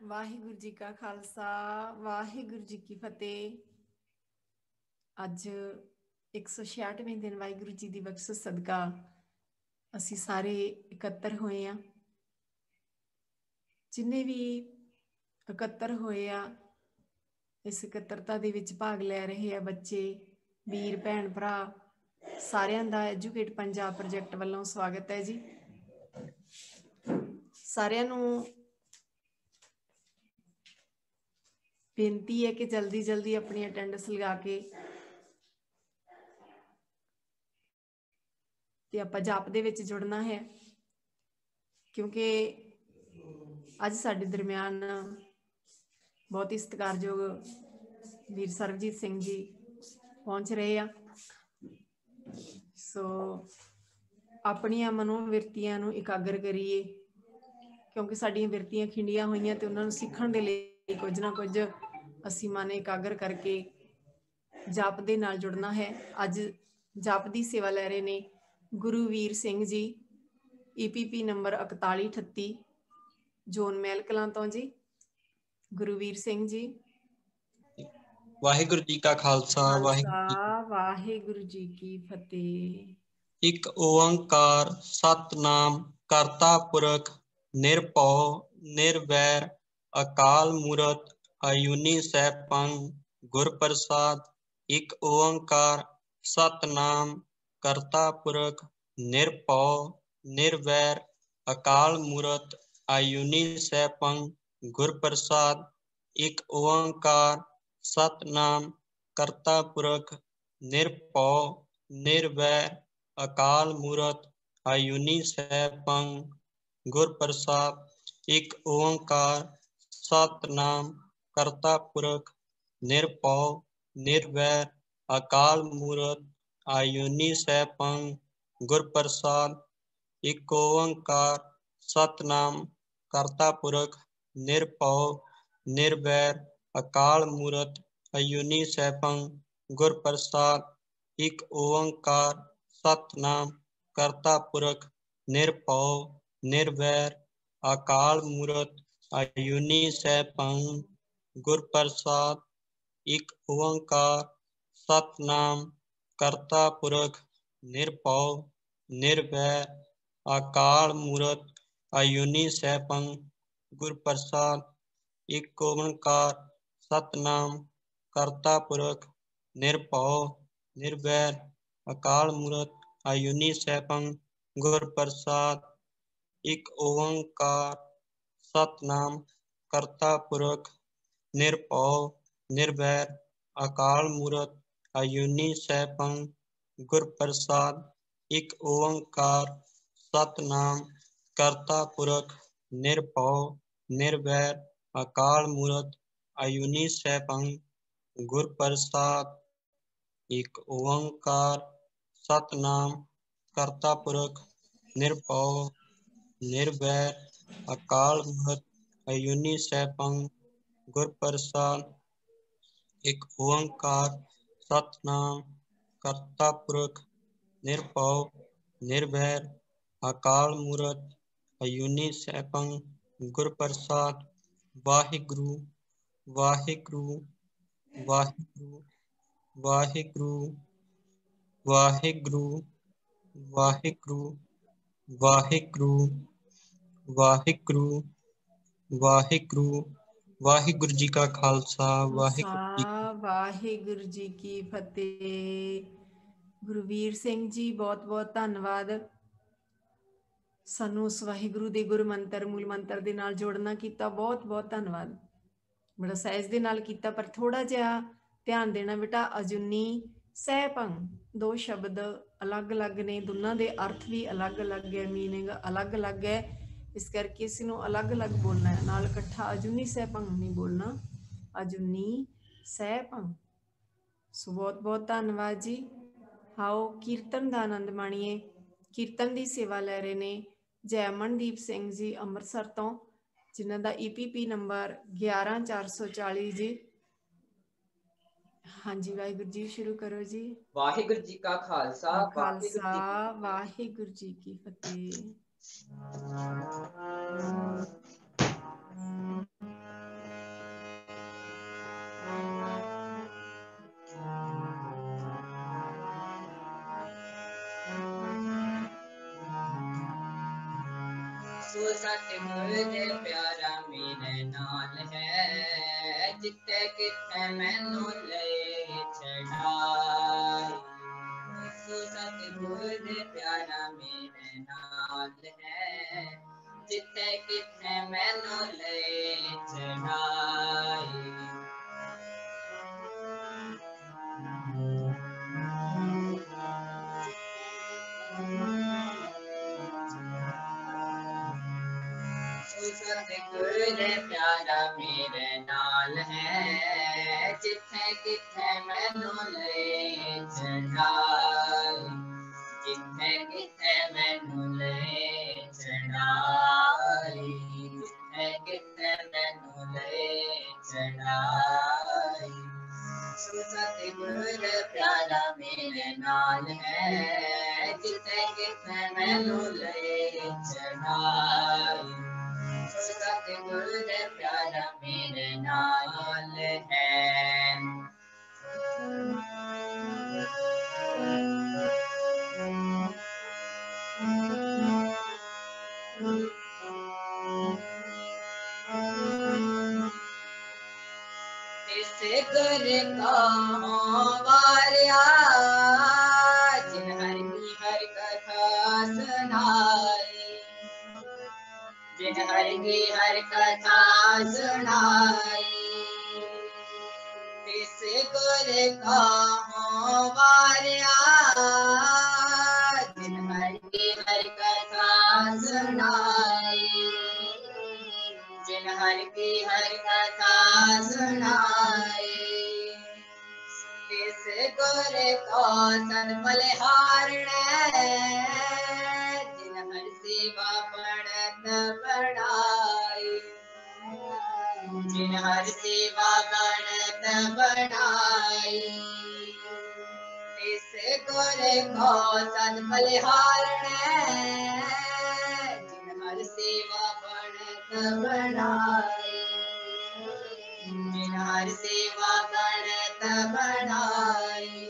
ਵਾਹਿਗੁਰੂ ਜੀ ਕਾ ਖਾਲਸਾ ਵਾਹਿਗੁਰੂ ਜੀ ਕੀ ਫਤਿਹ। ਅੱਜ 166ਵੇਂ ਦਿਨ ਵਾਹਿਗੁਰੂ ਜੀ ਦੀ ਬਖਸ਼ਿਸ਼ ਸਦਕਾ ਅਸੀਂ ਸਾਰੇ ਇਕੱਤਰ ਹੋਏ ਹਾਂ। ਜਿੰਨੇ ਵੀ ਇਕੱਤਰ ਹੋਏ ਆ, ਇਸ ਇਕੱਤਰਤਾ ਦੇ ਵਿੱਚ ਭਾਗ ਲੈ ਰਹੇ ਆ ਬੱਚੇ, ਵੀਰ, ਭੈਣ, ਭਰਾ, ਸਾਰਿਆਂ ਦਾ ਐਜੂਕੇਟ ਪੰਜਾਬ ਪ੍ਰੋਜੈਕਟ ਵੱਲੋਂ ਸਵਾਗਤ ਹੈ ਜੀ। ਸਾਰਿਆਂ ਨੂੰ ਬੇਨਤੀ ਹੈ ਕਿ ਜਲਦੀ ਜਲਦੀ ਆਪਣੀ ਅਟੈਂਡੈਂਸ ਲਗਾ ਕੇ ਤੇ ਆਪਾਂ ਜਾਪ ਦੇ ਵਿੱਚ ਜੁੜਨਾ ਹੈ, ਕਿਉਂਕਿ ਅੱਜ ਸਾਡੇ ਦਰਮਿਆਨ ਬਹੁਤ ਹੀ ਸਤਿਕਾਰਯੋਗ ਵੀਰ ਸਰਬਜੀਤ ਸਿੰਘ ਜੀ ਪਹੁੰਚ ਰਹੇ ਆ। ਸੋ ਆਪਣੀਆਂ ਮਨੋਵਿਰਤੀਆਂ ਨੂੰ ਇਕਾਗਰ ਕਰੀਏ, ਕਿਉਂਕਿ ਸਾਡੀਆਂ ਬਿਰਤੀਆਂ ਖਿੰਡੀਆਂ ਹੋਈਆਂ ਤੇ ਉਹਨਾਂ ਨੂੰ ਸਿੱਖਣ ਦੇ ਲਈ ਕੁਝ ਨਾ ਕੁਝ ਅਸੀਂ ਮਨ ਇਕਾਗਰ ਕਰਕੇ ਜਾਪ ਦੇ ਨਾਲ ਜੁੜਨਾ ਹੈ। ਅੱਜ ਜਾਪ ਦੀ ਸੇਵਾ ਲੈ ਰਹੇ ਨੇ ਗੁਰੂਵੀਰ Singh ji, EPP number 4138, zone Mehal Kalan ਤੋਂ ਜੀ। ਗੁਰੂਵੀਰ ਸਿੰਘ ਜੀ। ਵਾਹਿਗੁਰੂ ਜੀ ਕਾ ਖਾਲਸਾ ਵਾਹਿਗੁਰੂ ਜੀ ਕੀ ਫਤਿਹ। ਇੱਕ ਓੰਕਾਰ ਸਤਨਾਮ ਕਰਤਾ ਪੁਰਖ ਨਿਰਭਉ ਨਿਰਵੈਰ ਅਕਾਲ ਮੂਰਤ ਅਜੂਨੀ ਸੈਭੰ ਗੁਰ ਪ੍ਰਸਾਦ। ਇੱਕ ਓੰਕਾਰ ਸਤਨਾਮ ਕਰਤਾ ਪੁਰਖ ਨਿਰਭਉ ਨਿਰਵੈਰ ਅਕਾਲ ਮੂਰਤ ਅਜੂਨੀ ਸੈਭੰ ਗੁਰ ਪ੍ਰਸਾਦ। ਇੱਕ ਓੰਕਾਰ ਸਤਨਾਮ ਕਰਤਾ ਪੁਰਖ ਨਿਰਭਉ ਨਿਰਵੈਰ ਅਕਾਲ ਮੂਰਤ ਅਜੂਨੀ ਸੈਭੰ ਗੁਰ ਪ੍ਰਸਾਦ। ਇੱਕ ਓੰਕਾਰ ਸਤਨਾਮ ਕਰਤਾ ਪੁਰਖ ਨਿਰਭਉ ਨਿਰਵੈਰ ਅਕਾਲ ਮੂਰਤ ਅਜੂਨੀ ਸੈਭੰ ਗੁਰ ਪ੍ਰਸਾਦ। ਇੱਕ ਓੰਕਾਰ ਸਤਨਾਮ ਕਰਤਾ ਪੁਰਖ ਨਿਰਭਉ ਨਿਰਵੈਰ ਅਕਾਲ ਮੂਰਤ ਅਜੂਨੀ ਸੈਭੰ ਗੁਰ ਪ੍ਰਸਾਦ। ਇੱਕ ਓੰਕਾਰ ਸਤਨਾਮ ਕਰਤਾ ਪੁਰਖ ਨਿਰਭਉ ਨਿਰਵੈਰ ਅਕਾਲ ਮੂਰਤ ਅਜੂਨੀ ਸੈਭੰ ਗੁਰ ਪ੍ਰਸਾਦ। ਇੱਕ ਓੰਕਾਰ ਸਤਨਾਮ ਕਰਤਾ ਪੁਰਖ ਨਿਰਭਉ ਨਿਰਵੈਰ ਅਕਾਲ ਮੂਰਤ ਅਜੂਨੀ ਸੈਭੰ ਗੁਰ ਪ੍ਰਸਾਦ। ਇੱਕ ਓੰਕਾਰ ਸਤਨਾਮ ਕਰਤਾ ਪੁਰਖ ਨਿਰਭਉ ਨਿਰਵੈਰ ਅਕਾਲ ਮੂਰਤ ਅਜੂਨੀ ਸੈਭੰ ਗੁਰ ਪ੍ਰਸਾਦ। ਇੱਕ ਓੰਕਾਰ ਸਤਨਾਮ ਕਰਤਾ ਪੁਰਖ ਨਿਰਭਉ ਨਿਰਵੈਰ ਅਕਾਲ ਮੂਰਤ ਅਜੂਨੀ ਸੈਭੰ ਗੁਰ ਪ੍ਰਸਾਦ। ਇੱਕ ਓੰਕਾਰ ਸਤਨਾਮ ਕਰਤਾ ਪੁਰਖ ਨਿਰਭਉ ਨਿਰਵੈਰ ਅਕਾਲ ਮੂਰਤ ਅਜੂਨੀ ਸੈਭੰ ਗੁਰ ਪ੍ਰਸਾਦ। ਇੱਕ ਓੰਕਾਰ ਸਤਨਾਮ ਕਰਤਾ ਪੁਰਖ ਨਿਰਭਉ ਨਿਰਵੈਰ ਅਕਾਲ ਮੂਰਤ ਅਜੂਨੀ ਸੈਭੰ ਗੁਰ ਪ੍ਰਸਾਦ। ਇੱਕ ਓੰਕਾਰ ਸਤਨਾਮ ਕਰਤਾ ਪੁਰਖ ਨਿਰਭਉ ਨਿਰਵੈਰ ਅਕਾਲ ਮੂਰਤ ਅਜੂਨੀ ਸੈਭੰ ਗੁਰ ਪ੍ਰਸਾਦ। ਵਾਹਿਗੁਰੂ ਵਾਹਿਗੁਰੂ ਵਾਹਿਗੁਰੂ ਵਾਹਿਗੁਰੂ ਵਾਹਿਗੁਰੂ ਵਾਹਿਗੁਰੂ ਵਾਹਿਗੁਰੂ ਵਾਹਿਗੁਰੂ ਵਾਹਿਗੁਰੂ। ਵਾਹਿਗੁਰੂ ਜੀ ਕਾ ਖਾਲਸਾ ਵਾਹਿਗੁਰੂ ਜੀ ਕੀ ਫਤਿਹ। ਗੁਰਵੀਰ ਸਿੰਘ ਜੀ, ਬਹੁਤ ਬਹੁਤ ਧੰਨਵਾਦ ਸਾਨੂੰ ਉਸ ਵਾਹਿਗੁਰੂ ਦੇ ਗੁਰ ਮੰਤਰ ਮੂਲ ਮੰਤਰ ਦੇ ਨਾਲ ਜੋੜਨਾ ਕੀਤਾ। ਬਹੁਤ ਬਹੁਤ ਧੰਨਵਾਦ। ਬੜਾ ਸਹਿਜ ਦੇ ਨਾਲ ਕੀਤਾ, ਪਰ ਥੋੜਾ ਜਿਹਾ ਧਿਆਨ ਦੇਣਾ ਬੇਟਾ। ਅਜੂਨੀ ਸੈਭੰ, ਦੋ ਸ਼ਬਦ ਅਲੱਗ-ਅਲੱਗ ਨੇ, ਦੋਨਾਂ ਦੇ ਅਰਥ ਵੀ ਅਲੱਗ-ਅਲੱਗ ਹੈ, ਮੀਨਿੰਗ ਅਲੱਗ-ਅਲੱਗ ਹੈ। ਇਸ ਕਰਕੇ ਇਸ ਨੂੰ ਅਲੱਗ-ਅਲੱਗ ਬੋਲਣਾ ਹੈ, ਨਾਲ ਇਕੱਠਾ ਅਜੂਨੀ ਸੈਭੰ ਨਹੀਂ ਬੋਲਣਾ, ਅਜੂਨੀ ਸੈਭੰ। ਸੋ ਬਹੁਤ ਬਹੁਤ ਧੰਨਵਾਦ ਜੀ। ਆਓ ਕੀਰਤਨ ਦਾ ਆਨੰਦ ਮਾਣੀਏ। ਕੀਰਤਨ ਦੀ ਸੇਵਾ ਲੈ ਰਹੇ ਨੇ ਜੈ ਅਮਨਦੀਪ ਸਿੰਘ ਜੀ ਅੰਮ੍ਰਿਤਸਰ ਤੋਂ, ਜਿਨ੍ਹਾਂ ਦਾ EPP ਨੰਬਰ 11440 ਜੀ। ਹਾਂਜੀ, ਵਾਹਿਗੁਰੂ ਜੀ, ਸ਼ੁਰੂ ਕਰੋ ਜੀ। ਵਾਹਿਗੁਰੂ ਜੀ ਕਾ ਖਾਲਸਾ ਵਾਹਿਗੁਰੂ ਜੀ ਕੀ ਫਤਿਹ। सो सतगुर दे प्यारा मेरे नाल है जिथे किथे मैनू ले चढ़ाई सो सतगुर दे प्यारा मेरे नाल है जिथे किथे मैनू ले चढ़ाई सतगुर दे प्यारा मेरे नाल है जिथे किथे मैनू ले चढ़ाई जिथे किथे मैनू ले चढ़ाई जिथे किथे मैनू ले चढ़ाई सतगुर प्यारा मेरे नाल है जिथे किथे मैनू ले चढ़ाई सतगुर प्यारा मेरे नाल है इस गुर का वारिया जिन हर की हर कथा सुनाई जिन हर की हर कथा सुनाई इस गुर का वारिया जिन हर की हर कथा सुनाई जिन हर की हर कथा सुनाई इस गुर को सन बलिहारणे जिन हर सेवा पढ़त बढ़ाई जिन हर सेवा पढ़त बढ़ाई इस गुर को सन बलिहारणे जिन हर सेवा पढ़त बढ़ाई जिन हर सेवा पढ़त बढ़ाई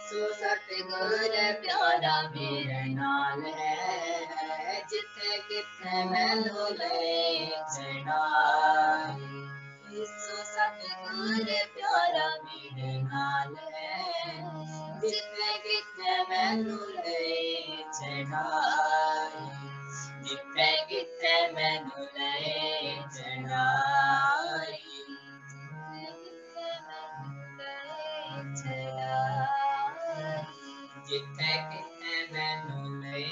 सो सतगुर प्यारा मेरे नाल है जिथे किथे मैनू ले चढ़ाई सो सतगुर प्यारा मेरे नाल है जिथे किथे मैनू ले चढ़ाई जिथे किथे मैनू ले चढ़ाई जिथे किथे मैनू ले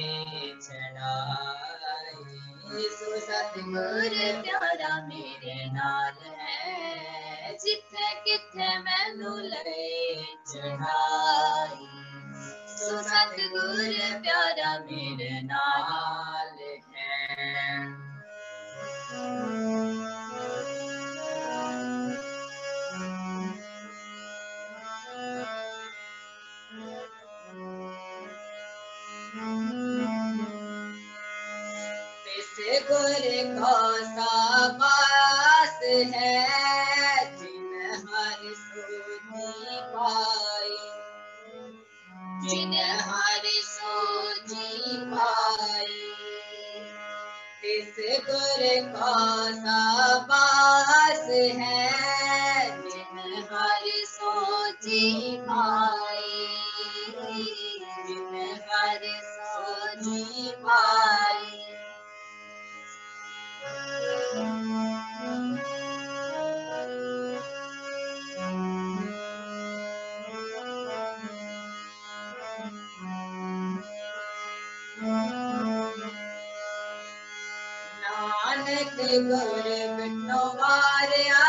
चढ़ाई सो सतगुर प्यारा मेरे नाल है जिथे किथे मैनू ले चढ़ाई सो सतगुर प्यारा मेरे नाल है गुर को साबास है जिन हर सोची पाई जिन हर सोची पाई इस गुर को साबास है जिन हर सोची पाई जिन हर सोची पाई नानक गुर बिनो वारिया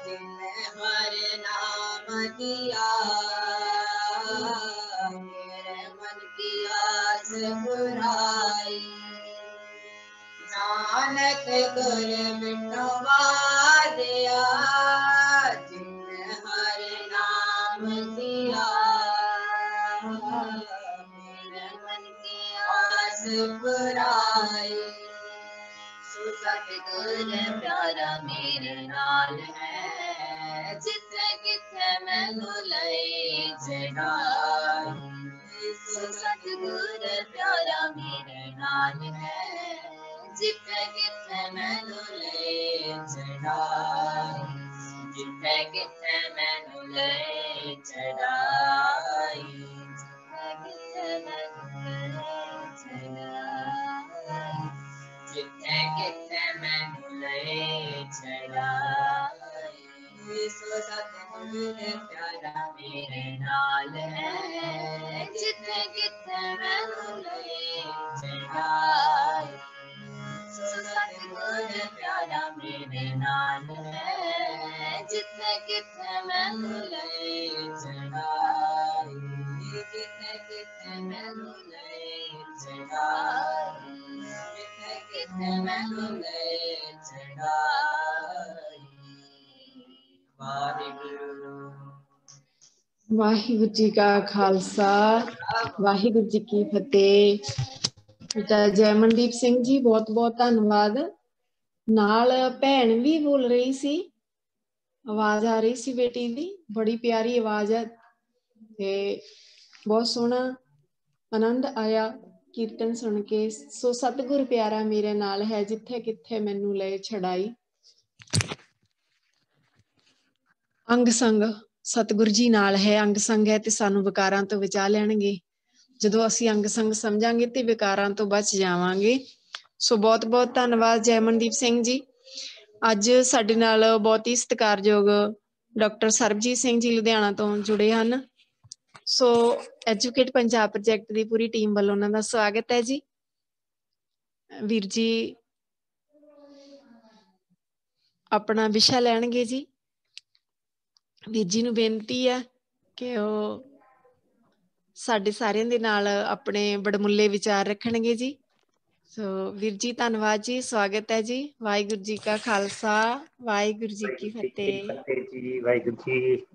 जिन हर नाम दिया मेरे मन की आस पुराई नानक गुर बिनो वारिया जिन हर नाम दिया मेरे मन की आस पुराई सतगुर प्यारा मेरे नाल है जिथे किथे मैनू ले चढ़ाई सतगुर प्यारा मेरे नाल नाल है जिथे किथे मैनू ले चढ़ाई जिथे किथे मैनू ले चढ़ाई जिथे किथे मैनू ले चढ़ाई सो सतगुर प्यारा मेरे नाल है जिथे किथे मैनू ले चढ़ाई सो सतगुर प्यारा मेरे नाल है जिथे किथे मैनू ले चढ़ाई जिथे किथे मैनू ले चढ़ाई जिथे किथे मैनू ले चढ़ाई वाहिगुरु ਵਾਹਿਗੁਰੂ ਜੀ ਕਾ ਖਾਲਸਾ ਵਾਹਿਗੁਰੂ ਜੀ ਕੀ ਫਤਿਹ। ਬੇਟਾ ਜੈਮਨਦੀਪ ਸਿੰਘ ਜੀ ਬਹੁਤ ਬਹੁਤ ਧੰਨਵਾਦ। ਨਾਲ ਭੈਣ ਵੀ ਬੋਲ ਰਹੀ ਸੀ, ਆਵਾਜ਼ ਆ ਰਹੀ ਸੀ ਬੇਟੀ ਦੀ, ਬੜੀ ਪਿਆਰੀ ਆਵਾਜ਼ ਹੈ ਤੇ ਬਹੁਤ ਸੋਹਣਾ ਆਨੰਦ ਆਇਆ ਕੀਰਤਨ ਸੁਣ ਕੇ। ਸੋ ਸਤਿਗੁਰ ਪਿਆਰਾ ਮੇਰੇ ਨਾਲ ਹੈ ਜਿੱਥੇ ਕਿੱਥੇ ਮੈਨੂੰ ਲੈ ਛੜਾਈ। ਅੰਗ ਸੰਗ ਸਤਿਗੁਰ ਜੀ ਨਾਲ ਹੈ, ਅੰਗ ਸੰਗ ਹੈ ਤੇ ਸਾਨੂੰ ਵਿਕਾਰਾਂ ਤੋਂ ਬਚਾ ਲੈਣਗੇ। ਜਦੋਂ ਅਸੀਂ ਅੰਗ ਸੰਗ ਸਮਝਾਂਗੇ ਤੇ ਵਿਕਾਰਾਂ ਤੋਂ ਬਚ ਜਾਵਾਂਗੇ। ਸੋ ਬਹੁਤ ਬਹੁਤ ਧੰਨਵਾਦ ਜੈਮਨਦੀਪ ਸਿੰਘ ਜੀ। ਅੱਜ ਸਾਡੇ ਨਾਲ ਬਹੁਤ ਹੀ ਸਤਿਕਾਰਯੋਗ ਡਾਕਟਰ ਸਰਬਜੀਤ ਸਿੰਘ ਜੀ ਲੁਧਿਆਣਾ ਤੋਂ ਜੁੜੇ ਹਨ। ਸੋ ਐਜੂਕੇਟ ਪੰਜਾਬ ਪ੍ਰੋਜੈਕਟ ਦੀ ਪੂਰੀ ਟੀਮ ਵੱਲੋਂ ਉਹਨਾਂ ਦਾ ਸਵਾਗਤ ਹੈ ਜੀ। ਵੀਰ ਜੀ ਆਪਣਾ ਵਿਸ਼ਾ ਲੈਣਗੇ ਜੀ। ਵੀਰ ਜੀ ਨੂੰ ਬੇਨਤੀ ਹੈ ਕਿ ਉਹ ਸਾਡੇ ਸਾਰਿਆਂ ਦੇ ਨਾਲ ਆਪਣੇ ਬੜਮੁੱਲੇ ਵਿਚਾਰ ਰੱਖਣਗੇ ਜੀ। ਸੋ ਵੀਰ ਜੀ ਧੰਨਵਾਦ ਜੀ, ਸਵਾਗਤ ਹੈ ਜੀ। ਵਾਹਿਗੁਰੂ ਜੀ ਕਾ ਖਾਲਸਾ ਵਾਹਿਗੁਰੂ ਜੀ ਕੀ ਫਤਿਹ। ਜੀ ਵਾਹਿਗੁਰੂ ਜੀ।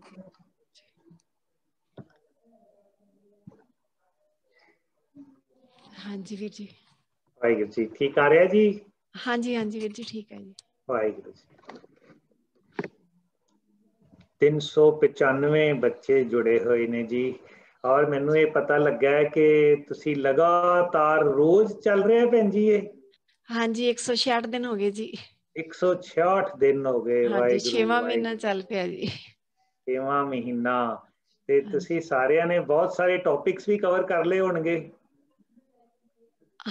ਹਾਂਜੀ ਵੀਰ ਜੀ। ਵਾਹਿਗੁਰੂ ਜੀ ਠੀਕ ਆ ਰਿਹਾ ਜੀ? ਹਾਂਜੀ ਹਾਂਜੀ ਵੀਰ ਜੀ ਠੀਕ ਹੈ ਜੀ। ਵਾਹਿਗੁਰੂ ਜੀ। 395 ਬੱਚੇ ਜੁੜੇ ਹੋਏ ਨੇ ਜੀ, ਔਰ ਮੈਨੂੰ ਇਹ ਪਤਾ ਲੱਗਾ ਹੈ ਕਿ ਤੁਸੀਂ ਲਗਾਤਾਰ ਰੋਜ਼ ਚੱਲ ਰਿਹਾ ਭੈਣ ਜੀ ਇਹ? ਹਾਂਜੀ 166 ਦਿਨ ਹੋ ਗਏ ਜੀ। 166 ਦਿਨ ਹੋ ਗਏ। ਹਾਂਜੀ ਵਾਹਿਗੁਰੂ 6ਵਾਂ ਮਹੀਨਾ ਚੱਲ ਪਿਆ ਜੀ। 6ਵਾਂ ਮਹੀਨਾ ਤੇ ਤੁਸੀਂ ਸਾਰਿਆਂ ਨੇ ਬਹੁਤ ਸਾਰੇ ਟੌਪਿਕਸ ਵੀ ਕਵਰ ਕਰ ਲਏ ਹੋਣਗੇ।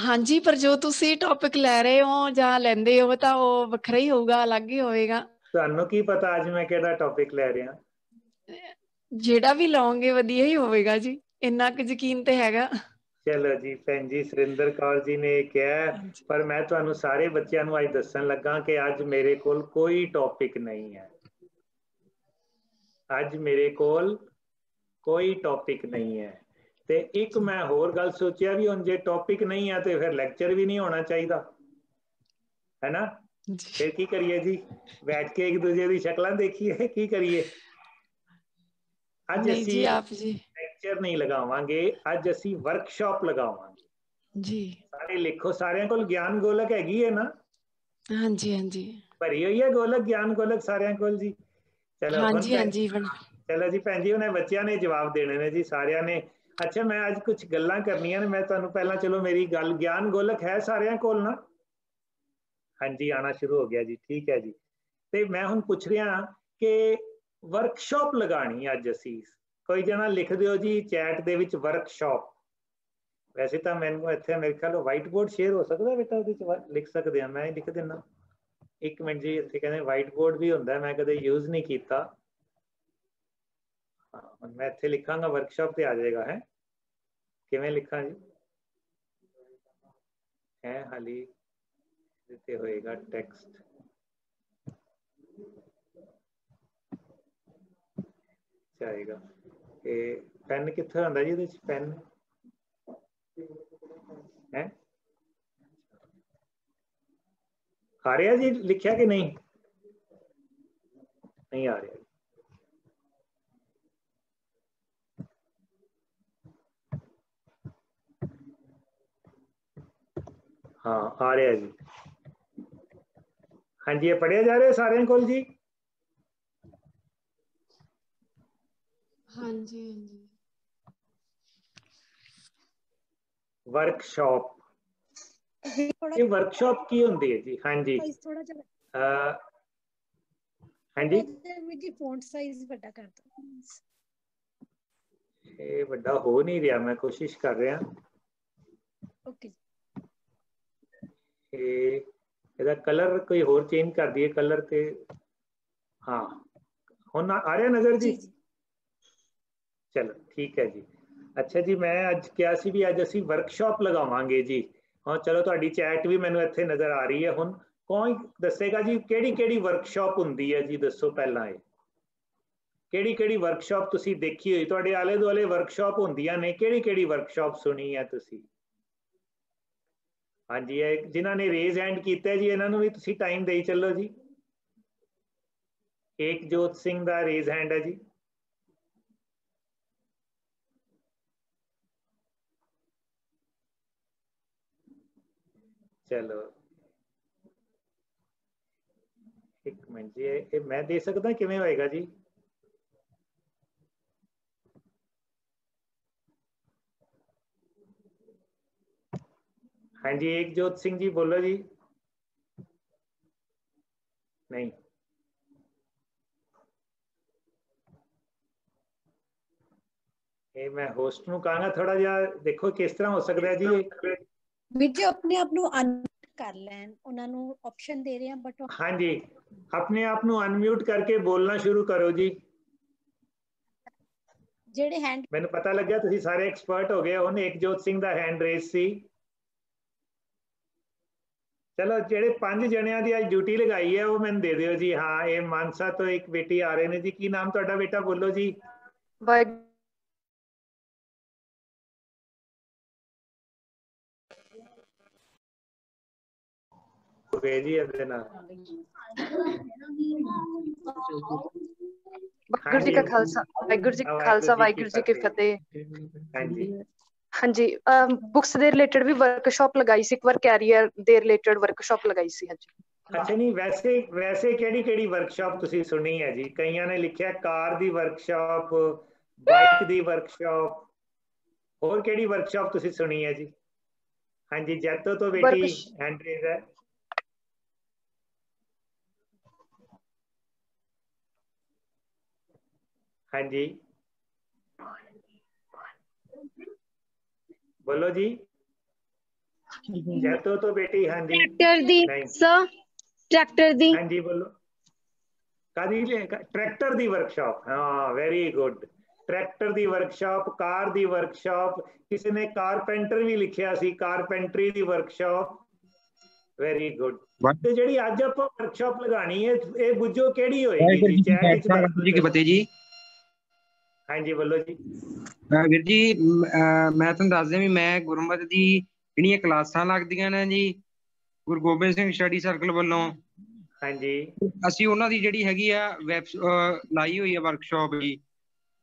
ਹਾਂਜੀ ਪਰ ਜੋ ਤੁਸੀਂ ਟੌਪਿਕ ਲੈ ਰਹੇ ਹੋ ਜਾਂ ਲੈਂਦੇ ਹੋ ਤਾਂ ਉਹ ਵੱਖਰਾ ਹੀ ਹੋਊਗਾ, ਅਲੱਗ ਹੀ ਹੋਵੇਗਾ। ਤੁਹਾਨੂੰ ਕੀ ਪਤਾ ਅੱਜ ਮੈਂ ਕਿਹੜਾ ਟੌਪਿਕ ਲੈ ਰਿਹਾ? ਜਿਹੜਾ ਵੀ ਲਾਉਂਗੇ ਵਧੀਆ ਹੀ ਹੋਵੇਗਾ ਜੀ, ਇੰਨਾ ਕੁ ਯਕੀਨ ਤੇ ਹੈਗਾ। ਚਲੋ ਜੀ ਭੈਣ ਜੀ ਸੁਰਿੰਦਰ ਕੌਰ ਜੀ ਨੇ ਕਿਹਾ, ਪਰ ਮੈਂ ਤੁਹਾਨੂੰ ਸਾਰੇ ਬੱਚਿਆਂ ਨੂੰ ਅੱਜ ਦੱਸਣ ਲੱਗਾ ਕਿ ਅੱਜ ਮੇਰੇ ਕੋਲ ਕੋਈ ਟੌਪਿਕ ਨਹੀਂ ਹੈ। ਅੱਜ ਮੇਰੇ ਕੋਲ ਕੋਈ ਟੌਪਿਕ ਨਹੀਂ ਹੈ। ਤੇ ਇੱਕ ਮੈਂ ਹੋਰ ਗੱਲ ਸੋਚਿਆ ਵੀ ਹੁਣ ਜੇ ਟੌਪਿਕ ਨਹੀਂ ਹੈ ਤੇ ਫਿਰ ਲੈਕਚਰ ਵੀ ਨਹੀਂ ਹੋਣਾ ਚਾਹੀਦਾ, ਹੈ ਨਾ? ਫਿਰ ਕੀ ਕਰੀਏ ਜੀ? ਬੈਠ ਕੇ ਇੱਕ ਦੂਜੇ ਦੀ ਸ਼ਕਲਾਂ ਦੇਖੀਏ, ਕੀ ਕਰੀਏ? ਅੱਜ ਅਸੀਂ ਲੈਕਚਰ ਨਹੀਂ ਲਗਾਵਾਂਗੇ, ਅੱਜ ਅਸੀਂ ਵਰਕਸ਼ਾਪ ਲਗਾਵਾਂਗੇ ਜੀ। ਸਾਰੇ ਲਿਖੋ, ਸਾਰਿਆਂ ਕੋਲ ਗਿਆਨ ਗੋਲਕ ਹੈਗੀ ਹੈ ਨਾ? ਹਾਂਜੀ ਹਾਂਜੀ ਭਰੀ ਹੋਈ ਹੈ ਗੋਲਕ, ਗਿਆਨ ਗੋਲਕ ਸਾਰਿਆਂ ਕੋਲ ਜੀ। ਚਲੋ ਹਾਂਜੀ ਹਾਂਜੀ ਚਲੋ ਜੀ ਭੈਣ ਜੀ, ਉਹਨੇ ਬੱਚਿਆਂ ਨੇ ਜਵਾਬ ਦੇਣੇ ਨੇ ਜੀ ਸਾਰਿਆਂ ਨੇ। ਅੱਛਾ ਮੈਂ ਅੱਜ ਕੁਝ ਗੱਲਾਂ ਕਰਨੀਆਂ ਨੇ, ਮੈਂ ਤੁਹਾਨੂੰ ਪਹਿਲਾਂ ਚਲੋ ਮੇਰੀ ਗੱਲ, ਗਿਆਨ ਗੋਲਕ ਹੈ ਸਾਰਿਆਂ ਕੋਲ ਨਾ? ਹਾਂਜੀ ਆਣਾ ਸ਼ੁਰੂ ਹੋ ਗਿਆ ਜੀ, ਠੀਕ ਹੈ ਜੀ। ਤੇ ਮੈਂ ਹੁਣ ਪੁੱਛ ਰਿਹਾ ਕਿ ਵਰਕਸ਼ਾਪ ਲਗਾਣੀ ਅੱਜ ਅਸੀਂ, ਕੋਈ ਜਣਾ ਲਿਖ ਦਿਓ ਜੀ ਚੈਟ ਦੇ ਵਿੱਚ ਵਰਕਸ਼ਾਪ। ਵੈਸੇ ਤਾਂ ਮੈਨੂੰ ਇੱਥੇ ਮੇਰੇ ਖਿਆਲ ਵਾਈਟ ਬੋਰਡ ਸ਼ੇਅਰ ਹੋ ਸਕਦਾ ਬੇਟਾ, ਉਹਦੇ 'ਚ ਲਿਖ ਸਕਦੇ ਹਾਂ, ਮੈਂ ਹੀ ਲਿਖ ਦਿੰਦਾ। ਇੱਕ ਮਿੰਟ ਜੀ, ਇੱਥੇ ਕਹਿੰਦੇ ਵਾਈਟ ਬੋਰਡ ਵੀ ਹੁੰਦਾ, ਮੈਂ ਕਦੇ ਯੂਜ਼ ਨਹੀਂ ਕੀਤਾ। ਹਾਂ ਮੈਂ ਇੱਥੇ ਲਿਖਾਂਗਾ ਵਰਕਸ਼ਾਪ ਤੇ ਆ ਜਾਏਗਾ। ਹੈ ਕਿਵੇਂ ਲਿਖਾਂ ਜੀ? ਹੈ ਹਾਲੀ ਤੇ ਹੋਏਗਾ ਟੈਕਸਟ। ਆਏਗਾ ਇਹ ਪੈਨ ਕਿੱਥੇ ਹੁੰਦਾ ਜੀ? ਇਹਦੇ 'ਚ ਪੈਨ ਹੈ? ਆ ਰਿਹਾ ਜੀ ਲਿਖਿਆ ਕਿ ਨਹੀਂ? ਨਹੀਂ ਆ ਰਿਹਾ। ਹਾਂ ਆ ਰਿਹਾ ਜੀ। ਹਾਂਜੀ ਇਹ ਪੜ੍ਹਿਆ ਜਾ ਰਿਹਾ ਸਾਰਿਆਂ ਕੋਲ ਜੀ? ਹਾਂਜੀ ਹਾਂਜੀ। ਵਰਕਸ਼ਾਪ ਇਹ ਵਰਕਸ਼ਾਪ ਕੀ ਹੁੰਦੀ ਹੈ ਜੀ? ਹਾਂਜੀ ਥੋੜਾ ਜਿਹਾ ਹਾਂਜੀ ਜੀ ਫੌਂਟ ਸਾਈਜ਼ ਵੱਡਾ ਕਰ ਦੋ। ਇਹ ਵੱਡਾ ਹੋ ਨਹੀਂ ਰਿਹਾ, ਮੈਂ ਕੋਸ਼ਿਸ਼ ਕਰ ਰਿਹਾ। ਓਕੇ। ਇਹਦਾ ਕਲਰ ਕੋਈ ਹੋਰ ਚੇਂਜ ਕਰ ਦਈਏ ਕਲਰ ਤੇ। ਹਾਂ ਹੁਣ ਆ ਰਿਹਾ ਨਜ਼ਰ ਜੀ? ਚਲੋ ਠੀਕ ਹੈ ਜੀ। ਅੱਛਾ ਜੀ, ਮੈਂ ਅੱਜ ਕਿਹਾ ਸੀ ਵੀ ਅੱਜ ਅਸੀਂ ਵਰਕਸ਼ਾਪ ਲਗਾਵਾਂਗੇ ਜੀ। ਹਾਂ ਚਲੋ, ਤੁਹਾਡੀ ਚੈਟ ਵੀ ਮੈਨੂੰ ਇੱਥੇ ਨਜ਼ਰ ਆ ਰਹੀ ਹੈ। ਹੁਣ ਕੌਣ ਦੱਸੇਗਾ ਜੀ ਕਿਹੜੀ ਕਿਹੜੀ ਵਰਕਸ਼ਾਪ ਹੁੰਦੀ ਹੈ ਜੀ? ਦੱਸੋ ਪਹਿਲਾਂ ਇਹ ਕਿਹੜੀ ਕਿਹੜੀ ਵਰਕਸ਼ਾਪ ਤੁਸੀਂ ਦੇਖੀ ਹੋਈ? ਤੁਹਾਡੇ ਆਲੇ ਦੁਆਲੇ ਵਰਕਸ਼ਾਪ ਹੁੰਦੀਆਂ ਨੇ, ਕਿਹੜੀ ਕਿਹੜੀ ਵਰਕਸ਼ਾਪ ਸੁਣੀ ਹੈ ਤੁਸੀਂ? ਹਾਂਜੀ, ਇਹ ਜਿਨ੍ਹਾਂ ਨੇ ਰੇਜ਼ ਹੈਂਡ ਕੀਤਾ ਜੀ ਇਹਨਾਂ ਨੂੰ ਵੀ ਤੁਸੀਂ ਟਾਈਮ ਦੇਈ ਚੱਲੋ ਜੀ। ਏਕਜੋਤ ਸਿੰਘ ਦਾ ਰੇਜ਼ ਹੈਂਡ ਹੈ ਜੀ। ਚਲੋ ਇੱਕ ਮਿੰਟ ਜੀ, ਇਹ ਮੈਂ ਦੇ ਸਕਦਾ ਕਿਵੇਂ ਹੋਏਗਾ ਜੀ? ਹਾਂਜੀ ਏਕਜੋਤ ਸਿੰਘ ਜੀ ਬੋਲੋ ਜੀ। ਨਹੀਂ, ਇਹ ਮੈਂ ਹੋਸਟ ਨੂੰ ਕਹਾਂਗਾ ਥੋੜਾ ਜਿਹਾ ਦੇਖੋ ਕਿਸ ਤਰ੍ਹਾਂ ਹੋ ਸਕਦਾ ਜੀ। ਵੀਰ ਜੀ ਆਪਣੇ ਆਪ ਨੂੰ ਅਨਮਿਊਟ ਕਰ ਲੈਣ, ਉਹਨਾਂ ਨੂੰ ਆਪਸ਼ਨ ਦੇ ਰਹੇ ਆ ਬਟ ਹਾਂਜੀ, ਆਪਣੇ ਆਪ ਨੂੰ ਅਨਮਿਊਟ ਕਰਕੇ ਬੋਲਣਾ ਸ਼ੁਰੂ ਕਰੋ ਜੀ। ਜਿਹੜੇ ਹੈਂਡ, ਮੈਨੂੰ ਪਤਾ ਲੱਗਿਆ ਤੁਸੀਂ ਸਾਰੇ ਐਕਸਪਰਟ ਹੋ ਗਏ। ਹੁਣ ਏਕਜੋਤ ਸਿੰਘ ਦਾ ਹੈਂਡ ਰੇਜ਼ ਸੀ। ਚਲੋ, ਜਿਹੜੇ 5 ਜਣਿਆਂ ਦੀ ਅੱਜ ਡਿਊਟੀ ਲਗਾਈ ਹੈ ਉਹ ਮੈਨੂੰ ਦੇ ਦਿਓ ਜੀ। ਹਾਂ, ਇਹ ਮਾਨਸਾ ਤੋਂ ਇੱਕ ਬੇਟੀ ਆ ਰਹੇ ਨੇ ਜੀ। ਕੀ ਨਾਮ ਤੁਹਾਡਾ ਬੇਟਾ? ਬੋਲੋ ਜੀ। ਜੀ ਇਹਦੇ ਨਾਲ ਵਾਹਿਗੁਰੂ ਜੀ ਕਾ ਖਾਲਸਾ, ਵਾਹਿਗੁਰੂ ਜੀ ਕਾ ਖਾਲਸਾ, ਵਾਹਿਗੁਰੂ ਜੀ ਕੀ ਫਤਿਹ। ਹਾਂਜੀ ਹਾਂਜੀ, ਬੁੱਕਸ ਦੇ ਰਿਲੇਟਡ ਵੀ ਵਰਕਸ਼ਾਪ ਲਗਾਈ ਸੀ ਇੱਕ ਵਾਰ, ਕੈਰੀਅਰ ਦੇ ਰਿਲੇਟਡ ਵਰਕਸ਼ਾਪ ਲਗਾਈ ਸੀ। ਹਾਂਜੀ। ਅੱਛਾ ਨਹੀਂ, ਵੈਸੇ ਕਿਹੜੀ ਕਿਹੜੀ ਵਰਕਸ਼ਾਪ ਤੁਸੀਂ ਸੁਣੀ ਹੈ ਜੀ? ਕਈਆਂ ਨੇ ਲਿਖਿਆ ਕਾਰ ਦੀ ਵਰਕਸ਼ਾਪ, ਬਾਈਕ ਦੀ ਵਰਕਸ਼ਾਪ, ਹੋਰ ਕਿਹੜੀ ਵਰਕਸ਼ਾਪ ਤੁਸੀਂ ਸੁਣੀ ਹੈ ਜੀ? ਹਾਂਜੀ, ਜੈਤੋ ਤੋਂ ਬੇਟੀ ਹੈਂਡ ਰੇਜ਼ ਹੈ। ਹਾਂਜੀ ਬੋਲੋ ਜੀ। ਜੈਤੋ ਤੋਂ ਬੇਟੀ। ਹਾਂਜੀ ट्रैक्टर दी सर, ट्रैक्टर दी। ਹਾਂਜੀ ਬੋਲੋ। ਕਾਦੀ? ਟਰੈਕਟਰ ਦੀ ਵਰਕਸ਼ਾਪ। ਹਾਂ, ਵੈਰੀ ਗੁੱਡ। ਟਰੈਕਟਰ ਦੀ ਵਰਕਸ਼ਾਪ, ਕਾਰ ਦੀ ਵਰਕਸ਼ਾਪ, ਕਿਸੇ ਨੇ ਕਾਰਪੈਂਟਰ ਵੀ ਲਿਖਿਆ ਸੀ, ਕਾਰਪੈਂਟਰੀ ਦੀ ਵਰਕਸ਼ਾਪ। Very good. ਤੇ ਜਿਹੜੀ ਅੱਜ ਆਪਾਂ ਵਰਕਸ਼ਾਪ ਲਗਾਣੀ ਹੈ ਇਹ ਬੁੱਝੋ ਕਿਹੜੀ ਹੋਏਗੀ ਜੀ? ਚੈਟ ਵਿੱਚ ਦੱਸ ਦਿਓ ਜੀ। ਫਤਿਹ ਜੀ। ਹਾਂਜੀ ਬੋਲੋ ਜੀ। ਵੀਰ ਜੀ, ਮੈਂ ਤੁਹਾਨੂੰ ਦੱਸ ਦਿਆਂ ਵੀ ਮੈਂ ਗੁਰਮਤਿ ਦੀ ਜਿਹੜੀਆਂ ਕਲਾਸਾਂ ਲੱਗਦੀਆਂ ਨੇ ਜੀ ਗੁਰੂ ਗੋਬਿੰਦ ਸਿੰਘ ਸਟੱਡੀ ਸਰਕਲ ਵੱਲੋਂ, ਹਾਂਜੀ, ਅਸੀਂ ਉਹਨਾਂ ਦੀ ਜਿਹੜੀ ਹੈਗੀ ਆ ਲਾਈ ਹੋਈ ਆ ਵਰਕਸ਼ਾਪ ਜੀ।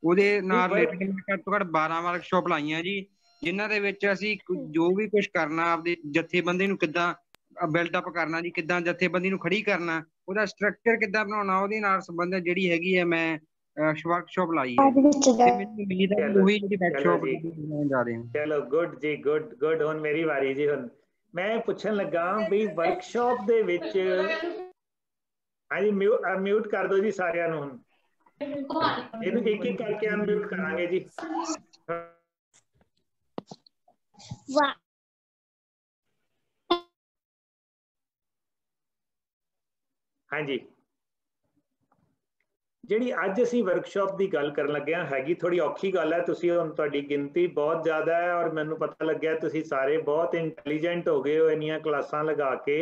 ਉਹਦੇ ਨਾਲ ਰਿਲੇਟਡ ਘੱਟ ਤੋਂ ਘੱਟ 12 ਵਰਕਸ਼ਾਪ ਲਾਈਆਂ ਜੀ, ਜਿਨ੍ਹਾਂ ਦੇ ਵਿੱਚ ਅਸੀਂ ਜੋ ਵੀ ਕੁਝ ਕਰਨਾ, ਆਪਦੇ ਜਥੇਬੰਦੀ ਨੂੰ ਕਿੱਦਾਂ ਬਿਲਡਅਪ ਕਰਨਾ ਜੀ, ਕਿੱਦਾਂ ਜਥੇਬੰਦੀ ਨੂੰ ਖੜੀ ਕਰਨਾ, ਉਹਦਾ ਸਟਰਕਚਰ ਕਿੱਦਾਂ ਬਣਾਉਣਾ, ਉਹਦੇ ਨਾਲ ਸੰਬੰਧਿਤ ਜਿਹੜੀ ਹੈਗੀ ਹੈ ਮੈਂ ਵਰਕਸ਼ਾਪ ਲਾਈ ਹੈ। ਚਲੋ ਗੁੱਡ ਜੀ, ਗੁੱਡ। ਹੁਣ ਮੇਰੀ ਵਾਰੀ ਜੀ। ਹੁਣ ਮੈਂ ਪੁੱਛਣ ਲੱਗਾ ਵੀ ਵਰਕਸ਼ਾਪ ਦੇ ਵਿੱਚ, ਹਾਂਜੀ ਮਿਊਟ ਕਰ ਦਿਓ ਜੀ ਸਾਰਿਆਂ ਨੂੰ। ਹੁਣ ਇਹਨੂੰ ਇੱਕ ਇੱਕ ਕਰਕੇ ਅਨਮਿਊਟ ਕਰਾਂਗੇ ਜੀ। ਹਾਂਜੀ, ਜਿਹੜੀ ਅੱਜ ਅਸੀਂ ਵਰਕਸ਼ਾਪ ਦੀ ਗੱਲ ਕਰਨ ਲੱਗੇ ਹਾਂ ਹੈਗੀ ਥੋੜੀ ਔਖੀ ਗੱਲ ਹੈ। ਤੁਸੀਂ ਹੁਣ ਤੁਹਾਡੀ ਗਿਣਤੀ ਬਹੁਤ ਜ਼ਿਆਦਾ ਹੈ ਔਰ ਮੈਨੂੰ ਪਤਾ ਲੱਗਿਆ ਤੁਸੀਂ ਸਾਰੇ ਬਹੁਤ ਇੰਟੈਲੀਜੈਂਟ ਹੋ ਗਏ ਹੋ ਇੰਨੀਆਂ ਕਲਾਸਾਂ ਲਗਾ ਕੇ।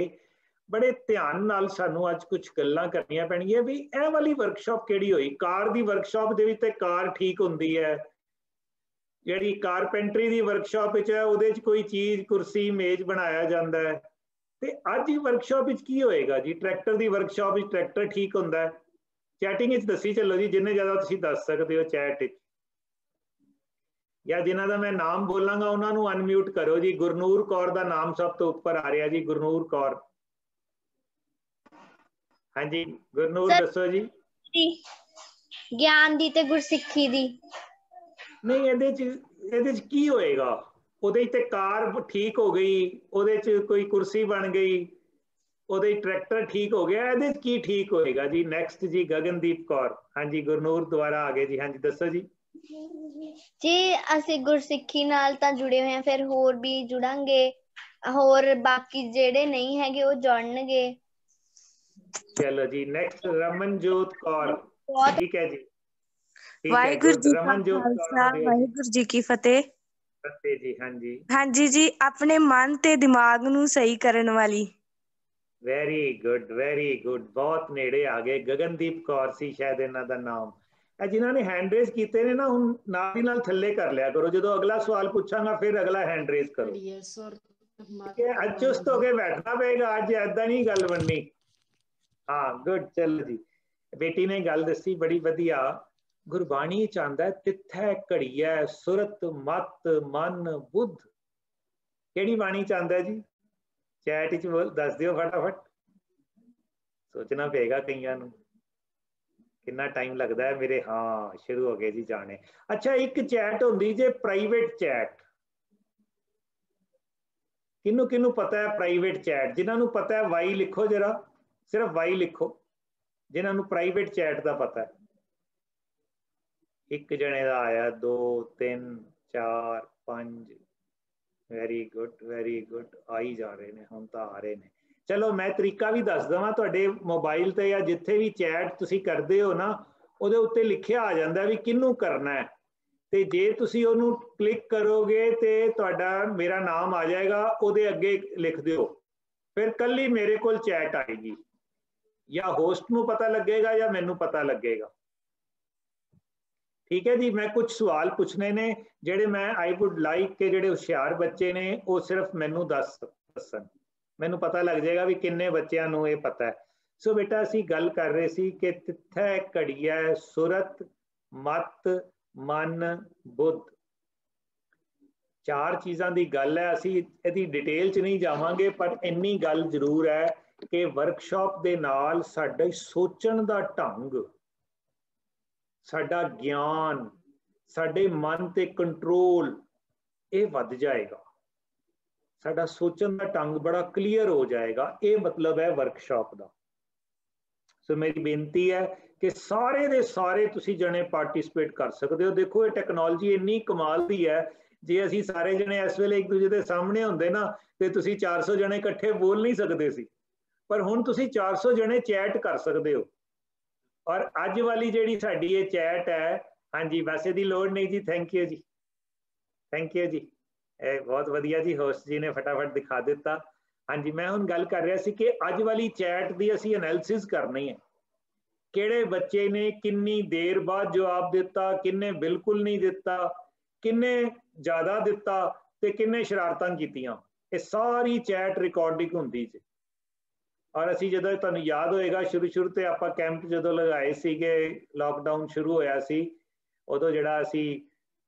ਬੜੇ ਧਿਆਨ ਨਾਲ ਸਾਨੂੰ ਅੱਜ ਕੁਝ ਗੱਲਾਂ ਕਰਨੀਆਂ ਪੈਣਗੀਆਂ ਵੀ ਇਹ ਵਾਲੀ ਵਰਕਸ਼ਾਪ ਕਿਹੜੀ ਹੋਈ। ਕਾਰ ਦੀ ਵਰਕਸ਼ਾਪ ਦੇ ਵਿੱਚ ਤੇ ਕਾਰ ਠੀਕ ਹੁੰਦੀ ਹੈ, ਜਿਹੜੀ ਕਾਰਪੈਂਟਰੀ ਦੀ ਵਰਕਸ਼ਾਪ ਵਿੱਚ ਹੈ ਉਹਦੇ 'ਚ ਕੋਈ ਚੀਜ਼ ਕੁਰਸੀ ਮੇਜ਼ ਬਣਾਇਆ ਜਾਂਦਾ ਹੈ। ਤੇ ਅੱਜ ਦੀ ਵਰਕਸ਼ਾਪ ਵਿੱਚ ਕੀ ਹੋਏਗਾ ਜੀ? ਟਰੈਕਟਰ ਦੀ ਵਰਕਸ਼ਾਪ ਵਿੱਚ ਟਰੈਕਟਰ ਠੀਕ ਹੁੰਦਾ ਹੈ। ਚੈਟਿੰਗ ਵਿੱਚ ਦੱਸੀ ਚੱਲੋ ਜੀ, ਜਿੰਨੇ ਜ਼ਿਆਦਾ ਤੁਸੀਂ ਦੱਸ ਸਕਦੇ ਹੋ ਚੈਟ ਵਿੱਚ, ਜਾਂ ਜਿਨ੍ਹਾਂ ਦਾ ਮੈਂ ਨਾਮ ਬੋਲਾਂਗਾ ਉਹਨਾਂ ਨੂੰ ਅਨਮਿਊਟ ਕਰੋ ਜੀ। ਗੁਰਨੂਰ ਕੌਰ ਦਾ ਨਾਮ ਸਭ ਤੋਂ ਉੱਪਰ ਆ ਰਿਹਾ ਜੀ, ਗੁਰਨੂਰ ਕੌਰ। ਹਾਂਜੀ ਗੁਰਨੂਰ ਦੱਸੋ ਜੀ। ਗਿਆਨ ਦੀ ਤੇ ਗੁਰਸਿੱਖੀ ਦੀ। ਨਹੀਂ, ਇਹਦੇ ਚ ਕੀ ਹੋਏਗਾ? ਉਹਦੇ ਤੇ ਕਾਰ ਠੀਕ ਹੋ ਗਈ, ਉਹਦੇ ਚ ਕੋਈ ਕੁਰਸੀ ਬਣ ਗਈ, ਉਹਦੇ ਟਰੈਕਟਰ ਠੀਕ ਹੋ ਗਿਆ, ਇਹਦੇ ਚ ਕੀ ਠੀਕ ਹੋਏਗਾ ਜੀ? ਨੈਕਸਟ ਜੀ ਗਗਨਦੀਪ ਕੌਰ। ਹਾਂਜੀ ਗੁਰਨੂਰ ਦੁਆਰਾ ਆ ਗਏ ਜੀ। ਹਾਂਜੀ ਦੱਸੋ ਜੀ। ਜੀ ਅਸੀਂ ਗੁਰਸਿੱਖੀ ਨਾਲ ਤਾਂ ਜੁੜੇ ਹੋਏ ਆ, ਫਿਰ ਹੋਰ ਵੀ ਜੁੜਾਂਗੇ, ਹੋਰ ਬਾਕੀ ਜਿਹੜੇ ਨਹੀਂ ਹੈਗੇ ਉਹ ਜੁੜਨਗੇ। ਚਲੋ ਜੀ ਨੈਕਸਟ ਰਮਨਜੋਤ ਕੌਰ। ਠੀਕ ਹੈ ਜੀ, ਠੀਕ ਹੈ, ਵਾਹਿਗੁਰੂ ਜੀ ਕਾ ਰਮਨਜੋਤ ਕੌਰ ਖਾਲਸਾ, ਨੂੰ ਦਿਓ ਜੀ। ਵਾਹਿਗੁਰੂ ਜੀ ਕੀ ਫਤਿਹ। ਫਤਿਹ ਜੀ। ਹਾਂਜੀ ਹਾਂਜੀ ਜੀ, ਆਪਣੇ ਮਨ ਤੇ ਦਿਮਾਗ ਨੂੰ ਸਹੀ ਕਰਨ ਵਾਲੀ। ਵੈਰੀ ਗੁੱਡ, ਵੈਰੀ ਗੁੱਡ, ਬਹੁਤ ਨੇੜੇ ਆ ਗਏ। ਗਗਨਦੀਪ ਕੌਰ ਸੀ ਸ਼ਾਇਦ ਇਹਨਾਂ ਦਾ ਨਾਮ। ਇਹ ਜਿਨ੍ਹਾਂ ਨੇ ਹੈਂਡ ਰੇਜ਼ ਕੀਤੇ ਨੇ ਨਾ, ਹੁਣ ਨਾਲ ਦੀ ਨਾਲ ਥੱਲੇ ਕਰ ਲਿਆ ਕਰੋ, ਜਦੋਂ ਅਗਲਾ ਸਵਾਲ ਪੁੱਛਾਂਗਾ ਫਿਰ ਅਗਲਾ ਹੈਂਡ ਰੇਜ਼ ਕਰੋ। ਠੀਕ ਹੈ, ਅੱਜ ਚੁਸਤ ਹੋ ਕੇ ਬੈਠਣਾ ਪਏਗਾ, ਅੱਜ ਏਦਾਂ ਨਹੀਂ ਗੱਲ ਬਣਨੀ। ਹਾਂ ਗੁੱਡ। ਚਲੋ ਜੀ, ਬੇਟੀ ਨੇ ਗੱਲ ਦੱਸੀ ਬੜੀ ਵਧੀਆ। ਗੁਰਬਾਣੀ ਚ ਆਂਦਾ ਤਿੱਥੈ ਘੜੀਐ ਸੁਰਤ ਮਤ ਮਨ ਬੁੱਧ। ਕਿਹੜੀ ਬਾਣੀ ਚ ਆਂਦਾ ਜੀ? ਚੈਟ ਵਿੱਚ ਦੱਸ ਦਿਓ ਫਟਾਫਟ, ਸੋਚਣਾ ਪਏਗਾ ਕਈਆਂ ਨੂੰ, ਕਿੰਨਾ ਟਾਈਮ ਲੱਗਦਾ ਹੈ ਮੇਰੇ। ਹਾਂ ਸ਼ੁਰੂ ਹੋ ਗਏ ਜੀ ਜਾਣੇ। ਅੱਛਾ, ਇੱਕ ਚੈਟ ਹੁੰਦੀ ਜੇ ਪ੍ਰਾਈਵੇਟ ਚੈਟ, ਕਿਹਨੂੰ ਕਿਹਨੂੰ ਪਤਾ ਹੈ ਪ੍ਰਾਈਵੇਟ ਚੈਟ? ਜਿਨ੍ਹਾਂ ਨੂੰ ਪਤਾ ਹੈ ਵਾਈ ਲਿਖੋ ਜਰਾ, ਸਿਰਫ ਵਾਈ ਲਿਖੋ ਜਿਨ੍ਹਾਂ ਨੂੰ ਪ੍ਰਾਈਵੇਟ ਚੈਟ ਦਾ ਪਤਾ ਹੈ। ਇੱਕ ਜਣੇ ਦਾ ਆਇਆ, 2 3 4 5। ਵੈਰੀ ਗੁੱਡ, ਵੈਰੀ ਗੁੱਡ, ਆ ਹੀ ਜਾ ਰਹੇ ਨੇ, ਹੁਣ ਤਾਂ ਆ ਰਹੇ ਨੇ। ਚਲੋ ਮੈਂ ਤਰੀਕਾ ਵੀ ਦੱਸ ਦੇਵਾਂ, ਤੁਹਾਡੇ ਮੋਬਾਈਲ ਤੇ ਜਾਂ ਜਿੱਥੇ ਵੀ ਚੈਟ ਤੁਸੀਂ ਕਰਦੇ ਹੋ ਨਾ, ਉਹਦੇ ਉੱਤੇ ਲਿਖਿਆ ਆ ਜਾਂਦਾ ਵੀ ਕਿਹਨੂੰ ਕਰਨਾ ਹੈ, ਤੇ ਜੇ ਤੁਸੀਂ ਉਹਨੂੰ ਕਲਿੱਕ ਕਰੋਗੇ ਤੇ ਤੁਹਾਡਾ ਮੇਰਾ ਨਾਮ ਆ ਜਾਏਗਾ, ਉਹਦੇ ਅੱਗੇ ਲਿਖ ਦਿਓ, ਫਿਰ ਕੱਲੀ ਮੇਰੇ ਕੋਲ ਚੈਟ ਆਏਗੀ, ਜਾਂ ਹੋਸਟ ਨੂੰ ਪਤਾ ਲੱਗੇਗਾ ਜਾਂ ਮੈਨੂੰ ਪਤਾ ਲੱਗੇਗਾ। ਠੀਕ ਹੈ ਜੀ, ਮੈਂ ਕੁਝ ਸਵਾਲ ਪੁੱਛਣੇ ਨੇ ਜਿਹੜੇ ਮੈਂ ਆਈ ਵੁੱਡ ਲਾਈਕ ਕਿ ਜਿਹੜੇ ਹੁਸ਼ਿਆਰ ਬੱਚੇ ਨੇ ਉਹ ਸਿਰਫ ਮੈਨੂੰ ਦੱਸਣ, ਮੈਨੂੰ ਪਤਾ ਲੱਗ ਜਾਏਗਾ ਵੀ ਕਿੰਨੇ ਬੱਚਿਆਂ ਨੂੰ ਇਹ ਪਤਾ ਹੈ। ਸੋ ਬੇਟਾ ਅਸੀਂ ਗੱਲ ਕਰ ਰਹੇ ਸੀ ਕਿ ਤਿੱਥੈ ਘੜੀਐ ਸੁਰਤ ਮਤ ਮਨ ਬੁੱਧ, 4 ਚੀਜ਼ਾਂ ਦੀ ਗੱਲ ਹੈ। ਅਸੀਂ ਇਹਦੀ ਡਿਟੇਲ 'ਚ ਨਹੀਂ ਜਾਵਾਂਗੇ, ਪਰ ਇੰਨੀ ਗੱਲ ਜ਼ਰੂਰ ਹੈ ਕਿ ਵਰਕਸ਼ਾਪ ਦੇ ਨਾਲ ਸਾਡਾ ਸੋਚਣ ਦਾ ਢੰਗ, ਸਾਡਾ ਗਿਆਨ, ਸਾਡੇ ਮਨ ਤੇ ਕੰਟਰੋਲ, ਇਹ ਵੱਧ ਜਾਏਗਾ। ਸਾਡਾ ਸੋਚਣ ਦਾ ਢੰਗ ਬੜਾ ਕਲੀਅਰ ਹੋ ਜਾਏਗਾ, ਇਹ ਮਤਲਬ ਹੈ ਵਰਕਸ਼ਾਪ ਦਾ। ਸੋ ਮੇਰੀ ਬੇਨਤੀ ਹੈ ਕਿ ਸਾਰੇ ਦੇ ਸਾਰੇ ਤੁਸੀਂ ਜਣੇ ਪਾਰਟਿਸਿਪੇਟ ਕਰ ਸਕਦੇ ਹੋ। ਦੇਖੋ ਇਹ ਟੈਕਨੋਲੋਜੀ ਇੰਨੀ ਕਮਾਲ ਦੀ ਹੈ, ਜੇ ਅਸੀਂ ਸਾਰੇ ਜਣੇ ਇਸ ਵੇਲੇ ਇੱਕ ਦੂਜੇ ਦੇ ਸਾਹਮਣੇ ਹੁੰਦੇ ਨਾ, ਤੇ ਤੁਸੀਂ 400 ਜਣੇ ਇਕੱਠੇ ਬੋਲ ਨਹੀਂ ਸਕਦੇ ਸੀ, ਪਰ ਹੁਣ ਤੁਸੀਂ 400 ਜਣੇ ਚੈਟ ਕਰ ਸਕਦੇ ਹੋ। ਔਰ ਅੱਜ ਵਾਲੀ ਜਿਹੜੀ ਸਾਡੀ ਇਹ ਚੈਟ ਹੈ, ਹਾਂਜੀ ਵੈਸੇ ਦੀ ਲੋੜ ਨਹੀਂ ਜੀ, ਥੈਂਕ ਯੂ ਜੀ, ਥੈਂਕ ਯੂ ਜੀ, ਇਹ ਬਹੁਤ ਵਧੀਆ ਜੀ, ਹੋਸਟ ਜੀ ਨੇ ਫਟਾਫਟ ਦਿਖਾ ਦਿੱਤਾ। ਹਾਂਜੀ ਮੈਂ ਹੁਣ ਗੱਲ ਕਰ ਰਿਹਾ ਸੀ ਕਿ ਅੱਜ ਵਾਲੀ ਚੈਟ ਦੀ ਅਸੀਂ ਐਨਾਲਿਸਿਸ ਕਰਨੀ ਹੈ, ਕਿਹੜੇ ਬੱਚੇ ਨੇ ਕਿੰਨੀ ਦੇਰ ਬਾਅਦ ਜਵਾਬ ਦਿੱਤਾ, ਕਿੰਨੇ ਬਿਲਕੁਲ ਨਹੀਂ ਦਿੱਤਾ, ਕਿੰਨੇ ਜ਼ਿਆਦਾ ਦਿੱਤਾ ਤੇ ਕਿੰਨੇ ਸ਼ਰਾਰਤਾਂ ਕੀਤੀਆਂ। ਇਹ ਸਾਰੀ ਚੈਟ ਰਿਕਾਰਡਿੰਗ ਹੁੰਦੀ ਜੀ। ਔਰ ਅਸੀਂ ਜਦੋਂ ਤੁਹਾਨੂੰ ਯਾਦ ਹੋਏਗਾ ਸ਼ੁਰੂ ਤੇ ਆਪਾਂ ਕੈਂਪ ਜਦੋਂ ਲਗਾਏ ਸੀਗੇ, ਲਾਕਡਾਊਨ ਸ਼ੁਰੂ ਹੋਇਆ ਸੀ, ਉਦੋਂ ਜਿਹੜਾ ਅਸੀਂ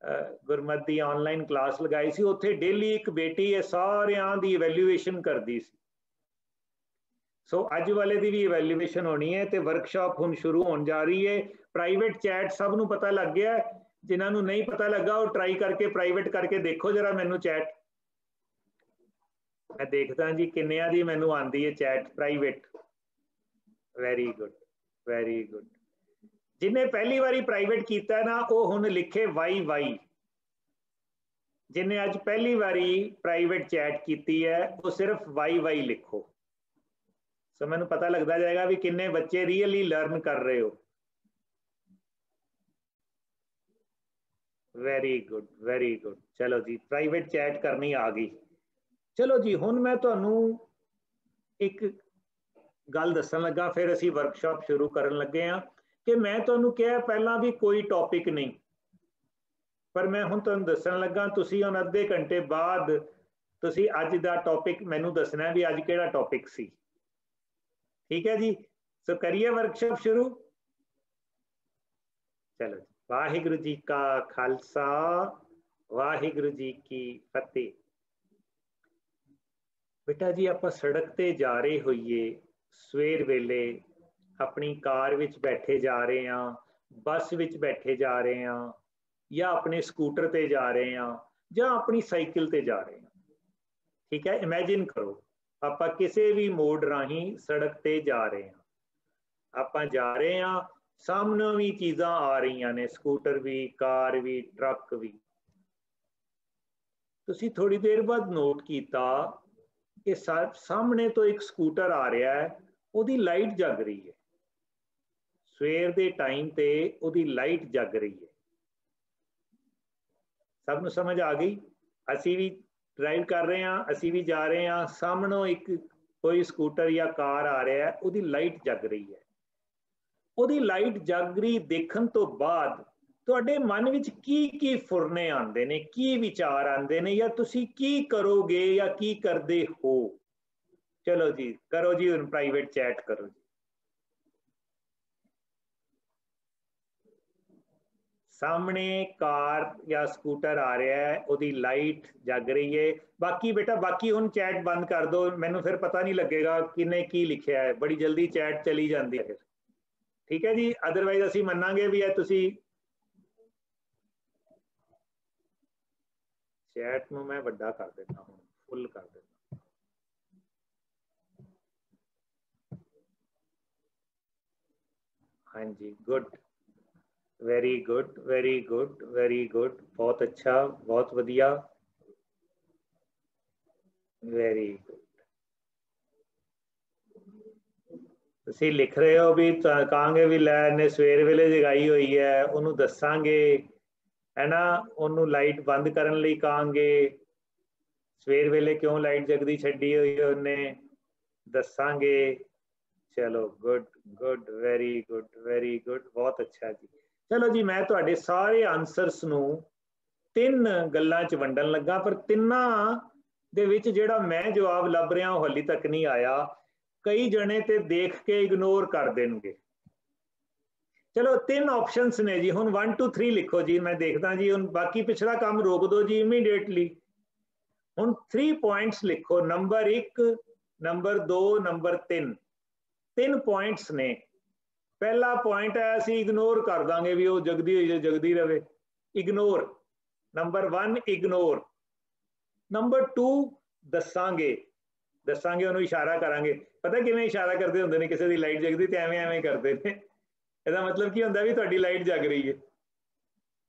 ਗੁਰਮਤਿ ਦੀ ਆਨਲਾਈਨ ਕਲਾਸ ਲਗਾਈ ਸੀ, ਉੱਥੇ ਡੇਲੀ ਇੱਕ ਬੇਟੀ ਇਹ ਸਾਰਿਆਂ ਦੀ ਇਵੈਲੂਏਸ਼ਨ ਕਰਦੀ ਸੀ। ਸੋ ਅੱਜ ਵਾਲੇ ਦੀ ਵੀ ਇਵੈਲੂਏਸ਼ਨ ਹੋਣੀ ਹੈ ਤੇ ਵਰਕਸ਼ਾਪ ਹੁਣ ਸ਼ੁਰੂ ਹੋਣ ਜਾ ਰਹੀ ਹੈ। ਪ੍ਰਾਈਵੇਟ ਚੈਟ ਸਭ ਨੂੰ ਪਤਾ ਲੱਗ ਗਿਆ, ਜਿਨ੍ਹਾਂ ਨੂੰ ਨਹੀਂ ਪਤਾ ਲੱਗਾ ਉਹ ਟਰਾਈ ਕਰਕੇ ਪ੍ਰਾਈਵੇਟ ਕਰਕੇ ਦੇਖੋ ਜਰਾ ਮੈਨੂੰ ਚੈਟ। ਮੈਂ ਦੇਖਦਾ ਜੀ ਕਿੰਨਿਆਂ ਦੀ ਮੈਨੂੰ ਆਂਦੀ ਹੈ chat private. Very good, very good. ਜਿਹਨੇ ਪਹਿਲੀ ਵਾਰੀ ਪ੍ਰਾਈਵੇਟ ਕੀਤਾ ਨਾ ਉਹ ਹੁਣ ਲਿਖੇ ਵਾਈ ਵਾਈ। ਜਿਹਨੇ ਅੱਜ ਪਹਿਲੀ ਵਾਰੀ ਪ੍ਰਾਈਵੇਟ ਚੈਟ ਕੀਤੀ ਹੈ ਉਹ ਸਿਰਫ ਵਾਈ ਵਾਈ ਲਿਖੋ। ਸੋ ਮੈਨੂੰ ਪਤਾ ਲੱਗਦਾ ਜਾਏਗਾ ਵੀ ਕਿੰਨੇ ਬੱਚੇ ਰੀਅਲੀ ਲਰਨ ਕਰ ਰਹੇ ਹੋ। Very good, very good. ਚਲੋ ਜੀ ਪ੍ਰਾਈਵੇਟ ਚੈਟ ਕਰਨੀ ਆ ਗਈ। ਚਲੋ ਜੀ ਹੁਣ ਮੈਂ ਤੁਹਾਨੂੰ ਇੱਕ ਗੱਲ ਦੱਸਣ ਲੱਗਾ, ਫਿਰ ਅਸੀਂ ਵਰਕਸ਼ਾਪ ਸ਼ੁਰੂ ਕਰਨ ਲੱਗੇ ਹਾਂ। ਕਿ ਮੈਂ ਤੁਹਾਨੂੰ ਕਿਹਾ ਪਹਿਲਾਂ ਵੀ ਕੋਈ ਟੌਪਿਕ ਨਹੀਂ, ਪਰ ਮੈਂ ਹੁਣ ਤੁਹਾਨੂੰ ਦੱਸਣ ਲੱਗਾ, ਤੁਸੀਂ ਹੁਣ ਅੱਧੇ ਘੰਟੇ ਬਾਅਦ ਤੁਸੀਂ ਅੱਜ ਦਾ ਟੌਪਿਕ ਮੈਨੂੰ ਦੱਸਣਾ ਵੀ ਅੱਜ ਕਿਹੜਾ ਟੌਪਿਕ ਸੀ। ਠੀਕ ਹੈ ਜੀ, ਸੋ ਕਰੀਏ ਵਰਕਸ਼ਾਪ ਸ਼ੁਰੂ। ਚਲੋ, ਵਾਹਿਗੁਰੂ ਜੀ ਕਾ ਖਾਲਸਾ, ਵਾਹਿਗੁਰੂ ਜੀ ਕੀ ਫਤਿਹ। ਬੇਟਾ ਜੀ ਆਪਾਂ ਸੜਕ ਤੇ ਜਾ ਰਹੇ ਹੋਈਏ, ਸਵੇਰ ਵੇਲੇ ਆਪਣੀ ਕਾਰ ਵਿੱਚ ਬੈਠੇ ਜਾ ਰਹੇ ਹਾਂ, ਬੱਸ ਵਿੱਚ ਬੈਠੇ ਜਾ ਰਹੇ ਹਾਂ, ਜਾਂ ਆਪਣੇ ਸਕੂਟਰ ਤੇ ਜਾ ਰਹੇ ਹਾਂ, ਜਾਂ ਆਪਣੀ ਸਾਈਕਲ ਤੇ ਜਾ ਰਹੇ ਹਾਂ। ਠੀਕ ਹੈ, ਇਮੇਜਿਨ ਕਰੋ ਆਪਾਂ ਕਿਸੇ ਵੀ ਮੋਡ ਰਾਹੀਂ ਸੜਕ ਤੇ ਜਾ ਰਹੇ ਹਾਂ, ਆਪਾਂ ਜਾ ਰਹੇ ਹਾਂ, ਸਾਹਮਣੇ ਵੀ ਚੀਜ਼ਾਂ ਆ ਰਹੀਆਂ ਨੇ, ਸਕੂਟਰ ਵੀ, ਕਾਰ ਵੀ, ਟਰੱਕ ਵੀ। ਤੁਸੀਂ ਥੋੜੀ ਦੇਰ ਬਾਅਦ ਨੋਟ ਕੀਤਾ ਕਿ ਸਾਹਮਣੇ ਤੋਂ ਇੱਕ ਸਕੂਟਰ ਆ ਰਿਹਾ ਹੈ, ਉਹਦੀ ਲਾਈਟ ਜਗ ਰਹੀ ਹੈ, ਸਵੇਰ ਦੇ ਟਾਈਮ ਤੇ ਉਹਦੀ ਲਾਈਟ ਜਗ ਰਹੀ ਹੈ। ਸਭ ਨੂੰ ਸਮਝ ਆ ਗਈ? ਅਸੀਂ ਵੀ ਡਰਾਈਵ ਕਰ ਰਹੇ ਹਾਂ, ਅਸੀਂ ਵੀ ਜਾ ਰਹੇ ਹਾਂ, ਸਾਹਮਣੋਂ ਇੱਕ ਕੋਈ ਸਕੂਟਰ ਜਾਂ ਕਾਰ ਆ ਰਿਹਾ ਹੈ, ਉਹਦੀ ਲਾਈਟ ਜਗ ਰਹੀ ਹੈ। ਉਹਦੀ ਲਾਈਟ ਜਗ ਰਹੀ ਦੇਖਣ ਤੋਂ ਬਾਅਦ ਤੁਹਾਡੇ ਮਨ ਵਿੱਚ ਕੀ ਫੁਰਨੇ ਆਉਂਦੇ ਨੇ, ਕੀ ਵਿਚਾਰ ਆਉਂਦੇ ਨੇ, ਜਾਂ ਤੁਸੀਂ ਕੀ ਕਰੋਗੇ ਜਾਂ ਕੀ ਕਰਦੇ ਹੋ? ਚਲੋ ਜੀ ਕਰੋ ਜੀ, ਹੁਣ ਪ੍ਰਾਈਵੇਟ ਚੈਟ ਕਰੋ ਜੀ। ਸਾਹਮਣੇ ਕਾਰ ਜਾਂ ਸਕੂਟਰ ਆ ਰਿਹਾ ਹੈ, ਉਹਦੀ ਲਾਈਟ ਜਗ ਰਹੀ ਹੈ। ਬਾਕੀ ਬੇਟਾ ਬਾਕੀ ਹੁਣ ਚੈਟ ਬੰਦ ਕਰ ਦਿਓ, ਮੈਨੂੰ ਫਿਰ ਪਤਾ ਨਹੀਂ ਲੱਗੇਗਾ ਕਿਨੇ ਕੀ ਲਿਖਿਆ ਹੈ, ਬੜੀ ਜਲਦੀ ਚੈਟ ਚਲੀ ਜਾਂਦੀ ਹੈ। ਠੀਕ ਹੈ ਜੀ, ਅਦਰਵਾਈਜ਼ ਅਸੀਂ ਮੰਨਾਂਗੇ ਵੀ ਇਹ ਤੁਸੀਂ ਚੈਟ ਨੂੰ ਮੈਂ ਵੱਡਾ ਕਰ ਦਿੰਦਾ, ਹੁਣ ਫੁੱਲ ਕਰ ਦਿੰਦਾ। ਹਾਂਜੀ, good, very good, very good, very good, ਬਹੁਤ ਅੱਛਾ, ਬਹੁਤ ਵਧੀਆ, ਵੈਰੀ ਗੁੱਡ। ਤੁਸੀਂ ਲਿਖ ਰਹੇ ਹੋ ਵੀ ਕਹਾਂਗੇ ਵੀ ਲੈ ਇਹਨੇ ਸਵੇਰ ਵੇਲੇ ਜਗਾਈ ਹੋਈ ਹੈ, ਉਹਨੂੰ ਦੱਸਾਂਗੇ, ਹੈ ਨਾ, ਉਹਨੂੰ ਲਾਈਟ ਬੰਦ ਕਰਨ ਲਈ ਕਹਾਂਗੇ, ਸਵੇਰ ਵੇਲੇ ਕਿਉਂ ਲਾਈਟ ਜਗਦੀ ਛੱਡੀ ਹੋਈ ਹੈ ਉਹਨੇ, ਦੱਸਾਂਗੇ। ਚਲੋ good good, very good, very good, ਬਹੁਤ ਅੱਛਾ ਜੀ। ਚਲੋ ਜੀ, ਮੈਂ ਤੁਹਾਡੇ ਸਾਰੇ ਆਨਸਰਸ ਨੂੰ 3 ਗੱਲਾਂ 'ਚ ਵੰਡਣ ਲੱਗਾ, ਪਰ ਤਿੰਨਾਂ ਦੇ ਵਿੱਚ ਜਿਹੜਾ ਮੈਂ ਜਵਾਬ ਲੱਭ ਰਿਹਾ ਉਹ ਹਾਲੇ ਤੱਕ ਨਹੀਂ ਆਇਆ। ਕਈ ਜਣੇ ਤੇ ਦੇਖ ਕੇ ਇਗਨੋਰ ਕਰ ਦੇਣਗੇ। ਚਲੋ 3 ਆਪਸ਼ਨਸ ਨੇ ਜੀ, ਹੁਣ 1 2 3 ਲਿਖੋ ਜੀ, ਮੈਂ ਦੇਖਦਾ ਜੀ। ਹੁਣ ਬਾਕੀ ਪਿਛਲਾ ਕੰਮ ਰੋਕ ਦਿਓ ਜੀ ਇਮੀਡੀਏਟਲੀ। ਹੁਣ 3 ਪੁਆਇੰਟਸ ਲਿਖੋ, ਨੰਬਰ 1, ਨੰਬਰ 2, ਨੰਬਰ 3। 3 ਪੁਆਇੰਟਸ ਨੇ। ਪਹਿਲਾ ਪੁਆਇੰਟ ਹੈ ਅਸੀਂ ਇਗਨੋਰ ਕਰ ਦਾਂਗੇ ਵੀ ਉਹ ਜਗਦੀ ਹੋਈ ਜਗਦੀ ਰਵੇ, ਇਗਨੋਰ। Number 1 ignore. ਨੰਬਰ 2 ਦੱਸਾਂਗੇ, ਦੱਸਾਂਗੇ ਉਹਨੂੰ ਇਸ਼ਾਰਾ ਕਰਾਂਗੇ। ਪਤਾ ਕਿਵੇਂ ਇਸ਼ਾਰਾ ਕਰਦੇ ਹੁੰਦੇ ਨੇ, ਕਿਸੇ ਦੀ ਲਾਈਟ ਜਗਦੀ ਤੇ ਐਵੇਂ ਐਵੇਂ ਕਰਦੇ ਨੇ, ਇਹਦਾ ਮਤਲਬ ਕੀ ਹੁੰਦਾ ਵੀ ਤੁਹਾਡੀ ਲਾਈਟ ਜਗ ਰਹੀ ਹੈ।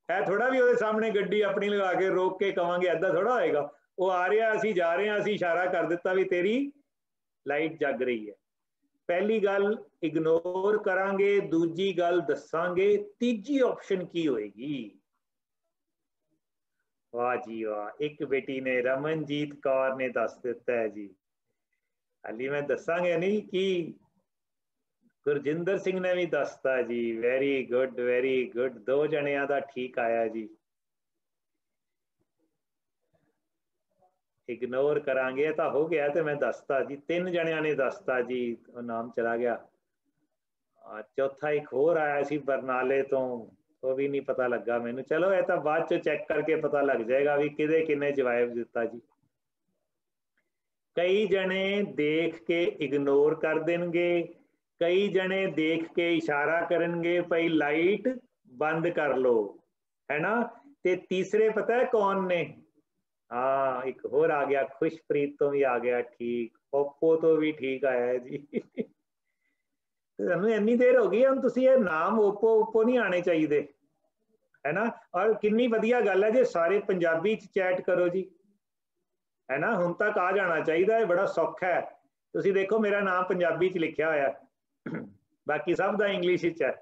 ਇਹ ਥੋੜਾ ਵੀ ਉਹਦੇ ਸਾਹਮਣੇ ਗੱਡੀ ਆਪਣੀ ਲਗਾ ਕੇ ਰੋਕ ਕੇ ਕਵਾਂਗੇ, ਏਦਾਂ ਥੋੜਾ ਹੋਏਗਾ। ਉਹ ਆ ਰਿਹਾ, ਅਸੀਂ ਜਾ ਰਹੇ ਹਾਂ, ਅਸੀਂ ਇਸ਼ਾਰਾ ਕਰ ਦਿੱਤਾ ਵੀ ਤੇਰੀ ਲਾਈਟ ਜਗ ਰਹੀ ਹੈ। ਪਹਿਲੀ ਗੱਲ ਇਗਨੋਰ ਕਰਾਂਗੇ, ਦੂਜੀ ਗੱਲ ਦੱਸਾਂਗੇ, ਤੀਜੀ ਆਪਸ਼ਨ ਕੀ ਹੋਏਗੀ? ਵਾਹ ਜੀ ਵਾਹ, ਇੱਕ ਬੇਟੀ ਨੇ, ਰਮਨਜੀਤ ਕੌਰ ਨੇ ਦੱਸ ਦਿੱਤਾ ਹੈ ਜੀ। ਹਾਲੀ ਮੈਂ ਦੱਸਾਂਗੇ ਨਹੀਂ ਕੀ, ਗੁਰਜਿੰਦਰ ਸਿੰਘ ਨੇ ਵੀ ਦੱਸਤਾ ਜੀ। ਵੈਰੀ ਗੁੱਡ, ਵੈਰੀ ਗੁੱਡ, 2 ਜਣਿਆਂ ਦਾ ਠੀਕ ਆਇਆ ਜੀ। ਇਗਨੋਰ ਕਰਾਂਗੇ ਤਾਂ ਹੋ ਗਿਆ, ਤੇ ਮੈਂ ਦੱਸਤਾ ਜੀ। 3 ਜਣਿਆਂ ਨੇ ਦੱਸਤਾ ਜੀ, ਉਹ ਨਾਮ ਚਲਾ ਗਿਆ। ਚੌਥਾ ਇੱਕ ਹੋਰ ਆਇਆ ਸੀ ਬਰਨਾਲੇ ਤੋਂ, ਉਹ ਵੀ ਨਹੀਂ ਪਤਾ ਲੱਗਾ ਮੈਨੂੰ। ਚਲੋ ਇਹ ਤਾਂ ਬਾਅਦ ਚ ਚੈੱਕ ਕਰਕੇ ਪਤਾ ਲੱਗ ਜਾਏਗਾ ਵੀ ਕਿਹਦੇ ਕਿੰਨੇ ਜਵਾਬ ਦਿੱਤਾ ਜੀ। ਕਈ ਜਣੇ ਦੇਖ ਕੇ ਇਗਨੋਰ ਕਰ ਦੇਣਗੇ, ਕਈ ਜਣੇ ਦੇਖ ਕੇ ਇਸ਼ਾਰਾ ਕਰਨਗੇ ਭਾਈ ਲਾਈਟ ਬੰਦ ਕਰ ਲਓ, ਹੈ ਨਾ। ਤੇ ਤੀਸਰੇ ਪਤਾ ਹੈ ਕੌਣ ਨੇ? ਹਾਂ, ਇੱਕ ਹੋਰ ਆ ਗਿਆ, ਖੁਸ਼ਪ੍ਰੀਤ ਤੋਂ ਵੀ ਆ ਗਿਆ ਠੀਕ, ਓਪੋ ਤੋਂ ਵੀ ਠੀਕ ਆਇਆ ਜੀ। ਤੁਹਾਨੂੰ ਇੰਨੀ ਦੇਰ ਹੋ ਗਈ, ਹੁਣ ਤੁਸੀਂ ਇਹ ਨਾਮ ਓਪੋ ਨਹੀਂ ਆਣੇ ਚਾਹੀਦੇ, ਹੈ ਨਾ। ਔਰ ਕਿੰਨੀ ਵਧੀਆ ਗੱਲ ਹੈ ਜੇ ਸਾਰੇ ਪੰਜਾਬੀ ਚ ਚੈਟ ਕਰੋ ਜੀ, ਹੈ ਨਾ। ਹੁਣ ਤੱਕ ਆ ਜਾਣਾ ਚਾਹੀਦਾ ਹੈ, ਬੜਾ ਸੌਖਾ ਹੈ। ਤੁਸੀਂ ਦੇਖੋ ਮੇਰਾ ਨਾਮ ਪੰਜਾਬੀ ਚ ਲਿਖਿਆ ਹੋਇਆ, ਬਾਕੀ ਸਭ ਦਾ ਇੰਗਲਿਸ਼ ਵਿੱਚ ਹੈ।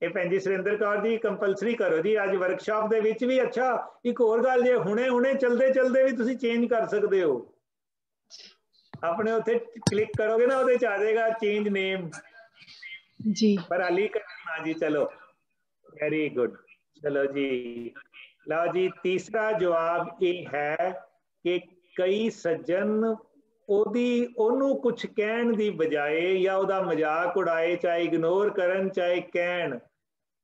ਇਹ ਭੈਣ ਜੀ ਸੁਰਿੰਦਰ ਕੌਰ ਜੀ ਕੰਪਲਸਰੀ ਕਰੋ ਜੀ ਅੱਜ ਵਰਕਸ਼ਾਪ ਦੇ ਵਿੱਚ ਵੀ। ਅੱਛਾ, ਇੱਕ ਹੋਰ ਗੱਲ, ਜੇ ਹੁਣੇ ਚਲਦੇ ਚਲਦੇ ਵੀ ਤੁਸੀਂ ਚੇਂਜ ਕਰ ਸਕਦੇ ਹੋ, ਆਪਣੇ ਉੱਥੇ ਕਲਿੱਕ ਕਰੋਗੇ ਨਾ, ਉਹਦੇ ਚ ਆ ਜਾਏਗਾ ਚੇਂਜ ਨੇਮ ਜੀ, ਪਰ ਹਾਲੀ ਕਰਨਾ ਜੀ। ਚਲੋ ਵੈਰੀ ਗੁੱਡ, ਚਲੋ ਜੀ। ਲਓ ਜੀ, ਤੀਸਰਾ ਜਵਾਬ ਇਹ ਹੈ ਕਿ ਕਈ ਸੱਜਣ ਉਹਨੂੰ ਕੁਝ ਕਹਿਣ ਦੀ ਬਜਾਏ ਜਾਂ ਉਹਦਾ ਮਜ਼ਾਕ ਉਡਾਏ, ਚਾਹੇ ਇਗਨੋਰ ਕਰਨ ਚਾਹੇ ਕਹਿਣ,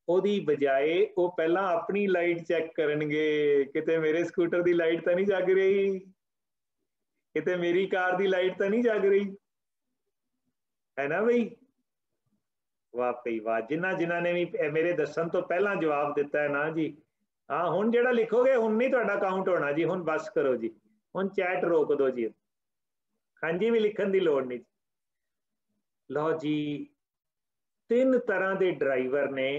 ਉਹਦੀ ਬਜਾਏ ਉਹ ਪਹਿਲਾਂ ਆਪਣੀ ਲਾਈਟ ਚੈੱਕ ਕਰਨਗੇ, ਕਿਤੇ ਮੇਰੇ ਸਕੂਟਰ ਦੀ ਲਾਈਟ ਤਾਂ ਨਹੀਂ ਜਗ ਰਹੀ, ਕਿਤੇ ਮੇਰੀ ਕਾਰ ਦੀ ਲਾਈਟ ਤਾਂ ਨਹੀਂ ਜਗ ਰਹੀ, ਹੈ ਨਾ ਬਈ। ਵਾਹ ਭਈ ਵਾਹ, ਜਿਨ੍ਹਾਂ ਨੇ ਵੀ ਮੇਰੇ ਦੱਸਣ ਤੋਂ ਪਹਿਲਾਂ ਜਵਾਬ ਦਿੱਤਾ ਹੈ ਨਾ ਜੀ, हाँ हुण जिहड़ा लिखोगे हुण नहीं तुहाडा काउंट होना जी, हुण बस करो जी, हुण चैट रोक दो जी, हाँ जी भी लिखण दी लोड़ नहीं। लो जी, 3 तरह के ड्राइवर ने,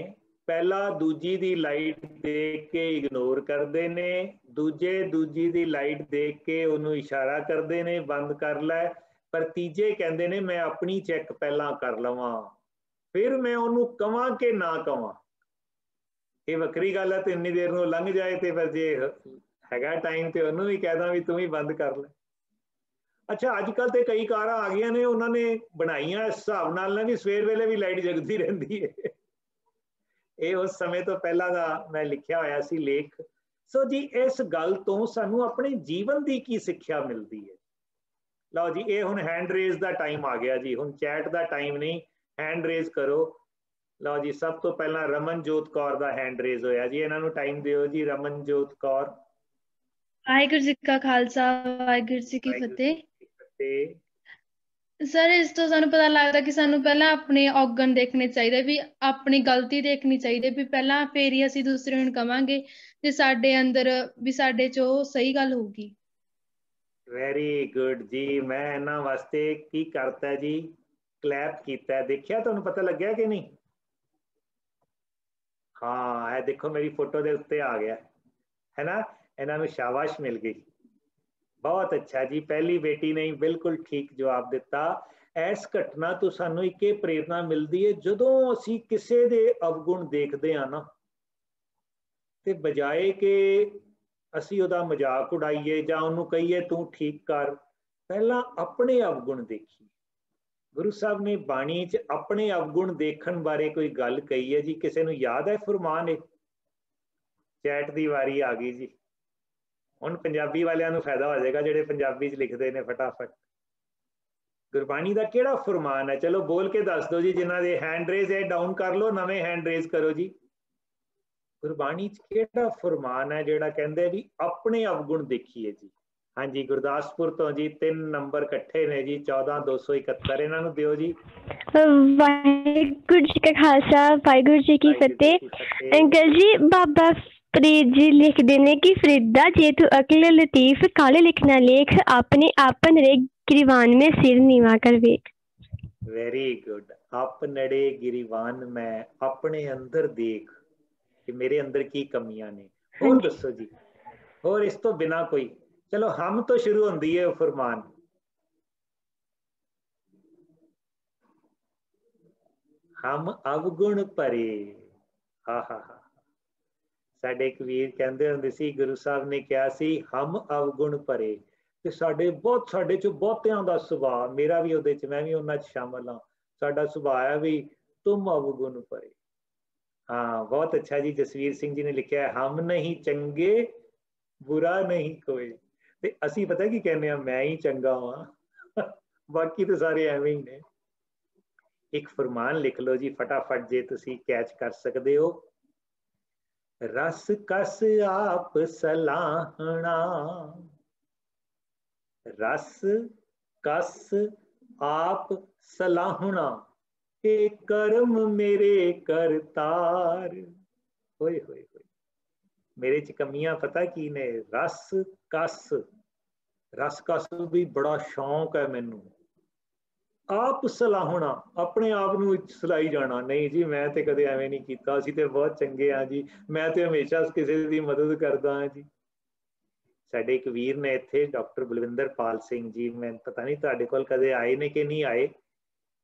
पहला दूजी दी लाइट देख के इग्नोर करते ने, दूजे दूजी दी लाइट देख के उन्होंने इशारा करते ने बंद कर लै, पर तीजे कहते ने मैं अपनी चैक पहला कर लवां फिर मैं उन्होंने कवां कि ना कवां। ये वक्री गल है, तो इन्नी देर में लंघ जाए तो फिर जे हैगा टाइम तो उन्होंने भी कहदा भी तू ही बंद कर ले। अच्छा अजकल तो कई कारां आ गई ने, उन्होंने बनाइया इस हिसाब नाल भी सवेर वेले भी लाइट जगती रहती है। ये उस समय तो पहला का मैं लिखिया होया सी लेख। सो जी इस गल तो सानू अपने जीवन की की सिक्ख्या मिलती है। लो जी ये हुण हैंड रेज का टाइम आ गया जी, हुण चैट का टाइम नहीं, हैंड रेज करो। लो जी सब तो पहला रमनजोत कौर का हैंड रेज होया जी, इन्हों टाइम दिओ जी। रमनजोत कौर। वाहिगुरू जी का खालसा वाहिगुरू जी की फतेह। सर इस तो सानू पता लगता कि सानू पहला अपने औगण देखने चाहिए, भी अपनी गलती देखनी चाहिए भी पहला, फिर ही असीं दूसरे नूं कवांगे जे साडे अंदर भी साडे च ओह सही गल होगी। वेरी गुड जी, मैं इन्हां वास्ते की करता जी, क्लैप कीता। देखिया तुहानू पता लग्या कि नहीं? हाँ ये देखो मेरी फोटो के उत्ते आ गया है ना, इन्हों शाबाश मिल गई। बहुत अच्छा जी, पहली बेटी ने बिल्कुल ठीक जवाब दिता। इस घटना तो सानू एक प्रेरणा मिलती है, जदों असी किसी दे अवगुण देखते हैं ना, तो बजाए कि असी उहदा मजाक उड़ाइए जां उहनूं कहीए तू ठीक कर, पहला अपने अवगुण देखिए। गुरु साहब ने बाणी च अपने अवगुण देखण बारे कोई गल कही है जी, किसी नूं याद है फरमान है? चैट की वारी आ गई जी, हुण पंजाबी वालियां नूं फायदा हो जाएगा जिहड़े पंजाबी च लिखते हैं फटाफट। गुरबाणी का किहड़ा फरमान है? चलो बोल के दस दो जी, जिन्हां दे हैंड रेज है डाउन कर लो, नवे हैंड रेज करो जी। गुरबाणी च किहड़ा फरमान है जिहड़ा कहंदे भी अपने अवगुण देखिए जी? हाँ जी गुरदासपुर तो जी 3 नंबर कट्ठे ने जी, 14271 इन्हां नूं दिओ जी। वाहिगुरू जी का खालसा वाहिगुरू जी की फतेह। अंकल जी बाबा फरीद जी लिखते ने कि फरीदा जे तू अकल लतीफ काले लिखना लेख, अपने आपन रे गिरीवान में सिर नीवा कर वेख। वेरी गुड, अपनड़े गिरीवान में अपने अंदर देख कि मेरे अंदर की कमियां ने। और दसो जी, और इस तो बिना कोई? चलो हम तो शुरू होंदी है फरमान, हम अवगुण भरे। हा हा हा, साडे कबीर कहते हुंदे सी, गुरु साहब ने कहा सी हम अवगुण भरे, ते साडे चो बहुतियां दा सुभाव, मेरा भी उहदे च, मैं भी उन्हां च शामिल हाँ, साडा सुभाव है भी तुम अवगुण भरे। हाँ बहुत अच्छा जी, जसवीर सिंह जी ने लिखा है हम नहीं चंगे बुरा नहीं कोई, ते असी पता की कहने हैं मैं ही चंगा हाँ बाकी तो सारे एवें ही ने। एक फरमान लिख लो जी फटाफट जे तुसी कैच कर सकते हो। रस कस आप सलाहना, रस कस आप सलाहना, ए कर्म मेरे करतार। होए होए होए, मेरे च कमियां पता की ने? रस कस भी बड़ा शौक है मैनू। आप सलाहना, अपने आप नूं सलाई जाना, नहीं जी मैं तो कदे एवें नहीं कीता, असीं ते बहुत चंगे हाँ जी, मैं तो हमेशा किसी की मदद करदा हाँ जी। साडे कबीर ने इत्थे डॉक्टर बलविंदर पाल सिंह जी, मैं पता नहीं तुहाडे कोल कदे आए ने कि नहीं आए,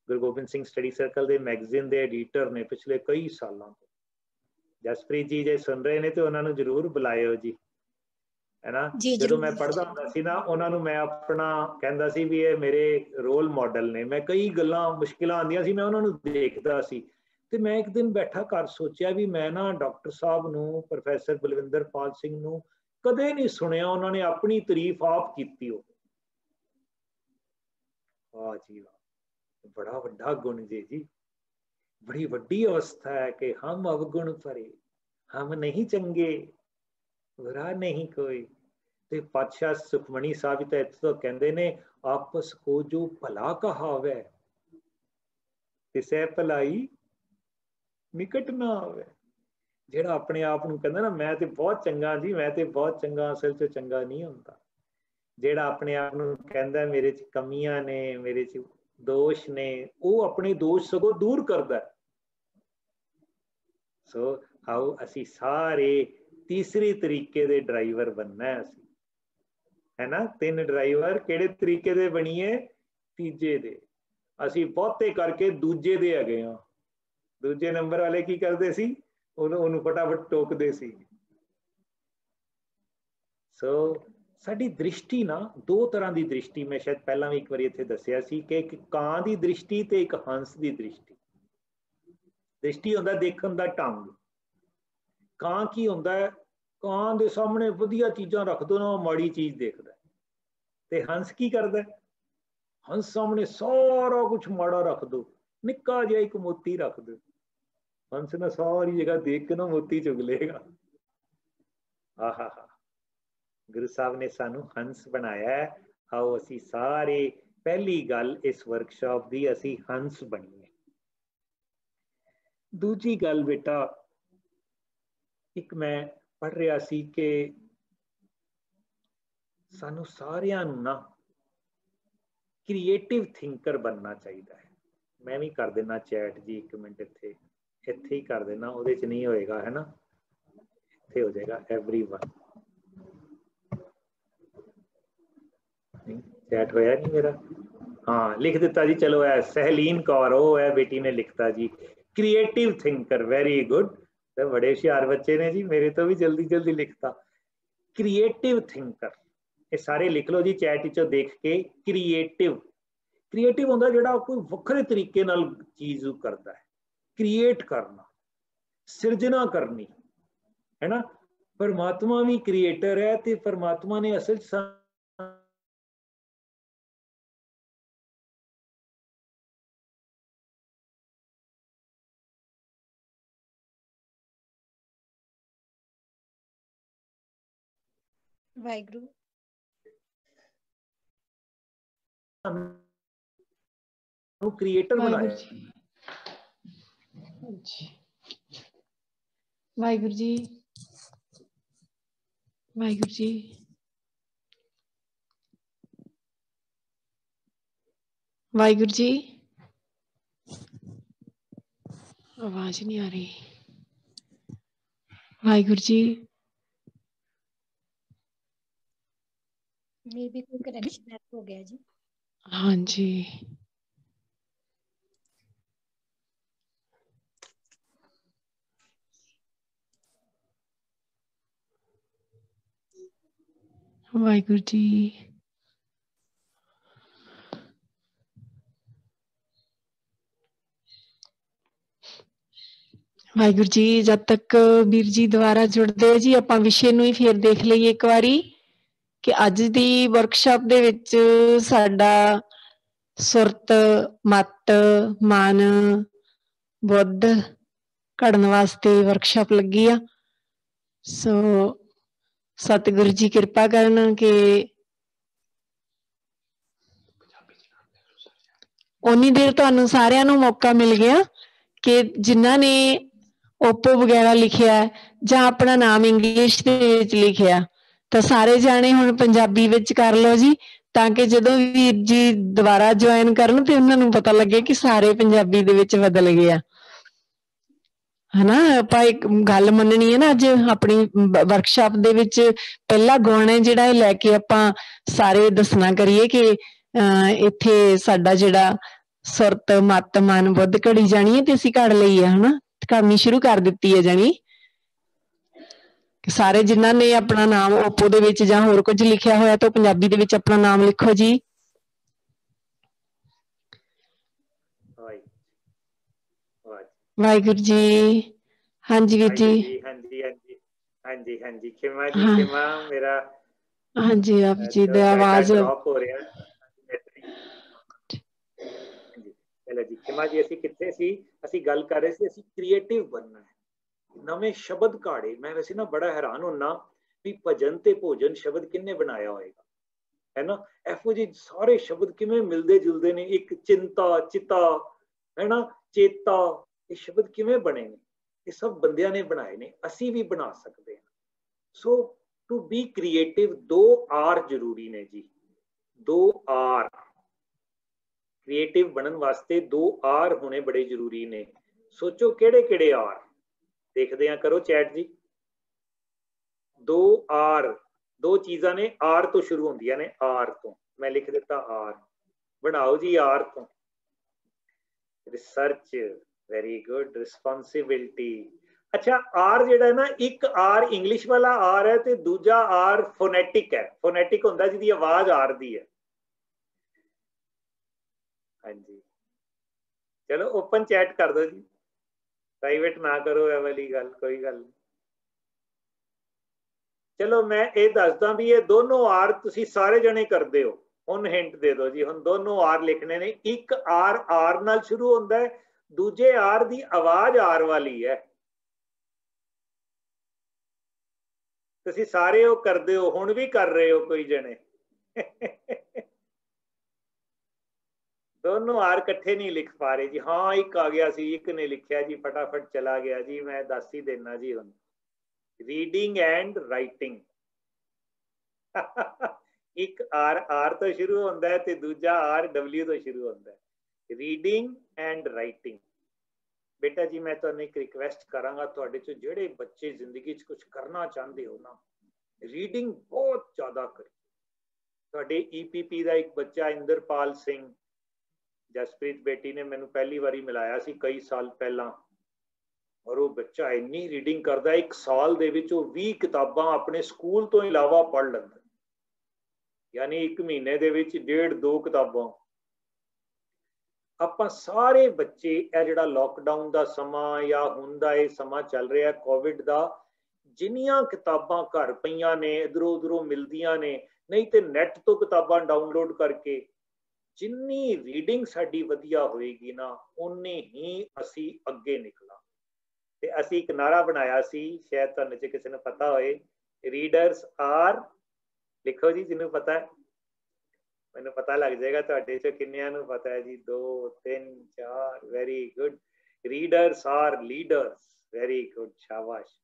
गुरु गोबिंद सिंह स्टडी सर्कल के मैगजीन के एडिटर ने पिछले कई सालों तो। जसप्रीत जी जे सुन रहे ने तो उन्होंने जरूर बुलायो जी, है ना। जो मैं पढ़दा हुंदा सी ना, उन्होंने मैं अपना कहंदा सी भी ये मेरे रोल मॉडल ने, मैं कई गल्लां मुश्किल आंदियां सी मैं उन्होंने देखदा सी, ते मैं एक दिन बैठा कर सोचा भी मैं ना डॉक्टर साहब नूं, प्रोफैसर बलविंदर पाल सिंह नूं कदे नहीं सुनिया उन्होंने अपनी तारीफ आप कीती हो। वाह जी वाह, बड़ा वड्डा गुण जी, बड़ी वड्डी अवस्था है कि हम अवगुण भरे, हम नहीं चंगे बुरा नहीं कोई। ते पातशाह सुखमणी साहब तो इत्थे तो कहंदे ने आपस को जो भला कहावे, तिसै भलाई निकट ना आवे। ਜਿਹੜਾ ਆਪਣੇ ਆਪ ਨੂੰ ਕਹਿੰਦਾ ਨਾ ਮੈਂ ਤੇ ਬਹੁਤ ਚੰਗਾ ਜੀ, ਮੈਂ ਤੇ ਬਹੁਤ ਚੰਗਾ, ਅਸਲ 'ਚ ਚੰਗਾ ਨਹੀਂ ਹੁੰਦਾ। ਜਿਹੜਾ ਆਪਣੇ ਆਪ ਨੂੰ ਕਹਿੰਦਾ ਮੇਰੇ 'ਚ ਕਮੀਆਂ ਨੇ, ਮੇਰੇ 'ਚ ਦੋਸ਼ ਨੇ, ਉਹ ਆਪਣੇ ਦੋਸ਼ ਸਗੋਂ ਦੂਰ ਕਰਦਾ। ਸੋ ਆਓ ਅਸੀਂ ਸਾਰੇ ਤੀਸਰੀ ਤਰੀਕੇ ਦੇ ਡਰਾਈਵਰ ਬਣਨਾ ਹੈ ਅਸੀਂ, ਹੈ ਨਾ। 3 ਡਰਾਈਵਰ ਕਿਹੜੇ ਤਰੀਕੇ ਦੇ ਬਣੀਏ? ਤੀਜੇ ਦੇ। ਅਸੀਂ ਬਹੁਤੇ ਕਰਕੇ ਦੂਜੇ ਦੇ ਹੈਗੇ ਹਾਂ। ਦੂਜੇ ਨੰਬਰ ਵਾਲੇ ਕੀ ਕਰਦੇ ਸੀ? ਉਹਨੂੰ ਫਟਾਫਟ ਟੋਕਦੇ ਸੀ। ਸੋ ਸਾਡੀ ਦ੍ਰਿਸ਼ਟੀ ਨਾ 2 ਤਰ੍ਹਾਂ ਦੀ ਦ੍ਰਿਸ਼ਟੀ, ਮੈਂ ਸ਼ਾਇਦ ਪਹਿਲਾਂ ਵੀ ਇੱਕ ਵਾਰੀ ਇੱਥੇ ਦੱਸਿਆ ਸੀ ਕਿ ਇੱਕ ਕਾਂ ਦੀ ਦ੍ਰਿਸ਼ਟੀ ਤੇ ਇੱਕ ਹੰਸ ਦੀ ਦ੍ਰਿਸ਼ਟੀ। ਦ੍ਰਿਸ਼ਟੀ ਹੁੰਦਾ ਦੇਖਣ ਦਾ ਢੰਗ। ਕਾਂ ਕੀ ਹੁੰਦਾ ਹੈ? ਕਾਂ ਦੇ ਸਾਹਮਣੇ ਵਧੀਆ ਚੀਜ਼ਾਂ ਰੱਖ ਦੋ ਨਾ, ਉਹ ਮਾੜੀ ਚੀਜ਼ ਦੇਖਦਾ। ਤੇ ਹੰਸ ਕੀ ਕਰਦਾ? ਹੰਸ ਸਾਹਮਣੇ ਸਾਰਾ ਕੁਝ ਮਾੜਾ ਰੱਖ ਦੋ, ਨਿੱਕਾ ਜਿਹਾ ਇੱਕ ਮੋਤੀ ਰੱਖ ਦੋ, ਹੰਸ ਨੇ ਸਾਰੀ ਜਗ੍ਹਾ ਦੇਖ ਕੇ ਨਾ ਮੋਤੀ ਚੁਗ ਲਏਗਾ। ਆਹਾ ਹਾ, ਗੁਰੂ ਸਾਹਿਬ ਨੇ ਸਾਨੂੰ ਹੰਸ ਬਣਾਇਆ ਹੈ। ਆਓ ਅਸੀਂ ਸਾਰੇ ਪਹਿਲੀ ਗੱਲ ਇਸ ਵਰਕਸ਼ਾਪ ਦੀ, ਅਸੀਂ ਹੰਸ ਬਣੀਏ। ਦੂਜੀ ਗੱਲ ਬੇਟਾ, ਇੱਕ ਮੈਂ ਪੜ੍ਹ ਰਿਹਾ ਸੀ ਕਿ ਸਾਨੂੰ ਸਾਰਿਆਂ ਨੂੰ ਨਾ ਕ੍ਰੀਏਟਿਵ ਥਿੰਕਰ ਬਣਨਾ ਚਾਹੀਦਾ ਹੈ। ਮੈਂ ਵੀ ਕਰ ਦੇਣਾ ਚੈਟ ਜੀ, 1 ਮਿੰਟ ਇੱਥੇ ਹੀ ਕਰ ਦੇਣਾ, ਉਹਦੇ 'ਚ ਨਹੀਂ ਹੋਏਗਾ, ਹੈ ਨਾ। ਇੱਥੇ ਹੋ ਜਾਏਗਾ एवरीवन। चैट होया नहीं मेरा? हाँ लिख दिता जी। चलो है सहलीन कौर, वो है बेटी ने लिखता जी क्रिएटिव थिंकर, वेरी गुड। तो बड़े होशियार बच्चे ने जी, मेरे तो भी जल्दी जल्दी लिखता। क्रिएटिव थिंकर ये सारे लिख लो जी चैट विचों देख के। क्रिएटिव होंदा जिहड़ा कोई वखरे तरीके नाल चीज़ करता है, क्रिएट करना, सिरजना करनी, है ना। परमात्मा भी क्रिएटर है, तो परमात्मा ने असल वाहिगुरु क्रिएटर बनाया। वाहिगुरु जी, वाहिगुरु जी, वाहिगुरु जी, आवाज नहीं आ रही। वाहिगुरु जी, मे भी कोई कनेक्शन ऐप हो गया जी। हाँ जी। वाहिगुरु जी, वाहिगुरु जी, जब तक वीर जी दोबारा जुड़ते जी, ਆਪਾਂ ਵਿਸ਼ੇ ਨੂੰ ਹੀ ਫੇਰ ਦੇਖ ਲਈਏ ਇੱਕ ਵਾਰੀ ਕਿ ਅੱਜ ਦੀ ਵਰਕਸ਼ਾਪ ਦੇ ਵਿੱਚ ਸਾਡਾ ਸੁਰਤ, ਮਤ, ਮਨ, ਬੁੱਧ ਘੜਨ ਵਾਸਤੇ ਵਰਕਸ਼ਾਪ ਲੱਗੀ ਆ। ਸੋ ਸਤਿਗੁਰੂ ਜੀ ਕਿਰਪਾ ਕਰਨ ਕਿ ਉਨੀ ਦੇਰ ਤੁਹਾਨੂੰ ਸਾਰਿਆਂ ਨੂੰ ਮੌਕਾ ਮਿਲ ਗਿਆ ਕਿ ਜਿਨ੍ਹਾਂ ਨੇ ਓਪੋ ਵਗੈਰਾ ਲਿਖਿਆ ਜਾਂ ਆਪਣਾ ਨਾਮ ਇੰਗਲਿਸ਼ ਦੇ ਵਿੱਚ ਲਿਖਿਆ ਤਾਂ ਸਾਰੇ ਜਾਣੇ ਹੁਣ ਪੰਜਾਬੀ ਵਿੱਚ ਕਰ ਲਓ ਜੀ, ਤਾਂ ਕਿ ਜਦੋਂ ਵੀਰ ਜੀ ਦੁਬਾਰਾ ਜੁਆਇਨ ਕਰਨ ਤੇ ਉਹਨਾਂ ਨੂੰ ਪਤਾ ਲੱਗੇ ਕਿ ਸਾਰੇ ਪੰਜਾਬੀ ਦੇ ਵਿੱਚ ਬਦਲ ਗਿਆ। ਹਨਾ, ਆਪਾਂ ਇੱਕ ਗੱਲ ਮੰਨਣੀ ਹੈ ਨਾ, ਅੱਜ ਆਪਣੀ ਵਰਕਸ਼ਾਪ ਦੇ ਵਿੱਚ ਪਹਿਲਾ ਗੁਣ ਹੈ ਜਿਹੜਾ ਇਹ ਲੈ ਕੇ ਆਪਾਂ ਸਾਰੇ ਦੱਸਣਾ ਕਰੀਏ ਕਿ ਇੱਥੇ ਸਾਡਾ ਜਿਹੜਾ ਸੁਰਤ, ਮਤ, ਮਨ, ਬੁੱਧ ਘੜੀ ਜਾਣੀ ਹੈ ਤੇ ਅਸੀਂ ਘੜ ਲਈ ਹੈ, ਹਨਾ, ਕਰਨੀ ਸ਼ੁਰੂ ਕਰ ਦਿੱਤੀ ਹੈ। ਜਾਣੀ ਸਾਰੇ ਜਿਨ੍ਹਾਂ ਨੇ ਆਪਣਾ ਨਾਮ ਓਪੋ ਦੇ ਵਿੱਚ ਜਾਂ ਹੋਰ ਕੁਝ ਲਿਖਿਆ ਹੋਇਆ ਤਾਂ ਪੰਜਾਬੀ ਦੇ ਵਿੱਚ ਆਪਣਾ ਨਾਮ ਲਿਖੋ ਜੀ। ਵਾਹਿਗੁਰੂ ਜੀ। ਹਾਂਜੀ ਵੀਰ ਜੀ। ਹਾਂਜੀ ਹਾਂਜੀ ਹਾਂਜੀ ਹਾਂਜੀ, ਖਿਮਾ ਜੀ, ਖਿਮਾ ਮੇਰਾ। ਹਾਂਜੀ ਆਪ ਜੀ ਦੀ ਆਵਾਜ਼ ਡ੍ਰੌਪ ਹੋ ਰਿਹਾ। ਚਲੋ ਜੀ, ਖਿਮਾ ਜੀ, ਅਸੀਂ ਕਿੱਥੇ ਸੀ? ਅਸੀਂ ਗੱਲ ਕਰ ਰਹੇ ਸੀ ਅਸੀਂ ਕ੍ਰੀਏਟਿਵ ਬਣਨਾ ਹੈ, ਨਵੇਂ ਸ਼ਬਦ ਕਾੜੇ। ਮੈਂ ਵੈਸੇ ਨਾ ਬੜਾ ਹੈਰਾਨ ਹੁੰਨਾ ਵੀ ਭਜਨ ਤੇ ਭੋਜਨ ਸ਼ਬਦ ਕਿੰਨੇ ਬਣਾਇਆ ਹੋਏਗਾ, ਹੈ ਨਾ। ਇਹੋ ਜਿਹੇ ਸਾਰੇ ਸ਼ਬਦ ਕਿਵੇਂ ਮਿਲਦੇ ਜੁਲਦੇ ਨੇ। ਇੱਕ ਚਿੰਤਾ, ਚਿਤਾ, ਹੈ ਨਾ, ਚੇਤਾ, ਇਹ ਸ਼ਬਦ ਕਿਵੇਂ ਬਣੇ ਨੇ? ਇਹ ਸਭ ਬੰਦਿਆਂ ਨੇ ਬਣਾਏ ਨੇ, ਅਸੀਂ ਵੀ ਬਣਾ ਸਕਦੇ ਹਾਂ। So to be creative 2 R ਜ਼ਰੂਰੀ ਨੇ ਜੀ, 2 R। ਕ੍ਰੀਏਟਿਵ ਬਣਨ ਵਾਸਤੇ 2 R ਹੋਣੇ ਬੜੇ ਜ਼ਰੂਰੀ ਨੇ। ਸੋਚੋ ਕਿਹੜੇ ਕਿਹੜੇ R, ਦੇਖਦੇ ਆ, ਕਰੋ ਚੈਟ ਜੀ। 2 R, 2 ਚੀਜ਼ਾਂ ਨੇ, R ਤੋਂ ਸ਼ੁਰੂ ਹੁੰਦੀਆਂ ਨੇ, R ਤੋਂ ਮੈਂ ਲਿਖ ਦਿੱਤਾ R। ਬਣਾਓ ਜੀ R ਤੋਂ। Research, very good. ਰਿਸਪੌਂਸਿਬਿਲਿਟੀ। ਅੱਛਾ, R ਜਿਹੜਾ ਨਾ, ਇੱਕ R ਇੰਗਲਿਸ਼ ਵਾਲਾ R ਹੈ ਤੇ ਦੂਜਾ R ਫੋਨੈਟਿਕ ਹੈ। ਫੋਨੈਟਿਕ ਹੁੰਦਾ ਜਿਹਦੀ ਆਵਾਜ਼ R ਦੀ ਹੈ। ਹਾਂਜੀ, ਚਲੋ ਓਪਨ ਚੈਟ ਕਰ ਦਿਓ ਜੀ, ਪ੍ਰਾਈਵੇਟ ਨਾ ਕਰੋ ਇਹ ਵਾਲੀ ਗੱਲ, ਕੋਈ ਗੱਲ ਨਹੀਂ। ਚਲੋ ਮੈਂ ਇਹ ਦੱਸਦਾ ਵੀ ਇਹ ਦੋਨੋਂ R ਤੁਸੀਂ ਸਾਰੇ ਜਣੇ ਕਰਦੇ ਹੋ। ਹੁਣ ਹਿੰਟ ਦੇ ਦਿਓ ਜੀ, ਹੁਣ ਦੋਨੋਂ R ਲਿਖਣੇ ਨੇ। ਇੱਕ R ਨਾਲ ਸ਼ੁਰੂ ਹੁੰਦਾ ਹੈ, ਦੂਜੇ R ਦੀ ਆਵਾਜ਼ R ਵਾਲੀ ਹੈ। ਤੁਸੀਂ ਸਾਰੇ ਉਹ ਕਰਦੇ ਹੋ, ਹੁਣ ਵੀ ਕਰ ਰਹੇ ਹੋ ਕੋਈ ਜਣੇ। ਦੋਨੋਂ R ਇਕੱਠੇ ਨਹੀਂ ਲਿਖ ਪਾ ਰਹੇ ਜੀ। ਹਾਂ, ਇੱਕ ਆ ਗਿਆ ਸੀ, ਇੱਕ ਨੇ ਲਿਖਿਆ ਜੀ, ਫਟਾਫਟ ਚਲਾ ਗਿਆ ਜੀ। ਮੈਂ ਦੱਸ ਹੀ ਦੇਣਾ ਜੀ ਹੁਣ, ਰੀਡਿੰਗ ਐਂਡ ਰਾਈਟਿੰਗ। ਇੱਕ R ਤੋਂ ਸ਼ੁਰੂ ਹੁੰਦਾ ਹੈ ਤੇ ਦੂਜਾ R W ਤੋਂ ਸ਼ੁਰੂ ਹੁੰਦਾ ਹੈ। Reading and writing. ਬੇਟਾ ਜੀ ਮੈਂ ਤੁਹਾਨੂੰ ਇੱਕ ਰਿਕਵੈਸਟ ਕਰਾਂਗਾ, ਤੁਹਾਡੇ ਚੋਂ ਜਿਹੜੇ ਬੱਚੇ ਜ਼ਿੰਦਗੀ 'ਚ ਕੁਝ ਕਰਨਾ ਚਾਹੁੰਦੇ ਹੋ ਨਾ, ਰੀਡਿੰਗ ਬਹੁਤ ਜ਼ਿਆਦਾ ਕਰੀ। ਤੁਹਾਡੇ EPP ਦਾ ਇੱਕ ਬੱਚਾ ਇੰਦਰਪਾਲ ਸਿੰਘ, ਜਸਪ੍ਰੀਤ ਬੇਟੀ ਨੇ ਮੈਨੂੰ ਪਹਿਲੀ ਵਾਰੀ ਮਿਲਾਇਆ ਸੀ ਕਈ ਸਾਲ ਪਹਿਲਾਂ, ਔਰ ਉਹ ਬੱਚਾ ਇੰਨੀ ਰੀਡਿੰਗ ਕਰਦਾ, 1 ਸਾਲ ਦੇ ਵਿੱਚ ਉਹ 20 ਕਿਤਾਬਾਂ ਆਪਣੇ ਸਕੂਲ ਤੋਂ ਇਲਾਵਾ ਪੜ੍ਹ ਲੈਂਦਾ। ਯਾਨੀ 1 ਮਹੀਨੇ ਦੇ ਵਿੱਚ 1.5-2 ਕਿਤਾਬਾਂ। ਆਪਾਂ ਸਾਰੇ ਬੱਚੇ, ਇਹ ਜਿਹੜਾ ਲੋਕਡਾਊਨ ਦਾ ਸਮਾਂ ਜਾਂ ਹੁਣ ਦਾ ਇਹ ਸਮਾਂ ਚੱਲ ਰਿਹਾ ਕੋਵਿਡ ਦਾ, ਜਿੰਨੀਆਂ ਕਿਤਾਬਾਂ ਘਰ ਪਈਆਂ ਨੇ, ਇਧਰੋਂ ਉਧਰੋਂ ਮਿਲਦੀਆਂ ਨੇ, ਨਹੀਂ ਤੇ ਨੈਟ ਤੋਂ ਕਿਤਾਬਾਂ ਡਾਊਨਲੋਡ ਕਰਕੇ, ਜਿੰਨੀ ਰੀਡਿੰਗ ਸਾਡੀ ਵਧੀਆ ਹੋਏਗੀ ਨਾ, ਉਨੇ ਹੀ ਅਸੀਂ ਅੱਗੇ ਨਿਕਲਾਂ। ਤੇ ਅਸੀਂ ਇੱਕ ਨਾਰਾ ਬਣਾਇਆ ਸੀ, ਸ਼ਾਇਦ ਤੁਹਾਨੂੰ ਜੇ ਕਿਸੇ ਨੂੰ ਪਤਾ ਹੋਏ, ਰੀਡਰਸ ਆਰ, ਲਿਖੋ ਜੀ ਜਿਹਨੂੰ ਪਤਾ ਹੈ। ਮੈਨੂੰ ਪਤਾ ਲੱਗ ਜਾਏਗਾ ਤੁਹਾਡੇ ਚੋਂ ਕਿੰਨਿਆਂ ਨੂੰ ਪਤਾ ਹੈ ਜੀ। 2 3 4, very good. Readers are leaders, very good, ਸ਼ਾਬਾਸ਼।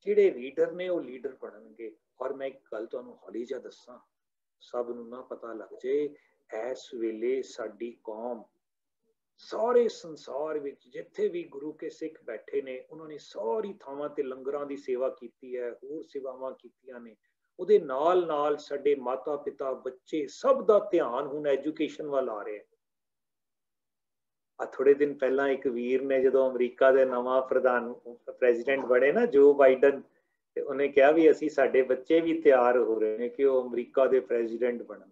ਜਿਹੜੇ ਰੀਡਰ ਨੇ ਉਹ ਲੀਡਰ ਬਣਨਗੇ। ਔਰ ਮੈਂ ਇੱਕ ਗੱਲ ਤੁਹਾਨੂੰ ਹੌਲੀ ਜਿਹਾ ਦੱਸਾਂ, ਸਭ ਨੂੰ ਨਾ ਪਤਾ ਲੱਗ ਜੇ, ਇਸ ਵੇਲੇ ਸਾਡੀ ਕੌਮ ਸਾਰੇ ਸੰਸਾਰ ਵਿੱਚ ਜਿੱਥੇ ਵੀ ਗੁਰੂ ਕੇ ਸਿੱਖ ਬੈਠੇ ਨੇ, ਉਹਨਾਂ ਨੇ ਸਾਰੀ ਥਾਵਾਂ ਤੇ ਲੰਗਰਾਂ ਦੀ ਸੇਵਾ ਕੀਤੀ ਹੈ, ਹੋਰ ਸੇਵਾਵਾਂ ਕੀਤੀਆਂ ਨੇ। ਉਹਦੇ ਨਾਲ ਨਾਲ ਸਾਡੇ ਮਾਤਾ ਪਿਤਾ, ਬੱਚੇ, ਸਭ ਦਾ ਧਿਆਨ ਹੁਣ ਐਜੂਕੇਸ਼ਨ ਵੱਲ ਆ ਰਿਹਾ। ਆ ਥੋੜੇ ਦਿਨ ਪਹਿਲਾਂ ਇੱਕ ਵੀਰ ਨੇ, ਜਦੋਂ ਅਮਰੀਕਾ ਦੇ ਨਵਾਂ ਪ੍ਰੈਜ਼ੀਡੈਂਟ ਬਣੇ ਨਾ, ਜੋ ਬਾਈਡਨ, ਤੇ ਉਹਨੇ ਕਿਹਾ ਵੀ ਅਸੀਂ, ਸਾਡੇ ਬੱਚੇ ਵੀ ਤਿਆਰ ਹੋ ਰਹੇ ਨੇ ਕਿ ਉਹ ਅਮਰੀਕਾ ਦੇ ਪ੍ਰੈਜ਼ੀਡੈਂਟ ਬਣਨ।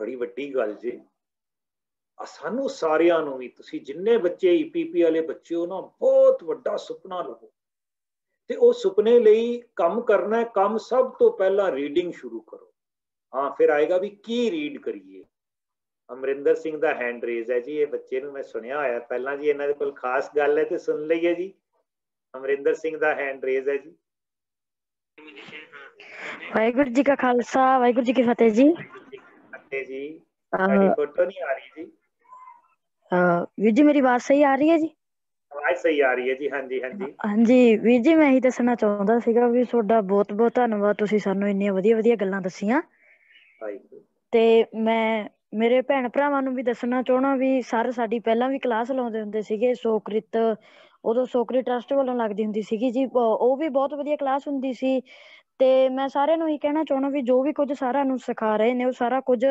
ਬੜੀ ਵੱਡੀ ਗੱਲ ਜੀ। ਸਾਨੂੰ ਸਾਰਿਆਂ ਨੂੰ ਵੀ, ਤੁਸੀਂ ਜਿੰਨੇ ਬੱਚੇ EPP ਵਾਲੇ ਬੱਚੇ ਹੋ ਨਾ, ਬਹੁਤ ਵੱਡਾ ਸੁਪਨਾ ਲਵੋ ਤੇ ਉਹ ਸੁਪਨੇ ਲਈ ਕੰਮ ਕਰਨਾ ਹੈ। ਕੰਮ ਸਭ ਤੋਂ ਪਹਿਲਾਂ ਰੀਡਿੰਗ ਸ਼ੁਰੂ ਕਰੋ। ਹਾਂ, ਫਿਰ ਆਏਗਾ ਵੀ ਕੀ ਰੀਡ ਕਰੀਏ। ਅਮਰਿੰਦਰ ਸਿੰਘ ਦਾ ਹੈਂਡ ਰੇਜ਼ ਹੈ ਜੀ, ਇਹ ਬੱਚੇ ਨੂੰ ਮੈਂ ਸੁਣਿਆ ਹੋਇਆ ਪਹਿਲਾਂ ਜੀ, ਇਹਨਾਂ ਦੇ ਕੋਲ ਖਾਸ ਗੱਲ ਹੈ ਤੇ ਸੁਣ ਲਈਏ ਜੀ। ਅਮਰਿੰਦਰ ਸਿੰਘ ਦਾ ਹੈਂਡ ਰੇਜ਼ ਹੈ ਜੀ। ਵਾਹਿਗੁਰੂ ਜੀ ਕਾ ਖਾਲਸਾ, ਵਾਹਿਗੁਰੂ ਜੀ ਕੀ ਫਤਿਹ ਜੀ। ਫਤਿਹ ਜੀ। ਤੁਹਾਡੀ ਫੋਟੋ ਨਹੀਂ ਆ ਰਹੀ ਜੀ। ਵੀਰ ਜੀ ਮੇਰੀ ਆਵਾਜ਼ ਸਹੀ ਆ ਰਹੀ ਹੈ ਜੀ? ਆਵਾਜ਼ ਸਹੀ ਆ ਰਹੀ ਹੈ ਜੀ। ਹਾਂਜੀ ਹਾਂਜੀ ਹਾਂਜੀ ਵੀਰ ਜੀ, ਮੈਂ ਇਹੀ ਦੱਸਣਾ ਚਾਹੁੰਦਾ ਸੀਗਾ ਵੀ ਤੁਹਾਡਾ ਬਹੁਤ ਬਹੁਤ ਧੰਨਵਾਦ, ਤੁਸੀਂ ਸਾਨੂੰ ਇੰਨੀਆਂ ਵਧੀਆ ਵਧੀਆ ਗੱਲਾਂ ਦੱਸੀਆਂ। ਤੇ ਮੈਂ ਮੇਰੇ ਭੈਣ ਭਰਾਵਾਂ ਨੂੰ ਵੀ ਦੱਸਣਾ ਚਾਹਣਾ ਵੀ ਸਰ ਸਾਡੀ ਪਹਿਲਾਂ ਵੀ ਕਲਾਸ ਲਾਉਂਦੇ ਹੁੰਦੇ ਸੀਗੇ, ਸੋਕਰਿਤ, ਉਦੋਂ ਸੋਕਰਿਤ ਟਰਸਟ ਵੱਲੋਂ ਲੱਗਦੀ ਹੁੰਦੀ ਸੀਗੀ ਜੀ, ਉਹ ਵੀ ਬਹੁਤ ਵਧੀਆ ਕਲਾਸ ਹੁੰਦੀ ਸੀ। ਤੇ ਮੈਂ ਸਾਰਿਆਂ ਨੂੰ ਹੀ ਕਹਿਣਾ ਚਾਹੁੰਦਾ ਵੀ ਜੋ ਵੀ ਕੁਝ ਸਾਰਿਆਂ ਨੂੰ ਸਿਖਾ ਰਹੇ ਨੇ, ਉਹ ਸਾਰਾ ਕੁਝ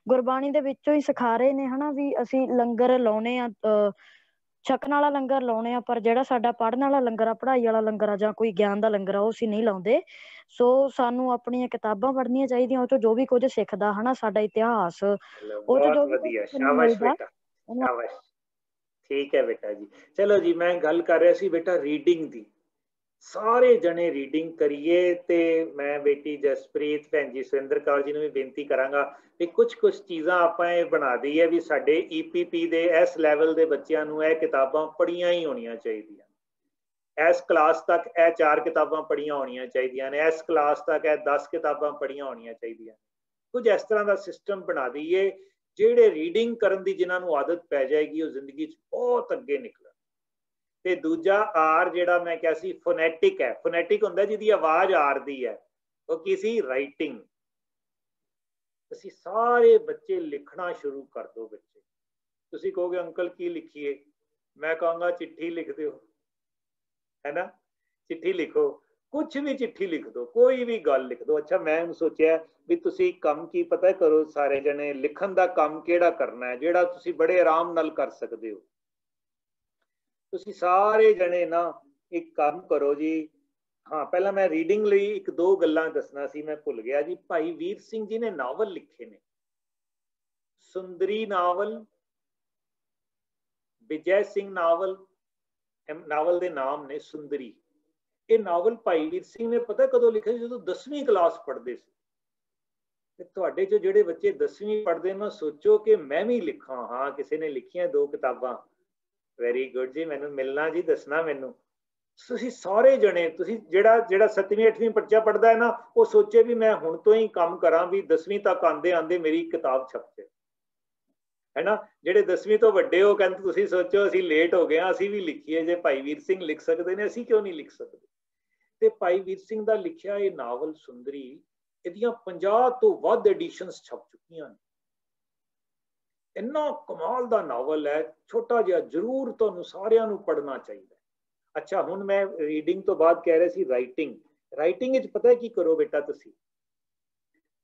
ਗੁਰਬਾਣੀ ਦੇ ਵਿੱਚੋਂ ਹੀ ਸਿਖਾ ਰਹੇ ਨੇ, ਹਨਾ। ਵੀ ਅਸੀਂ ਲੰਗਰ ਲਾਉਣੇ ਆ, ਛਕਣ ਵਾਲਾ ਲੰਗਰ ਲਾਉਣੇ ਆ, ਪਰ ਜਿਹੜਾ ਸਾਡਾ ਪੜ੍ਹਨ ਵਾਲਾ ਲੰਗਰ ਆ, ਪੜ੍ਹਾਈ ਵਾਲਾ ਲੰਗਰ ਆ, ਜਾਂ ਕੋਈ ਗਿਆਨ ਦਾ ਲੰਗਰ ਆ, ਉਹ ਅਸੀਂ ਨਹੀਂ ਲਾਉਂਦੇ। ਸੋ ਸਾਨੂੰ ਆਪਣੀਆਂ ਕਿਤਾਬਾਂ ਪੜ੍ਹਨੀਆਂ ਚਾਹੀਦੀਆਂ, ਉਹ ਤੋਂ ਜੋ ਵੀ ਕੁਝ ਸਿੱਖਦਾ, ਹਨਾ, ਸਾਡਾ ਇਤਿਹਾਸ, ਉਹ ਤੋਂ ਜੋ ਵੀ ਕੁਝ ਮਿਲਦਾ। ਸ਼ਾਬਾਸ਼, ਠੀਕ ਹੈ ਬੇਟਾ ਜੀ। ਚਲੋ ਜੀ, ਮੈਂ ਗੱਲ ਕਰ ਰਿਹਾ ਸੀ ਬੇਟਾ ਰੀਡਿੰਗ ਦੀ। ਸਾਰੇ ਜਣੇ ਰੀਡਿੰਗ ਕਰੀਏ। ਤੇ ਮੈਂ ਬੇਟੀ ਜਸਪ੍ਰੀਤ, ਭੈਣ ਜੀ ਸੁਰਿੰਦਰ ਕੌਰ ਜੀ ਨੂੰ ਵੀ ਬੇਨਤੀ ਕਰਾਂਗਾ ਵੀ ਕੁਛ ਚੀਜ਼ਾਂ ਆਪਾਂ ਇਹ ਬਣਾ ਦਈਏ ਵੀ ਸਾਡੇ EPP ਦੇ ਇਸ ਲੈਵਲ ਦੇ ਬੱਚਿਆਂ ਨੂੰ ਇਹ ਕਿਤਾਬਾਂ ਪੜ੍ਹੀਆਂ ਹੀ ਹੋਣੀਆਂ ਚਾਹੀਦੀਆਂ। ਇਸ ਕਲਾਸ ਤੱਕ ਇਹ 4 ਕਿਤਾਬਾਂ ਪੜ੍ਹੀਆਂ ਹੋਣੀਆਂ ਚਾਹੀਦੀਆਂ ਨੇ, ਇਸ ਕਲਾਸ ਤੱਕ ਇਹ 10 ਕਿਤਾਬਾਂ ਪੜ੍ਹੀਆਂ ਹੋਣੀਆਂ ਚਾਹੀਦੀਆਂ। ਕੁਝ ਇਸ ਤਰ੍ਹਾਂ ਦਾ ਸਿਸਟਮ ਬਣਾ ਦਈਏ, ਜਿਹੜੇ ਰੀਡਿੰਗ ਕਰਨ ਦੀ ਜਿਨ੍ਹਾਂ ਨੂੰ ਆਦਤ ਪੈ ਜਾਏਗੀ, ਉਹ ਜ਼ਿੰਦਗੀ 'ਚ ਬਹੁਤ ਅੱਗੇ ਨਿਕਲਣ। ਤੇ ਦੂਜਾ ਆਰ ਜਿਹੜਾ ਮੈਂ ਕਿਹਾ ਸੀ ਫੋਨੈਟਿਕ ਹੈ। ਫੋਨੈਟਿਕ ਹੁੰਦਾ ਜਿਹਦੀ ਆਵਾਜ਼ ਆਰ ਦੀ ਹੈ, ਉਹ ਕੀ ਸੀ? ਰਾਈਟਿੰਗ। ਅਸੀਂ ਸਾਰੇ ਬੱਚੇ ਲਿਖਣਾ ਸ਼ੁਰੂ ਕਰ ਦਿਓ। ਬੱਚੇ ਤੁਸੀਂ ਕਹੋਗੇ ਅੰਕਲ ਕੀ ਲਿਖੀਏ? ਮੈਂ ਕਹਾਂਗਾ ਚਿੱਠੀ ਲਿਖ ਦਿਓ, ਹੈ ਨਾ? ਚਿੱਠੀ ਲਿਖੋ, ਕੁਛ ਵੀ ਚਿੱਠੀ ਲਿਖ ਦਿਓ, ਕੋਈ ਵੀ ਗੱਲ ਲਿਖ ਦਿਓ। ਅੱਛਾ ਮੈਂ ਸੋਚਿਆ ਵੀ ਤੁਸੀਂ ਕੰਮ ਕੀ ਪਤਾ ਕਰੋ ਸਾਰੇ ਜਣੇ, ਲਿਖਣ ਦਾ ਕੰਮ ਕਿਹੜਾ ਕਰਨਾ ਹੈ ਜਿਹੜਾ ਤੁਸੀਂ ਬੜੇ ਆਰਾਮ ਨਾਲ ਕਰ ਸਕਦੇ ਹੋ। ਤੁਸੀਂ ਸਾਰੇ ਜਣੇ ਨਾ ਇੱਕ ਕੰਮ ਕਰੋ ਜੀ। ਹਾਂ ਪਹਿਲਾਂ ਮੈਂ ਰੀਡਿੰਗ ਲਈ ਇੱਕ ਦੋ ਗੱਲਾਂ ਦੱਸਣਾ ਸੀ, ਮੈਂ ਭੁੱਲ ਗਿਆ ਜੀ। ਭਾਈ ਵੀਰ ਸਿੰਘ ਜੀ ਨੇ ਨਾਵਲ ਲਿਖੇ ਨੇ, Sundari novel, Vijay Singh novel, novel ਦੇ ਨਾਮ ਨੇ ਸੁੰਦਰੀ। ਇਹ ਨਾਵਲ ਭਾਈ ਵੀਰ ਸਿੰਘ ਨੇ ਪਤਾ ਕਦੋਂ ਲਿਖੇ? ਜਦੋਂ 10ਵੀਂ ਕਲਾਸ ਪੜ੍ਹਦੇ ਸੀ। ਤੇ ਤੁਹਾਡੇ ਚੋਂ ਜਿਹੜੇ ਬੱਚੇ 10ਵੀਂ ਪੜ੍ਹਦੇ ਨੇ ਸੋਚੋ ਕਿ ਮੈਂ ਵੀ ਲਿਖਾਂ। ਹਾਂ ਕਿਸੇ ਨੇ ਲਿਖੀਆਂ 2 ਕਿਤਾਬਾਂ, ਵੈਰੀ ਗੁੱਡ ਜੀ, ਮੈਨੂੰ ਮਿਲਣਾ ਜੀ, ਦੱਸਣਾ ਮੈਨੂੰ। ਤੁਸੀਂ ਸਾਰੇ ਜਣੇ, ਤੁਸੀਂ ਜਿਹੜਾ 7ਵੀਂ 8ਵੀਂ ਬੱਚਾ ਪੜ੍ਹਦਾ ਹੈ ਨਾ, ਉਹ ਸੋਚੇ ਵੀ ਮੈਂ ਹੁਣ ਤੋਂ ਹੀ ਕੰਮ ਕਰਾਂ ਵੀ 10ਵੀਂ ਤੱਕ ਆਂਦੇ ਆਂਦੇ ਮੇਰੀ ਕਿਤਾਬ ਛਪ ਜਾਏ, ਹੈ ਨਾ? ਜਿਹੜੇ 10ਵੀਂ ਤੋਂ ਵੱਡੇ ਹੋ ਕਹਿੰਦੇ ਤੁਸੀਂ ਸੋਚੋ ਅਸੀਂ ਲੇਟ ਹੋ ਗਏ ਹਾਂ, ਅਸੀਂ ਵੀ ਲਿਖੀਏ। ਜੇ ਭਾਈ ਵੀਰ ਸਿੰਘ ਲਿਖ ਸਕਦੇ ਨੇ, ਅਸੀਂ ਕਿਉਂ ਨਹੀਂ ਲਿਖ ਸਕਦੇ? ਤੇ ਭਾਈ ਵੀਰ ਸਿੰਘ ਦਾ ਲਿਖਿਆ ਇਹ ਨਾਵਲ ਸੁੰਦਰੀ, ਇਹਦੀਆਂ 50 ਤੋਂ ਵੱਧ ਐਡੀਸ਼ਨਸ ਛਪ ਚੁੱਕੀਆਂ ਨੇ। ਇੰਨਾ ਕਮਾਲ ਦਾ ਨਾਵਲ ਹੈ, ਛੋਟਾ ਜਿਹਾ, ਜ਼ਰੂਰ ਤੁਹਾਨੂੰ ਸਾਰਿਆਂ ਨੂੰ ਪੜ੍ਹਨਾ ਚਾਹੀਦਾ। ਅੱਛਾ ਹੁਣ ਮੈਂ ਰੀਡਿੰਗ ਤੋਂ ਬਾਅਦ ਕਹਿ ਰਿਹਾ ਸੀ ਰਾਈਟਿੰਗ। ਰਾਈਟਿੰਗ ਵਿੱਚ ਪਤਾ ਕੀ ਕਰੋ ਬੇਟਾ,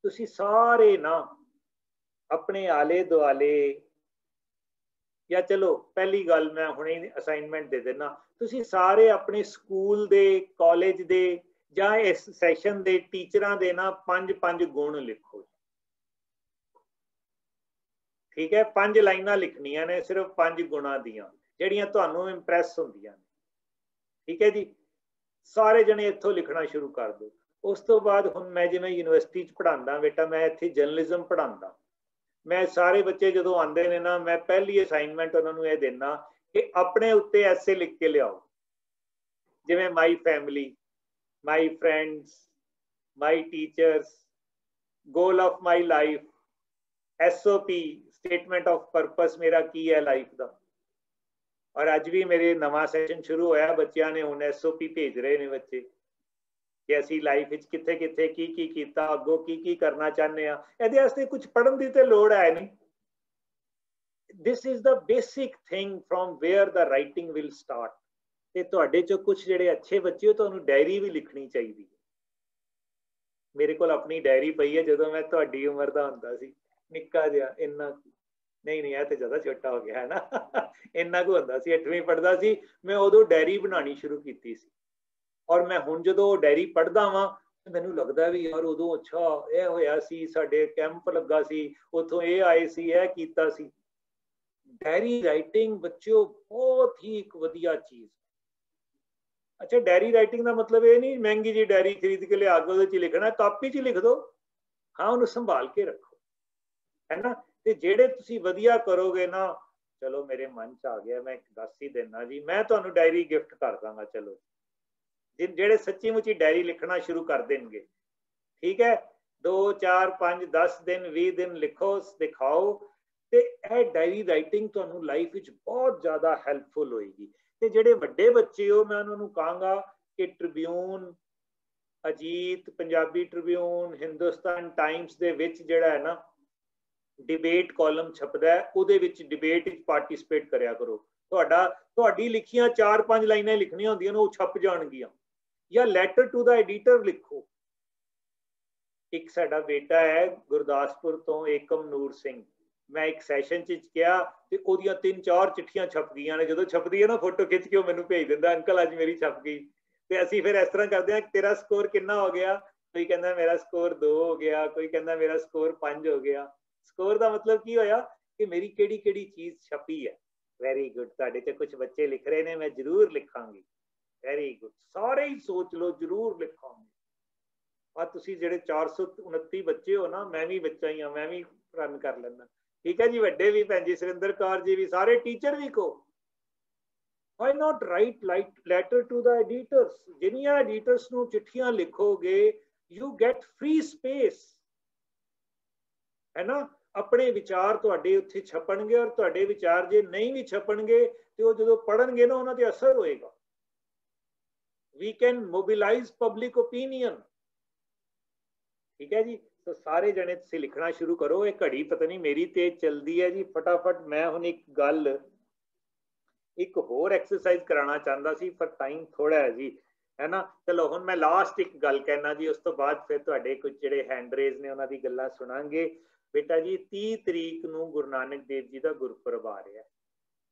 ਤੁਸੀਂ ਸਾਰੇ ਨਾ ਆਪਣੇ ਆਲੇ ਦੁਆਲੇ, ਜਾਂ ਚਲੋ ਪਹਿਲੀ ਗੱਲ ਮੈਂ ਹੁਣੇ ਅਸਾਈਨਮੈਂਟ ਦੇ ਦੇਣਾ, ਤੁਸੀਂ ਸਾਰੇ ਆਪਣੇ ਸਕੂਲ ਦੇ, ਕਾਲਜ ਦੇ ਜਾਂ ਇਸ ਸੈਸ਼ਨ ਦੇ ਟੀਚਰਾਂ ਦੇ ਨਾ 5-5 ਗੁਣ ਲਿਖੋ। ਠੀਕ ਹੈ, 5 ਲਾਈਨਾਂ ਲਿਖਣੀਆਂ ਨੇ ਸਿਰਫ 5 ਗੁਣਾਂ ਦੀਆਂ, ਜਿਹੜੀਆਂ ਤੁਹਾਨੂੰ ਇੰਪ੍ਰੈਸ ਹੁੰਦੀਆਂ ਨੇ। ਠੀਕ ਹੈ ਜੀ, ਸਾਰੇ ਜਣੇ ਇੱਥੋਂ ਲਿਖਣਾ ਸ਼ੁਰੂ ਕਰ ਦਿਓ। ਉਸ ਤੋਂ ਬਾਅਦ ਹੁਣ ਮੈਂ ਜਿਵੇਂ ਯੂਨੀਵਰਸਿਟੀ 'ਚ ਪੜ੍ਹਾਉਂਦਾ ਬੇਟਾ, ਮੈਂ ਇੱਥੇ ਜਰਨਲਿਜ਼ਮ ਪੜ੍ਹਾਉਂਦਾ। ਮੈਂ ਸਾਰੇ ਬੱਚੇ ਜਦੋਂ ਆਉਂਦੇ ਨੇ ਨਾ, ਮੈਂ ਪਹਿਲੀ ਅਸਾਈਨਮੈਂਟ ਉਹਨਾਂ ਨੂੰ ਇਹ ਦੇਣਾ ਕਿ ਆਪਣੇ ਉੱਤੇ ਐਸੇ ਲਿਖ ਕੇ ਲਿਆਓ, ਜਿਵੇਂ my family, my friends, my teachers, goal of my life, SOP statement of purpose, ਮੇਰਾ ਕੀ ਹੈ ਲਾਈਫ ਦਾ। ਔਰ ਅੱਜ ਵੀ ਮੇਰੇ ਨਵਾਂ ਸੈਸ਼ਨ ਸ਼ੁਰੂ ਹੋਇਆ, ਬੱਚਿਆਂ ਨੇ ਹੁਣ SOP ਭੇਜ ਰਹੇ ਨੇ ਬੱਚੇ ਕਿ ਅਸੀਂ ਲਾਈਫ ਵਿੱਚ ਕਿੱਥੇ ਕਿੱਥੇ ਕੀ ਕੀ ਕੀਤਾ, ਅੱਗੋਂ ਕੀ ਕੀ ਕਰਨਾ ਚਾਹੁੰਦੇ ਆ। ਇਹਦੇ ਵਾਸਤੇ ਕੁਝ ਪੜ੍ਹਨ ਦੀ ਤੇ ਲੋੜ ਹੈ ਨਹੀਂ। This is the basic thing from where the writing will start. ਤੇ ਤੁਹਾਡੇ ਚੋਂ ਕੁਝ ਜਿਹੜੇ ਅੱਛੇ ਬੱਚੇ ਹੋ, ਤੁਹਾਨੂੰ ਡਾਇਰੀ ਵੀ ਲਿਖਣੀ ਚਾਹੀਦੀ ਹੈ। ਮੇਰੇ ਕੋਲ ਆਪਣੀ ਡਾਇਰੀ ਪਈ ਹੈ, ਜਦੋਂ ਮੈਂ ਤੁਹਾਡੀ ਉਮਰ ਦਾ ਹੁੰਦਾ ਸੀ, ਨਿੱਕਾ ਜਿਹਾ, ਇੰਨਾ ਨਹੀਂ ਇਹ ਤੇ ਜ਼ਿਆਦਾ ਛੋਟਾ ਹੋ ਗਿਆ ਹੈ ਨਾ, ਇੰਨਾ ਕੁ ਹੁੰਦਾ ਸੀ, 8ਵੀਂ ਪੜ੍ਹਦਾ ਸੀ ਮੈਂ, ਉਦੋਂ ਡਾਇਰੀ ਬਣਾਉਣੀ ਸ਼ੁਰੂ ਕੀਤੀ ਸੀ। ਔਰ ਮੈਂ ਹੁਣ ਜਦੋਂ ਡਾਇਰੀ ਪੜ੍ਹਦਾ ਵਾਂ ਮੈਨੂੰ ਲੱਗਦਾ ਵੀ ਯਾਰ ਉਦੋਂ ਅੱਛਾ ਇਹ ਹੋਇਆ ਸੀ, ਸਾਡੇ ਕੈਂਪ ਲੱਗਾ ਸੀ, ਉੱਥੋਂ ਇਹ ਆਏ ਸੀ, ਇਹ ਕੀਤਾ ਸੀ। ਡਾਇਰੀ ਰਾਈਟਿੰਗ ਬੱਚਿਓ ਬਹੁਤ ਹੀ ਇੱਕ ਵਧੀਆ ਚੀਜ਼। ਅੱਛਾ ਡਾਇਰੀ ਰਾਈਟਿੰਗ ਦਾ ਮਤਲਬ ਇਹ ਨਹੀਂ ਮਹਿੰਗੀ ਜੀ ਡਾਇਰੀ ਖਰੀਦ ਕੇ ਲਿਆ ਕੇ ਉਹਦੇ 'ਚ ਲਿਖਣਾ, ਕਾਪੀ 'ਚ ਲਿਖ ਦਿਓ। ਹਾਂ ਉਹਨੂੰ ਸੰਭਾਲ ਕੇ ਰੱਖੋ, ਹੈ ਨਾ। ਤੇ ਜਿਹੜੇ ਤੁਸੀਂ ਵਧੀਆ ਕਰੋਗੇ ਨਾ, ਚਲੋ ਮੇਰੇ ਮਨ 'ਚ ਆ ਗਿਆ, ਮੈਂ ਦੱਸ ਹੀ ਦੇਣਾ ਜੀ, ਮੈਂ ਤੁਹਾਨੂੰ ਡਾਇਰੀ ਗਿਫਟ ਕਰ ਦਾਂਗਾ। ਚਲੋ ਜਿਹੜੇ ਸੱਚੀ ਮੁੱਚੀ ਡਾਇਰੀ ਲਿਖਣਾ ਸ਼ੁਰੂ ਕਰ ਦੇਣਗੇ, ਠੀਕ ਹੈ, 2 4 5 10 ਦਿਨ 20 ਦਿਨ ਲਿਖੋ, ਦਿਖਾਓ। ਤੇ ਇਹ ਡਾਇਰੀ ਰਾਈਟਿੰਗ ਤੁਹਾਨੂੰ ਲਾਈਫ ਵਿੱਚ ਬਹੁਤ ਜ਼ਿਆਦਾ ਹੈਲਪਫੁਲ ਹੋਏਗੀ। ਤੇ ਜਿਹੜੇ ਵੱਡੇ ਬੱਚੇ ਹੋ, ਮੈਂ ਉਹਨਾਂ ਨੂੰ ਕਹਾਂਗਾ ਕਿ Tribune, Ajit, Punjabi Tribune, Hindustan Times ਦੇ ਵਿੱਚ ਜਿਹੜਾ ਹੈ ਨਾ ਡਿਬੇਟ ਕਾਲਮ ਛਪਦਾ ਹੈ, ਉਹਦੇ ਵਿੱਚ ਡਿਬੇਟ ਵਿੱਚ ਪਾਰਟਿਸਿਪੇਟ ਕਰਿਆ ਕਰੋ। ਤੁਹਾਡੀ ਲਿਖੀਆਂ 4-5 ਲਾਈਨਾਂ ਲਿਖਣੀਆਂ ਹੁੰਦੀਆਂ ਨੇ, ਉਹ ਛਪ ਜਾਣਗੀਆਂ। ਜਾਂ ਲੈਟਰ ਟੂ ਦਾ ਐਡੀਟਰ ਲਿਖੋ। ਇੱਕ ਸਾਡਾ ਬੇਟਾ ਹੈ ਗੁਰਦਾਸਪੁਰ ਤੋਂ, ਏਕਮ ਨੂਰ ਸਿੰਘ, ਮੈਂ ਇੱਕ ਸੈਸ਼ਨ 'ਚ ਕਿਹਾ ਤੇ ਉਹਦੀਆਂ 3-4 ਚਿੱਠੀਆਂ ਛਪ ਗਈਆਂ ਨੇ। ਜਦੋਂ ਛਪਦੀ ਹੈ ਨਾ ਫੋਟੋ ਖਿੱਚ ਕੇ ਉਹ ਮੈਨੂੰ ਭੇਜ ਦਿੰਦਾ, ਅੰਕਲ ਅੱਜ ਮੇਰੀ ਛਪ ਗਈ। ਤੇ ਅਸੀਂ ਫਿਰ ਇਸ ਤਰ੍ਹਾਂ ਕਰਦੇ ਹਾਂ, ਤੇਰਾ ਸਕੋਰ ਕਿੰਨਾ ਹੋ ਗਿਆ? ਕੋਈ ਕਹਿੰਦਾ ਮੇਰਾ ਸਕੋਰ 2 ਹੋ ਗਿਆ, ਕੋਈ ਕਹਿੰਦਾ ਮੇਰਾ ਸਕੋਰ 5 ਹੋ ਗਿਆ। ਸਕੋਰ ਦਾ ਮਤਲਬ ਕੀ ਹੋਇਆ ਕਿ ਮੇਰੀ ਕਿਹੜੀ ਕਿਹੜੀ ਚੀਜ਼ ਛਪੀ ਹੈ। ਵੈਰੀ ਗੁੱਡ, ਤੁਹਾਡੇ 'ਚ ਕੁਝ ਬੱਚੇ ਲਿਖ ਰਹੇ ਨੇ, ਮੈਂ ਜ਼ਰੂਰ ਲਿਖਾਂਗੀ। ਵੈਰੀ ਗੁੱਡ, ਸਾਰੇ ਹੀ ਸੋਚ ਲਓ, ਜ਼ਰੂਰ ਲਿਖਾਂਗੇ। ਆ ਤੁਸੀਂ ਜਿਹੜੇ 429 ਬੱਚੇ ਹੋ ਨਾ, ਮੈਂ ਵੀ ਬੱਚਾ ਹੀ ਹਾਂ, ਮੈਂ ਵੀ ਰਨ ਕਰ ਲੈਂਦਾ। ਠੀਕ ਹੈ ਜੀ, ਵੱਡੇ ਵੀ, ਭੈਣ ਜੀ ਸੁਰਿੰਦਰ ਕੌਰ ਜੀ ਵੀ, ਸਾਰੇ ਟੀਚਰ ਵੀ ਕਹੋ why not write letter to the editors. ਜਿੰਨੀਆਂ ਐਡੀਟਰਸ ਨੂੰ ਚਿੱਠੀਆਂ ਲਿਖੋਗੇ, ਯੂ ਗੈਟ ਫ੍ਰੀ ਸਪੇਸ, ਹੈ ਨਾ। ਆਪਣੇ ਵਿਚਾਰ ਤੁਹਾਡੇ ਉੱਥੇ ਛਪਣਗੇ, ਔਰ ਤੁਹਾਡੇ ਵਿਚਾਰ ਜੇ ਨਹੀਂ ਵੀ ਛਪਣਗੇ ਤੇ ਉਹ ਜਦੋਂ ਪੜਨਗੇ ਨਾ ਉਹਨਾਂ ਤੇ ਅਸਰ ਹੋਏਗਾ। We can mobilize public opinion। ਠੀਕ ਹੈ ਜੀ। तो सारे जने तुसीं लिखना शुरू करो। ये घड़ी पता नहीं मेरी तेज चलती है जी, फटाफट मैं हुण एक गल एक होर एक्सरसाइज कराना चाहता सी पर टाइम थोड़ा है जी, है ना। चलो हुण मैं लास्ट एक गल कहना जी, उस तो बाद फिर तुहाडे कुछ जिहड़े हैंड रेज ने उन्हां दी गल्लां सुणांगे। बेटा जी 30 तरीक नूं गुरु नानक देव जी दा गुरपुरब आ रहा है।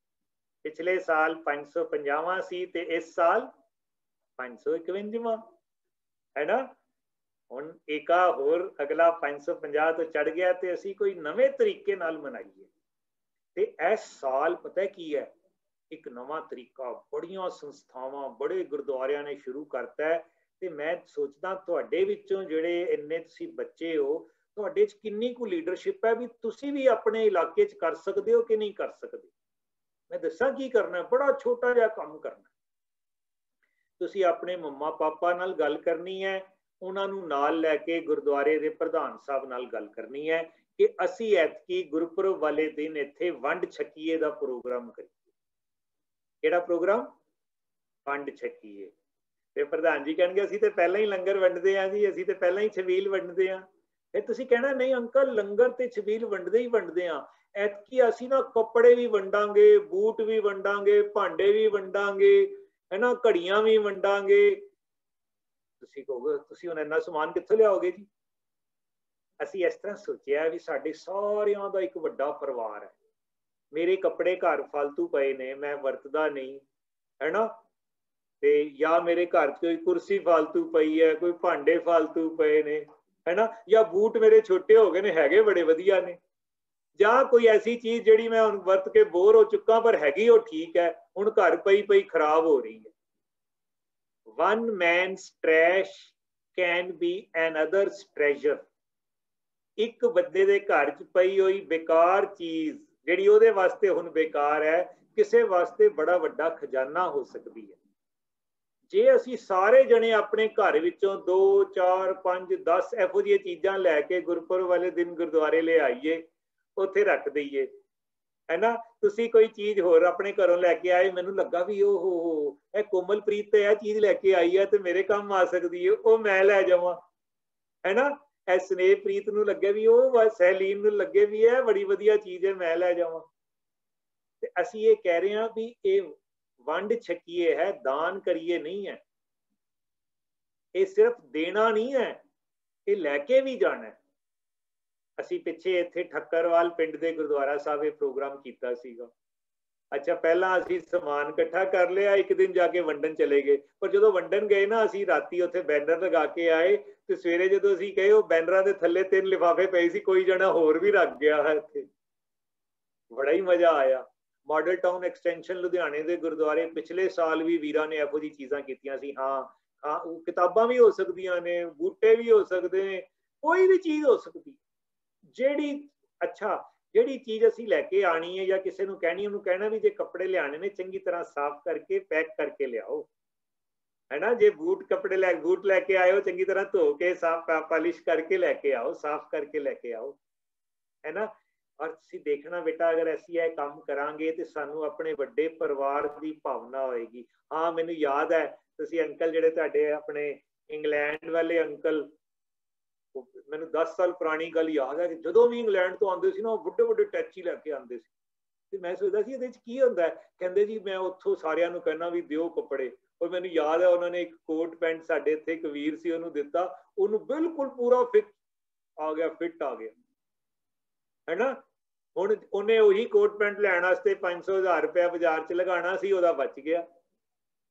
पिछले साल 550वां सी ते इस साल 551वां, है ना। ਹੁਣ ਏਕਾ ਹੋਰ ਅਗਲਾ 550 ਤੋਂ ਚੜ ਗਿਆ ਤੇ ਅਸੀਂ ਕੋਈ ਨਵੇਂ ਤਰੀਕੇ ਨਾਲ ਮਨਾਈਏ। ਤੇ ਇਸ ਸਾਲ ਪਤਾ ਕੀ ਹੈ, ਇੱਕ ਨਵਾਂ ਤਰੀਕਾ ਬੜੀਆਂ ਸੰਸਥਾਵਾਂ ਬੜੇ ਗੁਰਦੁਆਰਿਆਂ ਨੇ ਸ਼ੁਰੂ ਕਰਤਾ ਹੈ। ਤੇ ਮੈਂ ਸੋਚਦਾ ਤੁਹਾਡੇ ਵਿੱਚੋਂ ਜਿਹੜੇ ਇੰਨੇ ਤੁਸੀਂ ਬੱਚੇ ਹੋ, ਤੁਹਾਡੇ 'ਚ ਕਿੰਨੀ ਕੁ ਲੀਡਰਸ਼ਿਪ ਹੈ ਵੀ ਤੁਸੀਂ ਵੀ ਆਪਣੇ ਇਲਾਕੇ 'ਚ ਕਰ ਸਕਦੇ ਹੋ ਕਿ ਨਹੀਂ ਕਰ ਸਕਦੇ। ਮੈਂ ਦੱਸਾਂ ਕੀ ਕਰਨਾ, ਬੜਾ ਛੋਟਾ ਜਿਹਾ ਕੰਮ ਕਰਨਾ। ਤੁਸੀਂ ਆਪਣੇ ਮੰਮਾ ਪਾਪਾ ਨਾਲ ਗੱਲ ਕਰਨੀ ਹੈ, ਉਹਨਾਂ ਨੂੰ ਨਾਲ ਲੈ ਕੇ ਗੁਰਦੁਆਰੇ ਦੇ ਪ੍ਰਧਾਨ ਸਾਹਿਬ ਨਾਲ ਗੱਲ ਕਰਨੀ ਹੈ ਕਿ ਅਸੀਂ ਐਤਕੀ ਗੁਰਪੁਰਬ ਵਾਲੇ ਦਿਨ ਇੱਥੇ ਵੰਡ ਛਕੀਏ ਦਾ ਪ੍ਰੋਗਰਾਮ ਕਰੀਏ। ਕਿਹੜਾ ਪ੍ਰੋਗਰਾਮ? ਵੰਡ ਛਕੀਏ। ਤੇ ਪ੍ਰਧਾਨ ਜੀ ਕਹਿਣਗੇ ਅਸੀਂ ਤੇ ਪਹਿਲਾਂ ਹੀ ਲੰਗਰ ਵੰਡਦੇ ਹਾਂ ਜੀ, ਅਸੀਂ ਤੇ ਪਹਿਲਾਂ ਹੀ ਛਬੀਲ ਵੰਡਦੇ ਹਾਂ। ਫਿਰ ਤੁਸੀਂ ਕਹਿਣਾ ਨਹੀਂ ਅੰਕਲ, ਲੰਗਰ ਤੇ ਛਬੀਲ ਵੰਡਦੇ ਹੀ ਵੰਡਦੇ ਹਾਂ, ਐਤਕੀ ਅਸੀਂ ਨਾ ਕੱਪੜੇ ਵੀ ਵੰਡਾਂਗੇ, ਬੂਟ ਵੀ ਵੰਡਾਂਗੇ, ਭਾਂਡੇ ਵੀ ਵੰਡਾਂਗੇ, ਹੈ ਨਾ, ਘੜੀਆਂ ਵੀ ਵੰਡਾਂਗੇ। ਤੁਸੀਂ ਕਹੋਗੇ ਤੁਸੀਂ ਹੁਣ ਇੰਨਾ ਸਮਾਨ ਕਿੱਥੋਂ ਲਿਆਓਗੇ ਜੀ। ਅਸੀਂ ਇਸ ਤਰ੍ਹਾਂ ਸੋਚਿਆ ਵੀ ਸਾਡੇ ਸਾਰਿਆਂ ਦਾ ਇੱਕ ਵੱਡਾ ਪਰਿਵਾਰ ਹੈ। ਮੇਰੇ ਕੱਪੜੇ ਘਰ ਫਾਲਤੂ ਪਏ ਨੇ, ਮੈਂ ਵਰਤਦਾ ਨਹੀਂ, ਹੈ ਨਾ। ਤੇ ਜਾਂ ਮੇਰੇ ਘਰ 'ਚ ਕੋਈ ਕੁਰਸੀ ਫਾਲਤੂ ਪਈ ਹੈ, ਕੋਈ ਭਾਂਡੇ ਫਾਲਤੂ ਪਏ ਨੇ, ਹੈ ਨਾ, ਜਾਂ ਬੂਟ ਮੇਰੇ ਛੋਟੇ ਹੋ ਗਏ ਨੇ, ਹੈਗੇ ਬੜੇ ਵਧੀਆ ਨੇ, ਜਾਂ ਕੋਈ ਐਸੀ ਚੀਜ਼ ਜਿਹੜੀ ਮੈਂ ਹੁਣ ਵਰਤ ਕੇ ਬੋਰ ਹੋ ਚੁੱਕਾ ਪਰ ਹੈਗੀ ਉਹ ਠੀਕ ਹੈ, ਹੁਣ ਘਰ ਪਈ ਪਈ ਖਰਾਬ ਹੋ ਰਹੀ ਹੈ। One man's trash can be another's treasure। ਇੱਕ ਬੰਦੇ ਦੇ ਘਰ 'ਚ ਪਈ ਹੋਈ ਬੇਕਾਰ ਚੀਜ਼ ਜਿਹੜੀ ਉਹਦੇ ਵਾਸਤੇ ਹੁਣ ਬੇਕਾਰ ਹੈ, ਕਿਸੇ ਵਾਸਤੇ ਬੜਾ ਵੱਡਾ ਖਜ਼ਾਨਾ ਹੋ ਸਕਦੀ ਹੈ। ਜੇ ਅਸੀਂ ਸਾਰੇ ਜਣੇ ਆਪਣੇ ਘਰ ਵਿੱਚੋਂ 2 4 5 10 ਇਹੋ ਜਿਹੀਆਂ ਚੀਜ਼ਾਂ ਲੈ ਕੇ ਗੁਰਪੁਰਬ ਵਾਲੇ ਦਿਨ ਗੁਰਦੁਆਰੇ ਲੈ ਆਈਏ, ਉੱਥੇ ਰੱਖ ਦਈਏ, है ना। तुसी कोई चीज होर अपने घरों लैके आए, मैनू लगा भी ओह कोमलप्रीत तो यह चीज लैके आई है तो मेरे काम आ सकती है, वो मैं लै जावां, है ना। स्नेहप्रीत नू लगे भी ओह सैलीन नू लगे भी है बड़ी वधिया चीज है, मैं लै जावां। ते असीं ये कह रहे हैं भी ये वंड छकीए है, दान करिए नहीं है। ये सिर्फ देना नहीं है, ये लैके भी जाना है। ਅਸੀਂ ਪਿੱਛੇ ਇੱਥੇ ਠੱਕਰਵਾਲ ਪਿੰਡ ਦੇ ਗੁਰਦੁਆਰਾ ਸਾਹਿਬ ਇਹ ਪ੍ਰੋਗਰਾਮ ਕੀਤਾ ਸੀਗਾ। ਅੱਛਾ ਪਹਿਲਾਂ ਅਸੀਂ ਸਮਾਨ ਇਕੱਠਾ ਕਰ ਲਿਆ, ਇੱਕ ਦਿਨ ਜਾ ਕੇ ਵੰਡਣ ਚਲੇ ਗਏ, ਪਰ ਜਦੋਂ ਵੰਡਣ ਗਏ ਨਾ ਅਸੀਂ ਰਾਤੀ ਉੱਥੇ ਬੈਨਰ ਲਗਾ ਕੇ ਆਏ ਤੇ ਸਵੇਰੇ ਜਦੋਂ ਅਸੀਂ ਗਏ ਉਹ ਬੈਨਰਾਂ ਦੇ ਥੱਲੇ 3 ਲਿਫਾਫੇ ਪਏ ਸੀ, ਕੋਈ ਜਣਾ ਹੋਰ ਵੀ ਰੱਖ ਗਿਆ ਹੈ ਇੱਥੇ। ਬੜਾ ਹੀ ਮਜ਼ਾ ਆਇਆ। ਮਾਡਲ ਟਾਊਨ ਐਕਸਟੈਂਸ਼ਨ ਲੁਧਿਆਣੇ ਦੇ ਗੁਰਦੁਆਰੇ ਪਿਛਲੇ ਸਾਲ ਵੀ ਵੀਰਾਂ ਨੇ ਇਹੋ ਜਿਹੀ ਚੀਜ਼ਾਂ ਕੀਤੀਆਂ ਸੀ। ਹਾਂ ਉਹ ਕਿਤਾਬਾਂ ਵੀ ਹੋ ਸਕਦੀਆਂ ਨੇ, ਬੂਟੇ ਵੀ ਹੋ ਸਕਦੇ ਨੇ, ਕੋਈ ਵੀ ਚੀਜ਼ ਹੋ ਸਕਦੀ। ਜਿਹੜੀ ਅੱਛਾ ਜਿਹੜੀ ਚੀਜ਼ ਅਸੀਂ ਲੈ ਕੇ ਆਣੀ ਹੈ ਜਾਂ ਕਿਸੇ ਨੂੰ ਕਹਿਣੀ, ਉਹਨੂੰ ਕਹਿਣਾ ਵੀ ਜੇ ਕੱਪੜੇ ਲਿਆਣੇ ਨੇ ਚੰਗੀ ਤਰ੍ਹਾਂ ਸਾਫ਼ ਕਰਕੇ ਪੈਕ ਕਰਕੇ ਲਿਆਓ, ਹੈ ਨਾ। ਜੇ ਬੂਟ ਲੈ ਕੇ ਆਇਓ ਚੰਗੀ ਤਰ੍ਹਾਂ ਧੋ ਕੇ ਸਾਫ਼ ਪਾਲਿਸ਼ ਕਰਕੇ ਲੈ ਕੇ ਆਓ, ਸਾਫ਼ ਕਰਕੇ ਲੈ ਕੇ ਆਓ, ਹੈ ਨਾ। ਔਰ ਤੁਸੀਂ ਦੇਖਣਾ ਬੇਟਾ ਅਗਰ ਅਸੀਂ ਇਹ ਕੰਮ ਕਰਾਂਗੇ ਤੇ ਸਾਨੂੰ ਆਪਣੇ ਵੱਡੇ ਪਰਿਵਾਰ ਦੀ ਭਾਵਨਾ ਹੋਏਗੀ। ਹਾਂ ਮੈਨੂੰ ਯਾਦ ਹੈ ਤੁਸੀਂ ਅੰਕਲ ਜਿਹੜੇ ਤੁਹਾਡੇ ਆਪਣੇ ਇੰਗਲੈਂਡ ਵਾਲੇ ਅੰਕਲ, ਮੈਨੂੰ 10 ਸਾਲ ਪੁਰਾਣੀ ਗੱਲ ਯਾਦ ਹੈ ਕਿ ਜਦੋਂ ਵੀ ਇੰਗਲੈਂਡ ਤੋਂ ਆਉਂਦੇ ਸੀ ਨਾ ਉਹ ਵੱਡੇ ਵੱਡੇ ਟੈਚੀ ਲੈ ਕੇ ਆਉਂਦੇ ਸੀ ਤੇ ਮੈਂ ਸੋਚਦਾ ਸੀ ਇਹਦੇ 'ਚ ਕੀ ਹੁੰਦਾ। ਕਹਿੰਦੇ ਜੀ ਮੈਂ ਉੱਥੋਂ ਸਾਰਿਆਂ ਨੂੰ ਕਹਿਣਾ ਵੀ ਦਿਓ ਕੱਪੜੇ। ਔਰ ਮੈਨੂੰ ਯਾਦ ਹੈ ਉਹਨਾਂ ਨੇ ਇੱਕ ਕੋਟ ਪੈਂਟ ਸਾਡੇ ਇੱਥੇ ਇੱਕ ਵੀਰ ਸੀ ਉਹਨੂੰ ਦਿੱਤਾ, ਉਹਨੂੰ ਬਿਲਕੁਲ ਪੂਰਾ ਫਿੱਟ ਆ ਗਿਆ, ਹੈ ਨਾ। ਹੁਣ ਉਹਨੇ ਉਹੀ ਕੋਟ ਪੈਂਟ ਲੈਣ ਵਾਸਤੇ 500,000 ਰੁਪਇਆ ਬਾਜ਼ਾਰ 'ਚ ਲਗਾਉਣਾ ਸੀ, ਉਹਦਾ ਬਚ ਗਿਆ।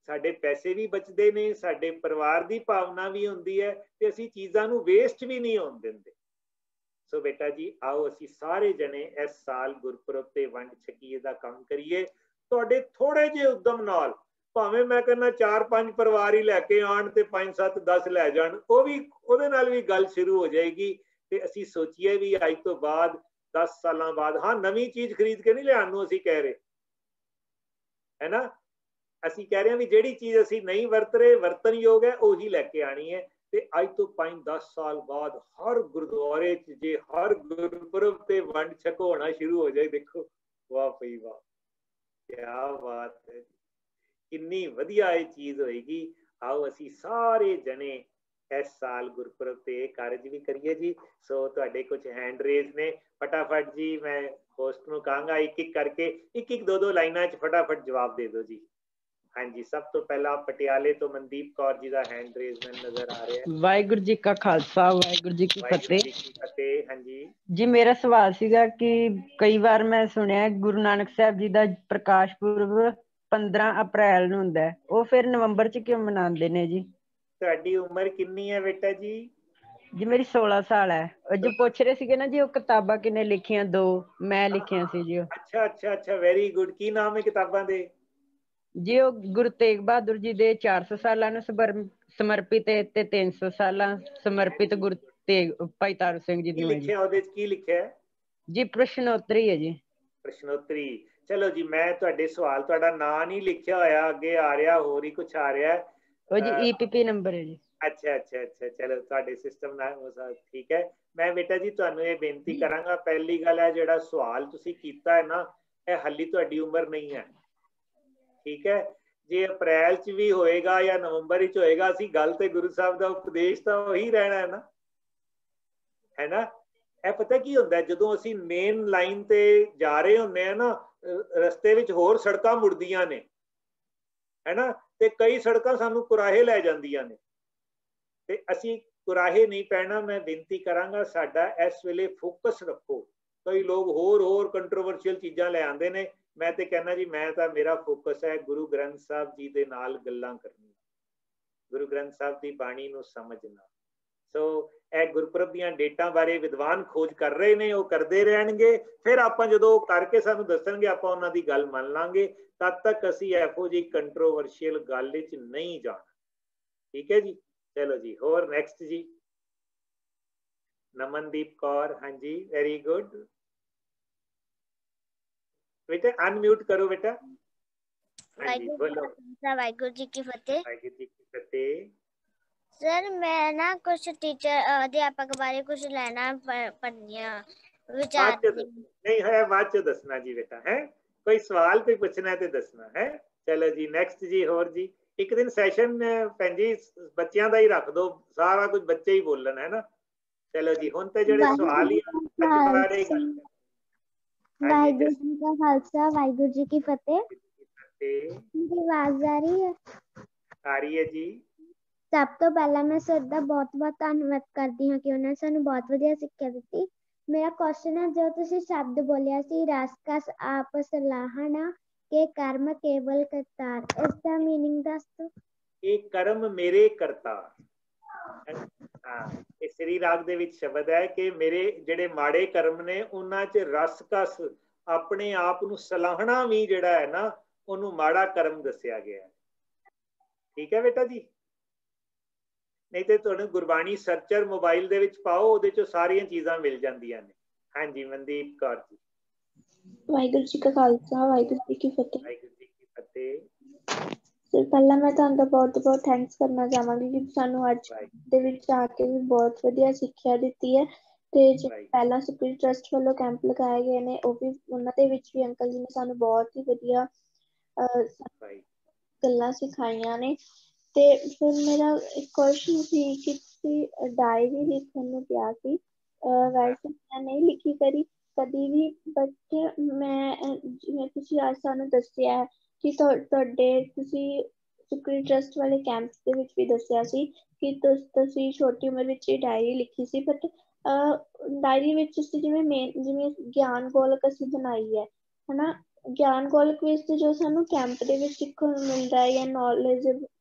ਸਾਡੇ ਪੈਸੇ ਵੀ ਬਚਦੇ ਨੇ, ਸਾਡੇ ਪਰਿਵਾਰ ਦੀ ਭਾਵਨਾ ਵੀ ਹੁੰਦੀ ਹੈ ਤੇ ਅਸੀਂ ਚੀਜ਼ਾਂ ਨੂੰ ਵੇਸਟ ਵੀ ਨਹੀਂ ਹੋਣ ਦਿੰਦੇ। ਸੋ ਬੇਟਾ ਜੀ ਆਓ ਅਸੀਂ ਸਾਰੇ ਜਣੇ ਇਸ ਸਾਲ ਗੁਰਪੁਰਬ ਤੇ ਵੰਡ ਛਕੀਏ ਦਾ ਕੰਮ ਕਰੀਏ। ਤੁਹਾਡੇ ਥੋੜੇ ਜਿਹੇ ਉਦਮ ਨਾਲ, ਭਾਵੇਂ ਮੈਂ ਕਹਿੰਦਾ 4-5 ਪਰਿਵਾਰ ਹੀ ਲੈ ਕੇ ਆਉਣ ਤੇ 5-7-10 ਲੈ ਜਾਣ, ਉਹਦੇ ਨਾਲ ਵੀ ਗੱਲ ਸ਼ੁਰੂ ਹੋ ਜਾਏਗੀ। ਤੇ ਅਸੀਂ ਸੋਚੀਏ ਵੀ ਅੱਜ ਤੋਂ ਬਾਅਦ 10 ਸਾਲਾਂ ਬਾਅਦ, ਹਾਂ ਨਵੀਂ ਚੀਜ਼ ਖਰੀਦ ਕੇ ਨਹੀਂ ਲਿਆਉਣ ਨੂੰ ਅਸੀਂ ਕਹਿ ਰਹੇ, ਹੈ ਨਾ। ਅਸੀਂ ਕਹਿ ਰਹੇ ਹਾਂ ਵੀ ਜਿਹੜੀ ਚੀਜ਼ ਅਸੀਂ ਨਹੀਂ ਵਰਤ ਰਹੇ, ਵਰਤਨਯੋਗ ਹੈ, ਉਹੀ ਲੈ ਕੇ ਆਣੀ ਹੈ। ਤੇ ਅੱਜ ਤੋਂ 5-10 ਸਾਲ ਬਾਅਦ ਹਰ ਗੁਰਦੁਆਰੇ 'ਚ ਜੇ ਹਰ ਗੁਰਪੁਰਬ ਤੇ ਵੰਡ ਛਕੋ ਹੋਣਾ ਸ਼ੁਰੂ ਹੋ ਜਾਏ, ਦੇਖੋ ਵਾਹ ਭਈ ਵਾਹ, ਕਿਆ ਬਾਤ ਹੈ, ਕਿੰਨੀ ਵਧੀਆ ਇਹ ਚੀਜ਼ ਹੋਏਗੀ। ਆਓ ਅਸੀਂ ਸਾਰੇ ਜਣੇ ਇਸ ਸਾਲ ਗੁਰਪੁਰਬ ਤੇ ਇਹ ਕਾਰਜ ਵੀ ਕਰੀਏ ਜੀ। ਸੋ ਤੁਹਾਡੇ ਕੁਝ ਹੈਂਡ ਰੇਜ਼ ਨੇ, ਫਟਾਫਟ ਜੀ ਮੈਂ ਹੋਸਟ ਨੂੰ ਕਹਾਂਗਾ ਇੱਕ ਇੱਕ ਕਰਕੇ ਇੱਕ ਦੋ ਲਾਈਨਾਂ 'ਚ ਫਟਾਫਟ ਜਵਾਬ ਦੇ ਦਿਓ ਜੀ। ਹਾਂਜੀ, ਸਭ ਤੋਂ ਪਹਿਲਾਂ ਪਟਿਆਲੇ ਤੋਂ ਮਨਦੀਪ ਕੌਰ ਜੀ ਦਾ ਹੈਂਡ ਰੇਜ਼ ਮੈਨੂੰ ਨਜ਼ਰ ਆ ਰਿਹਾ ਹੈ। ਵਾਹਿਗੁਰੂ ਜੀ ਕਾ ਖਾਲਸਾ, ਵਾਹਿਗੁਰੂ ਜੀ ਕੀ ਫਤਿਹ। ਹਾਂਜੀ ਜੀ, ਮੇਰਾ ਸਵਾਲ ਸੀਗਾ ਕਿ ਕਈ ਵਾਰ ਮੈਂ ਸੁਣਿਆ ਗੁਰੂ ਨਾਨਕ ਸਾਹਿਬ ਜੀ ਦਾ ਪ੍ਰਕਾਸ਼ ਪੁਰਬ 15 ਅਪ੍ਰੈਲ ਨੂੰ ਹੁੰਦਾ, ਉਹ ਫਿਰ ਨਵੰਬਰ 'ਚ ਕਿਉਂ ਮਨਾਉਂਦੇ ਨੇ ਜੀ? ਤੁਹਾਡੀ ਉਮਰ ਕਿੰਨੀ ਹੈ ਬੇਟਾ ਜੀ? ਜੀ ਮੇਰੀ 16 ਸਾਲ ਹੈ। ਜੋ ਪੁੱਛ ਰਹੇ ਸੀਗੇ ਨਾ ਜੀ, ਉਹ ਕਿਤਾਬਾਂ ਕਿੰਨੇ ਲਿਖੀਆਂ? 2 ਮੈਂ ਲਿਖੀਆਂ ਸੀ ਜੀ। ਅੱਛਾ ਅੱਛਾ ਅੱਛਾ, ਵੈਰੀ ਗੁੱਡ। ਕੀ ਨਾਮ ਹੈ ਕਿਤਾਬਾਂ ਦੇ? ਜੀ ਉਹ ਗੁਰੂ ਤੇਗ ਬਹਾਦਰ ਜੀ ਦੇ 400 ਸਾਲਾਂ ਨੂੰ ਸਮਰਪਿਤ ਹੈ ਤੇ 300 ਸਾਲਾਂ ਸਮਰਪਿਤ ਗੁਰੂ ਤੇਗ ਭਾਈ ਤਾਰੂ ਸਿੰਘ ਜੀ ਨੂੰ ਹੈ ਜੀ। ਲਿਖਿਆ ਉਹਦੇ 'ਚ ਕੀ ਲਿਖਿਆ ਜੀ? ਪ੍ਰਸ਼ਨੋਤਰੀ ਹੈ ਜੀ। ਪ੍ਰਸ਼ਨੋਤਰੀ। ਚਲੋ ਜੀ, ਮੈਂ ਤੁਹਾਡੇ ਸਵਾਲ, ਤੁਹਾਡਾ ਨਾਂ ਨਹੀਂ ਲਿਖਿਆ ਹੋਇਆ, ਅੱਗੇ ਆ ਰਿਹਾ ਹੋਰ ਹੀ ਕੁਝ ਆ ਰਿਹਾ। ਉਹ ਜੀ EPP ਨੰਬਰ ਹੈ ਜੀ। ਅੱਛਾ ਅੱਛਾ ਅੱਛਾ, ਚਲੋ ਤੁਹਾਡੇ ਸਿਸਟਮ ਨਾਲ ਠੀਕ ਹੈ। ਮੈਂ ਬੇਟਾ ਜੀ ਤੁਹਾਨੂੰ ਇਹ ਬੇਨਤੀ ਕਰਾਂਗਾ, ਪਹਿਲੀ ਗੱਲ ਹੈ ਜਿਹੜਾ ਸਵਾਲ ਤੁਸੀਂ ਕੀਤਾ ਹੈ ਨਾ, ਇਹ ਹਾਲੀ ਤੁਹਾਡੀ ਉਮਰ ਨਹੀਂ ਹੈ, ਠੀਕ ਹੈ। ਜੇ ਅਪ੍ਰੈਲ 'ਚ ਵੀ ਹੋਏਗਾ ਜਾਂ ਨਵੰਬਰ 'ਚ ਹੋਏਗਾ, ਅਸੀਂ ਗੱਲ ਤੇ ਗੁਰੂ ਸਾਹਿਬ ਦਾ ਉਪਦੇਸ਼ ਤਾਂ ਉਹੀ ਰਹਿਣਾ ਹੈ ਨਾ, ਹੈ ਨਾ। ਇਹ ਪਤਾ ਕੀ ਹੁੰਦਾ, ਜਦੋਂ ਅਸੀਂ ਮੇਨ ਲਾਈਨ ਤੇ ਜਾ ਰਹੇ ਹੁੰਦੇ ਆ ਨਾ, ਰਸਤੇ ਵਿੱਚ ਹੋਰ ਸੜਕਾਂ ਮੁੜਦੀਆਂ ਨੇ, ਹੈ ਨਾ, ਤੇ ਕਈ ਸੜਕਾਂ ਸਾਨੂੰ ਕੁਰਾਹੇ ਲੈ ਜਾਂਦੀਆਂ ਨੇ, ਤੇ ਅਸੀਂ ਕੁਰਾਹੇ ਨਹੀਂ ਪੈਣਾ। ਮੈਂ ਬੇਨਤੀ ਕਰਾਂਗਾ ਸਾਡਾ ਇਸ ਵੇਲੇ ਫੋਕਸ ਰੱਖੋ। ਕਈ ਲੋਕ ਹੋਰ ਕੰਟਰੋਵਰਸ਼ੀਅਲ ਚੀਜ਼ਾਂ ਲੈ ਆਉਂਦੇ ਨੇ, ਮੈਂ ਤੇ ਕਹਿੰਦਾ ਜੀ ਮੈਂ ਤਾਂ, ਮੇਰਾ ਫੋਕਸ ਹੈ ਗੁਰੂ ਗ੍ਰੰਥ ਸਾਹਿਬ ਜੀ ਦੇ ਨਾਲ ਗੱਲਾਂ ਕਰਨੀਆਂ, ਗੁਰੂ ਗ੍ਰੰਥ ਸਾਹਿਬ ਦੀ ਬਾਣੀ ਨੂੰ ਸਮਝਣਾ। ਸੋ ਇਹ ਗੁਰਪੁਰਬ ਦੀਆਂ ਡੇਟਾਂ ਬਾਰੇ ਵਿਦਵਾਨ ਖੋਜ ਕਰ ਰਹੇ ਨੇ, ਉਹ ਕਰਦੇ ਰਹਿਣਗੇ। ਫਿਰ ਆਪਾਂ ਜਦੋਂ ਉਹ ਕਰਕੇ ਸਾਨੂੰ ਦੱਸਣਗੇ, ਆਪਾਂ ਉਹਨਾਂ ਦੀ ਗੱਲ ਮੰਨ ਲਾਂਗੇ। ਤਦ ਤੱਕ ਅਸੀਂ ਇਹੋ ਜਿਹੀ ਕੰਟਰੋਵਰਸ਼ੀਅਲ ਗੱਲ ਵਿੱਚ ਨਹੀਂ ਜਾਣਾ, ਠੀਕ ਹੈ ਜੀ। ਚਲੋ ਜੀ, ਹੋਰ ਨੈਕਸਟ ਜੀ, ਨਮਨਦੀਪ ਕੌਰ। ਹਾਂਜੀ, ਵੈਰੀ ਗੁੱਡ बेटा, अनम्यूट करो बेटा। वाहिगुरु जी की फतेह। वाहिगुरु जी की फतेह। सर मैं ना कुछ टीचर अध्यापक बारे कुछ लेना पढ़निया विचार नहीं है, बाद चो दसना जी बेटा, है कोई सवाल कोई पूछना है तो दसना है। चलो जी, नेक्स्ट जी। होर जी, एक दिन सैशन भैन जी बच्चों का ही रख दो, सारा कुछ बच्चे ही बोलन, है ना। चलो जी, हुण ते जिहड़े सवाल ही वाहिगुरु जी का खालसा, वाहिगुरु जी की फतेह। मेरी आवाज आ रही है? आ रही है जी। सब तो पहला मैं सर दा बहुत धन्नवाद करती हाँ कि उन्होंने सानू बहुत वधिया सिक्ख्या दित्ती। मेरा क्वेश्चन है, जो तुसी शब्द बोलिया सी रस कस आप सलाहना के कर्म केवल करतार, इसका मीनिंग दस दो। एक कर्म मेरे करतार। ਇਹ ਸ੍ਰੀ ਰਾਗ ਦੇ ਵਿੱਚ ਸ਼ਬਦ ਹੈ ਕਿ ਮੇਰੇ ਜਿਹੜੇ ਮਾੜੇ ਕਰਮ ਨੇ ਉਹਨਾਂ 'ਚ ਰਸ ਕਸ ਆਪਣੇ ਆਪ ਨੂੰ ਸਲਾਹਣਾ ਵੀ ਜਿਹੜਾ ਹੈ ਨਾ, ਉਹਨੂੰ ਮਾੜਾ ਕਰਮ ਦੱਸਿਆ ਗਿਆ ਹੈ। ਠੀਕ ਹੈ ਬੇਟਾ ਜੀ। ਨਹੀਂ ਤੇ ਤੁਹਾਨੂੰ ਗੁਰਬਾਣੀ ਸਰਚਰ ਮੋਬਾਈਲ ਦੇ ਵਿੱਚ ਪਾਓ, ਉਹਦੇ 'ਚੋਂ ਸਾਰੀਆਂ ਚੀਜ਼ਾਂ ਮਿਲ ਜਾਂਦੀਆਂ ਨੇ। ਹਾਂਜੀ, ਮਨਦੀਪ ਕੌਰ ਜੀ। ਵਾਹਿਗੁਰੂ ਜੀ ਕਾ ਖਾਲਸਾ, ਵਾਹਿਗੁਰੂ ਜੀ ਕੀ ਫਤਿਹ। ਵਾਹਿਗੁਰੂ ਜੀ ਕੀ ਫਤਿਹ। ਸਰ ਪਹਿਲਾਂ ਮੈਂ ਤੁਹਾਨੂੰ ਬਹੁਤ ਥੈਂਕਸ ਕਰਨਾ ਚਾਹਾਂਗੀ ਕਿ ਸਾਨੂੰ ਅੱਜ ਦੇ ਵਿੱਚ ਆ ਕੇ ਵੀ ਬਹੁਤ ਵਧੀਆ ਸਿੱਖਿਆ ਦਿੱਤੀ ਹੈ। ਤੇ ਪਹਿਲਾਂ ਸਪਿਰਿਟ ਟਰਸਟ ਵੱਲੋਂ ਕੈਂਪ ਲਗਾਏ ਗਏ ਨੇ, ਉਹ ਵੀ ਉਹਨਾਂ ਦੇ ਵਿੱਚ ਵੀ ਅੰਕਲ ਜੀ ਨੇ ਸਾਨੂੰ ਬਹੁਤ ਹੀ ਵਧੀਆ ਗੱਲਾਂ ਸਿਖਾਈਆਂ ਨੇ। ਤੇ ਫਿਰ ਮੇਰਾ ਇੱਕ ਕੁਐਸਚਨ ਸੀ ਕਿ ਤੁਸੀਂ ਡਾਇਰੀ ਲਿਖਣ ਨੂੰ ਕਿਹਾ ਸੀ, ਵੈਸੇ ਮੈਂ ਨਹੀਂ ਲਿਖੀ ਕਦੀ ਵੀ, ਬਟ ਮੈਂ ਜਿਵੇਂ ਤੁਸੀਂ ਅੱਜ ਸਾਨੂੰ ਦੱਸਿਆ ਕਿ ਤੁਸੀਂ ਸੁਕਰੀ ਟਰਸਟ ਵਾਲੇ ਕੈਂਪਸ ਦੇ ਵਿੱਚ ਵੀ ਦੱਸਿਆ ਸੀ ਕਿ ਤੁਸੀਂ ਛੋਟੀ ਉਮਰ ਵਿੱਚ ਹੀ ਡਾਇਰੀ ਲਿਖੀ ਸੀ, ਬਟ ਡਾਇਰੀ ਵਿੱਚ ਅਸੀਂ ਜਿਵੇਂ ਗਿਆਨ ਗੋਲਕ ਅਸੀਂ ਬਣਾਈ ਹੈ, ਹਨਾ। ਗਿਆਨ ਗੋਲਕ ਵਿੱਚ ਜੋ ਸਾਨੂੰ ਕੈਂਪ ਦੇ ਵਿੱਚ ਸਿੱਖਣ ਨੂੰ ਮਿਲਦਾ ਹੈ, ਜਾਂ ਨੌਲੇਜ,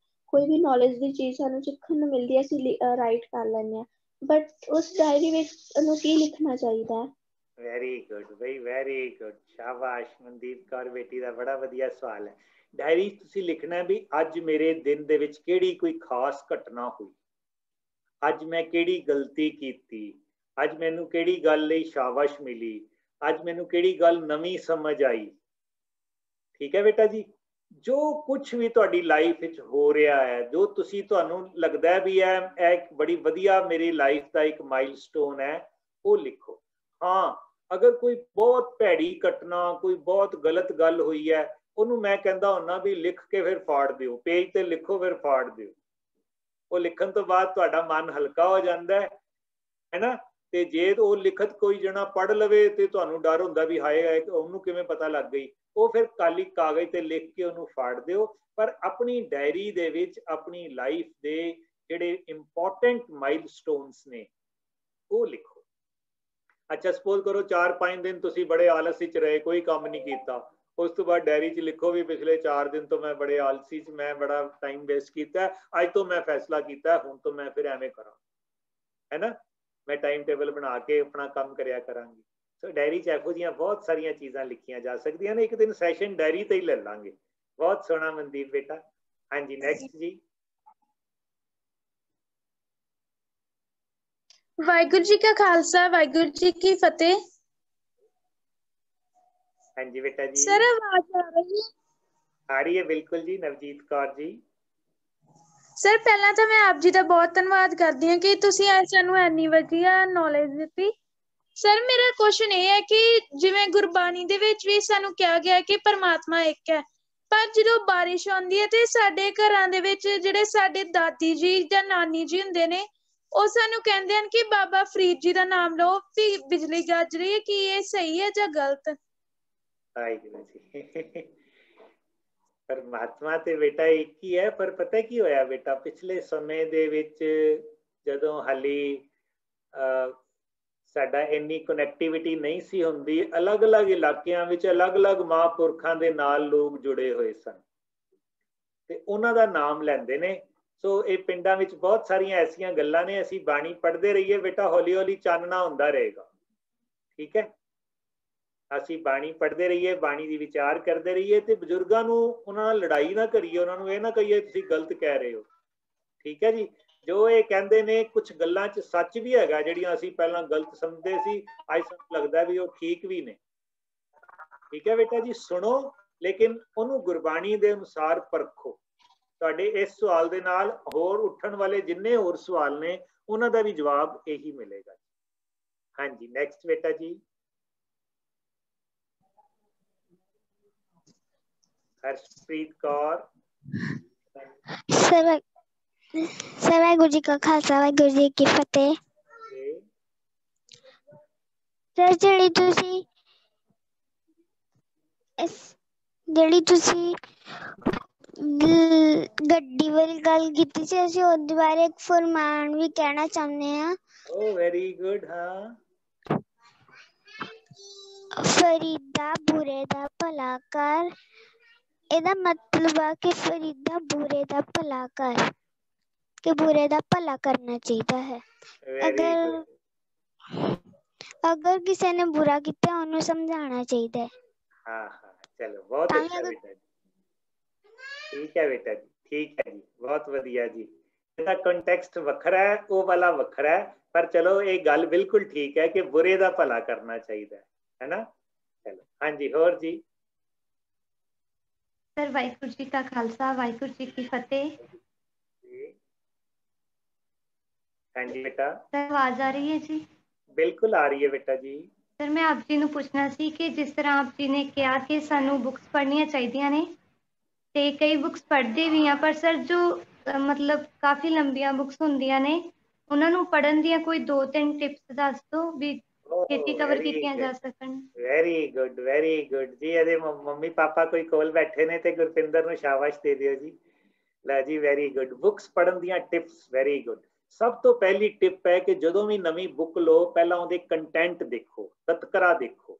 ਕੋਈ ਵੀ ਨੌਲੇਜ ਦੀ ਚੀਜ਼ ਸਾਨੂੰ ਸਿੱਖਣ ਨੂੰ ਮਿਲਦੀ ਹੈ, ਅਸੀਂ ਰਾਈਟ ਕਰ ਲੈਂਦੇ ਹਾਂ, ਬਟ ਉਸ ਡਾਇਰੀ ਵਿੱਚ ਉਹਨੂੰ ਕੀ ਲਿਖਣਾ ਚਾਹੀਦਾ ਹੈ? ਵੈਰੀ ਗੁੱਡ ਬਈ, ਵੈਰੀ ਗੁੱਡ, ਸ਼ਾਬਾਸ਼ ਮਨਦੀਪ ਕੌਰ ਬੇਟੀ ਦਾ ਬੜਾ ਵਧੀਆ ਸਵਾਲ ਹੈ। ਡਾਇਰੀ ਤੁਸੀਂ ਲਿਖਣਾ ਵੀ ਅੱਜ ਮੇਰੇ ਦਿਨ ਦੇ ਵਿੱਚ ਕਿਹੜੀ ਕੋਈ ਖਾਸ ਘਟਨਾ ਹੋਈ, ਅੱਜ ਮੈਂ ਕਿਹੜੀ ਗਲਤੀ ਕੀਤੀ, ਅੱਜ ਮੈਨੂੰ ਕਿਹੜੀ ਗੱਲ ਲਈ ਸ਼ਾਬਾਸ਼ ਮਿਲੀ, ਅੱਜ ਮੈਨੂੰ ਕਿਹੜੀ ਗੱਲ ਨਵੀਂ ਸਮਝ ਆਈ। ਠੀਕ ਹੈ ਬੇਟਾ ਜੀ। ਜੋ ਕੁਝ ਵੀ ਤੁਹਾਡੀ ਲਾਈਫ ਵਿੱਚ ਹੋ ਰਿਹਾ ਹੈ, ਜੋ ਤੁਹਾਨੂੰ ਲੱਗਦਾ ਹੈ ਵੀ ਇਹ ਇੱਕ ਬੜੀ ਵਧੀਆ ਮੇਰੀ ਲਾਈਫ ਦਾ ਇੱਕ ਮਾਈਲਸਟੋਨ ਹੈ, ਉਹ ਲਿਖੋ। ਹਾਂ, ਅਗਰ ਕੋਈ ਬਹੁਤ ਭੈੜੀ ਘਟਨਾ, ਕੋਈ ਬਹੁਤ ਗਲਤ ਗੱਲ ਹੋਈ ਹੈ, ਉਹਨੂੰ ਮੈਂ ਕਹਿੰਦਾ ਹੁੰਨਾ ਵੀ ਲਿਖ ਕੇ ਫਿਰ ਫਾੜ ਦਿਓ, ਪੇਜ ਤੇ ਲਿਖੋ ਫਿਰ ਫਾੜ ਦਿਓ। ਉਹ ਲਿਖਣ ਤੋਂ ਬਾਅਦ ਤੁਹਾਡਾ ਮਨ ਹਲਕਾ ਹੋ ਜਾਂਦਾ ਹੈ ਨਾ। ਤੇ ਜੇ ਉਹ ਲਿਖਤ ਕੋਈ ਜਣਾ ਪੜ੍ਹ ਲਵੇ ਤੇ ਤੁਹਾਨੂੰ ਡਰ ਹੁੰਦਾ ਵੀ ਹਾਏ ਉਹਨੂੰ ਕਿਵੇਂ ਪਤਾ ਲੱਗ ਗਈ, ਉਹ ਫਿਰ ਕਾਲੀ ਕਾਗਜ਼ ਤੇ ਲਿਖ ਕੇ ਉਹਨੂੰ ਫਾੜ ਦਿਓ। ਪਰ ਆਪਣੀ ਡਾਇਰੀ ਦੇ ਵਿੱਚ ਆਪਣੀ ਲਾਈਫ ਦੇ ਜਿਹੜੇ ਇੰਪੋਰਟੈਂਟ ਮਾਈਲਸਟੋਨਸ ਨੇ ਉਹ ਲਿਖੋ। ਅੱਛਾ, ਸਪੋਜ਼ ਕਰੋ 4-5 ਦਿਨ ਤੁਸੀਂ ਬੜੇ ਆਲਸ ਵਿੱਚ ਰਹੇ, ਕੋਈ ਕੰਮ ਨਹੀਂ ਕੀਤਾ, ਉਸ ਤੋਂ ਬਾਅਦ ਡਾਇਰੀ 'ਚ ਲਿਖੋ ਵੀ ਪਿਛਲੇ 4 ਦਿਨ ਤੋਂ ਮੈਂ ਬੜੇ ਆਲਸੀ 'ਚ, ਮੈਂ ਬੜਾ ਟਾਈਮ ਵੇਸਟ ਕੀਤਾ, ਅੱਜ ਤੋਂ ਮੈਂ ਫੈਸਲਾ ਕੀਤਾ ਹੁਣ ਤੋਂ ਮੈਂ ਫਿਰ ਐਵੇਂ ਕਰਾਂ, ਹੈ ਨਾ, ਮੈਂ ਟਾਈਮ ਟੇਬਲ ਬਣਾ ਕੇ ਆਪਣਾ ਕੰਮ ਕਰਿਆ ਕਰਾਂਗੀ। ਸੋ ਡਾਇਰੀ 'ਚ ਇਹੋ ਜਿਹੀਆਂ ਬਹੁਤ ਸਾਰੀਆਂ ਚੀਜ਼ਾਂ ਲਿਖੀਆਂ ਜਾ ਸਕਦੀਆਂ ਨੇ। ਇੱਕ ਦਿਨ ਸੈਸ਼ਨ ਡਾਇਰੀ ਤੇ ਹੀ ਲੈ ਲਾਂਗੇ। ਬਹੁਤ ਸੋਹਣਾ ਮਨਦੀਪ ਬੇਟਾ। ਹਾਂਜੀ, ਨੈਕਸਟ ਜੀ। ਵਾਹਿਗੁਰੂ ਜੀ ਕਾ ਖਾਲਸਾ, ਵਾਹਿਗੁਰੂ ਜੀ ਕੀ ਫਤਿਹ। ਹਾਂਜੀ ਬੇਟਾ ਜੀ। ਸਰ ਆਵਾਜ਼ ਆ ਰਹੀ ਹੈ? ਆ ਰਹੀ ਹੈ ਬਿਲਕੁਲ ਜੀ। ਨਵਜੀਤ ਕੌਰ ਜੀ। ਸਰ ਪਹਿਲਾਂ ਤਾਂ ਮੈਂ ਆਪ ਜੀ ਦਾ ਬਹੁਤ ਧੰਨਵਾਦ ਕਰਦੀ ਹਾਂ ਕਿ ਤੁਸੀਂ ਸਾਨੂੰ ਇੰਨੀ ਵਧੀਆ ਨੌਲੇਜ ਦਿੱਤੀ। ਸਰ ਮੇਰਾ ਕੁਐਸਚਨ ਇਹ ਹੈ ਕਿ ਜਿਵੇਂ ਗੁਰਬਾਣੀ ਦੇ ਵਿੱਚ ਵੀ ਸਾਨੂੰ ਕਿਹਾ ਗਿਆ ਕਿ ਪਰਮਾਤਮਾ ਇੱਕ ਹੈ, ਪਰ ਜਦੋਂ ਬਾਰਿਸ਼ ਆਉਂਦੀ ਹੈ ਤੇ ਸਾਡੇ ਘਰਾਂ ਦੇ ਵਿੱਚ ਜਿਹੜੇ ਸਾਡੇ ਦਾਦੀ ਜੀ ਜਾਂ ਨਾਨੀ ਜੀ ਹੁੰਦੇ ਨੇ, ਉਹ ਸਾਨੂੰ ਕਹਿੰਦੇ ਹਨ ਕਿ ਬਾਬਾ ਫਰੀਦ ਜੀ ਦਾ ਨਾਮ ਲਓ ਵੀ ਬਿਜਲੀ ਗੱਜ ਰਹੀ ਹੈ। ਕੀ ਇਹ ਸਹੀ ਹੈ ਜਾਂ ਗਲਤ? ਵਾਹਿਗੁਰੂ ਜੀ। ਪਰਮਾਤਮਾ ਤੇ ਬੇਟਾ ਇੱਕ ਹੀ ਹੈ, ਪਰ ਪਤਾ ਕੀ ਹੋਇਆ ਬੇਟਾ, ਪਿਛਲੇ ਸਮੇਂ ਦੇ ਵਿੱਚ ਜਦੋਂ ਹਾਲੀ ਸਾਡਾ ਇੰਨੀ ਕਨੈਕਟੀਵਿਟੀ ਨਹੀਂ ਸੀ ਹੁੰਦੀ, ਅਲੱਗ-ਅਲੱਗ ਇਲਾਕਿਆਂ ਵਿੱਚ ਅਲੱਗ-ਅਲੱਗ ਮਹਾਂਪੁਰਖਾਂ ਦੇ ਨਾਲ ਲੋਕ ਜੁੜੇ ਹੋਏ ਸਨ ਤੇ ਉਹਨਾਂ ਦਾ ਨਾਮ ਲੈਂਦੇ ਨੇ। ਸੋ ਇਹ ਪਿੰਡਾਂ ਵਿੱਚ ਬਹੁਤ ਸਾਰੀਆਂ ਐਸੀਆਂ ਗੱਲਾਂ ਨੇ। ਅਸੀਂ ਬਾਣੀ ਪੜ੍ਹਦੇ ਰਹੀਏ ਬੇਟਾ, ਹੌਲੀ-ਹੌਲੀ ਚਾਨਣਾ ਹੁੰਦਾ ਰਹੇਗਾ। ਠੀਕ ਹੈ, ਅਸੀਂ ਬਾਣੀ ਪੜ੍ਹਦੇ ਰਹੀਏ, ਬਾਣੀ ਦੀ ਵਿਚਾਰ ਕਰਦੇ ਰਹੀਏ ਤੇ ਬਜ਼ੁਰਗਾਂ ਨੂੰ ਉਹਨਾਂ ਨਾਲ ਲੜਾਈ ਨਾ ਕਰੀਏ, ਉਹਨਾਂ ਨੂੰ ਇਹ ਨਾ ਕਹੀਏ ਤੁਸੀਂ ਗਲਤ ਕਹਿ ਰਹੇ ਹੋ। ਠੀਕ ਹੈ ਜੀ। ਜੋ ਇਹ ਕਹਿੰਦੇ ਨੇ ਕੁਝ ਗੱਲਾਂ 'ਚ ਸੱਚ ਵੀ ਹੈਗਾ, ਜਿਹੜੀਆਂ ਅਸੀਂ ਪਹਿਲਾਂ ਗਲਤ ਸਮਝਦੇ ਸੀ, ਅੱਜ ਸਾਨੂੰ ਲੱਗਦਾ ਵੀ ਉਹ ਠੀਕ ਵੀ ਨੇ। ਠੀਕ ਹੈ ਬੇਟਾ ਜੀ, ਸੁਣੋ ਲੇਕਿਨ ਉਹਨੂੰ ਗੁਰਬਾਣੀ ਦੇ ਅਨੁਸਾਰ ਪਰਖੋ। ਤੁਹਾਡੇ ਇਸ ਸਵਾਲ ਦੇ ਨਾਲ ਹੋਰ ਉੱਠਣ ਵਾਲੇ ਜਿੰਨੇ ਹੋਰ ਸਵਾਲ ਨੇ ਉਹਨਾਂ ਦਾ ਵੀ ਜਵਾਬ ਇਹੀ ਮਿਲੇਗਾ। ਹਾਂਜੀ, ਨੈਕਸਟ ਬੇਟਾ ਜੀ। ਹਰਸ਼ਪ੍ਰੀਤ ਕੌਰ। ਸਰ ਵਾਹਿਗੁਰੂ ਜੀ ਕਾ ਖਾਲਸਾ, ਵਾਹਿਗੁਰੂ ਜੀ ਕੀ ਫਤਿਹ। ਸਰ ਜਿਹੜੀ ਤੁਸੀਂ ਗੱਡੀ ਵਾਲੀ ਗੱਲ ਕੀਤੀ ਸੀ, ਅਸੀਂ ਉਹਦੇ ਬਾਰੇ ਇੱਕ ਫਰਮਾਨ ਵੀ ਕਹਿਣਾ ਚਾਹੁੰਦੇ ਹਾਂ। ਓ ਵੈਰੀ ਗੁੱਡ। ਹਾਂ, ਫਰੀਦਾ ਬੁਰੇ ਦਾ ਭਲਾ ਕਰ, ਇਹਦਾ ਮਤਲਬ ਆ ਕਿ ਫਰੀਦਾ ਬੁਰੇ ਦਾ ਭਲਾ ਕਰ, ਕਿ ਬੁਰੇ ਦਾ ਭਲਾ ਕਰਨਾ ਚਾਹੀਦਾ ਹੈ। ਅਗਰ ਕਿਸੇ ਨੇ ਬੁਰਾ ਕੀਤਾ ਉਹਨੂੰ ਸਮਝਾਉਣਾ ਚਾਹੀਦਾ ਹੈ। ਹਾਂ ਹਾਂ, ਚਲੋ ਬਹੁਤ ਅੱਛਾ ਬੇਟਾ ਜੀ। ਠੀਕ ਹੈ ਬੇਟਾ ਜੀ, ਠੀਕ ਹੈ ਜੀ, ਬਹੁਤ ਵਧੀਆ ਜੀ। ਇਹਦਾ ਕੰਟੈਕਸਟ ਵੱਖਰਾ ਹੈ, ਉਹ ਵਾਲਾ ਵੱਖਰਾ ਹੈ, ਪਰ ਚਲੋ ਇਹ ਗੱਲ ਬਿਲਕੁਲ ਠੀਕ ਹੈ ਕਿ ਬੁਰੇ ਦਾ ਭਲਾ ਕਰਨਾ ਚਾਹੀਦਾ ਹੈ ਨਾ। ਚਲੋ ਹਾਂਜੀ, ਹੋਰ ਜੀ। ਸਰ ਵਾਹਿਗੁਰੂ ਜੀ ਕਾ ਖਾਲਸਾ, ਵਾਹਿਗੁਰੂ ਜੀ ਕੀ ਫਤਿਹ। ਹਾਂਜੀ ਬੇਟਾ। ਸਰ ਆਵਾਜ਼ ਆ ਰਹੀ ਹੈ ਜੀ? ਬਿਲਕੁਲ ਆ ਰਹੀ ਹੈ ਬੇਟਾ ਜੀ। ਸਰ ਮੈਂ ਆਪ ਜੀ ਨੂੰ ਪੁੱਛਣਾ ਸੀ ਕਿ ਜਿਸ ਤਰ੍ਹਾਂ ਆਪ ਜੀ ਨੇ ਕਿਹਾ ਕਿ ਸਾਨੂੰ ਬੁੱਕਸ ਪੜ੍ਹਨੀਆਂ ਚਾਹੀਦੀਆਂ ਨੇ ਤੇ ਕਈ ਬੁੱਕਸ ਪੜ੍ਹਦੇ ਵੀ ਹਾਂ, ਪਰ ਸਰ ਜੋ ਮਤਲਬ ਕਾਫੀ ਲੰਬੀਆਂ ਬੁੱਕਸ ਹੁੰਦੀਆਂ ਨੇ ਉਹਨਾਂ ਨੂੰ ਪੜ੍ਹਨ ਦੀਆਂ ਕੋਈ 2-3 ਟਿਪਸ ਦੱਸ ਦਿਓ ਵੀ ਛੇਤੀ ਕਵਰ ਕੀਤੀਆਂ ਜਾ ਸਕਣ। ਵੈਰੀ ਗੁੱਡ, ਵੈਰੀ ਗੁੱਡ ਜੀ। ਇਹਦੇ ਮੰਮੀ ਪਾਪਾ ਕੋਈ ਕੋਲ ਬੈਠੇ ਨੇ ਤੇ ਗੁਰਪਿੰਦਰ ਨੂੰ ਸ਼ਾਬਾਸ਼ ਦੇ ਦਿਓ ਜੀ। ਲੈ ਜੀ, ਵੈਰੀ ਗੁੱਡ। ਬੁੱਕਸ ਪੜ੍ਹਨ ਦੀਆਂ ਟਿਪਸ, ਵੈਰੀ ਗੁੱਡ। ਸਭ ਤੋਂ ਪਹਿਲੀ ਟਿਪ ਹੈ ਕਿ ਜਦੋਂ ਵੀ ਨਵੀਂ ਬੁੱਕ ਲਓ, ਪਹਿਲਾਂ ਉਹਦੇ ਕੰਟੈਂਟ ਦੇਖੋ, ਤਤਕਰਾ ਦੇਖੋ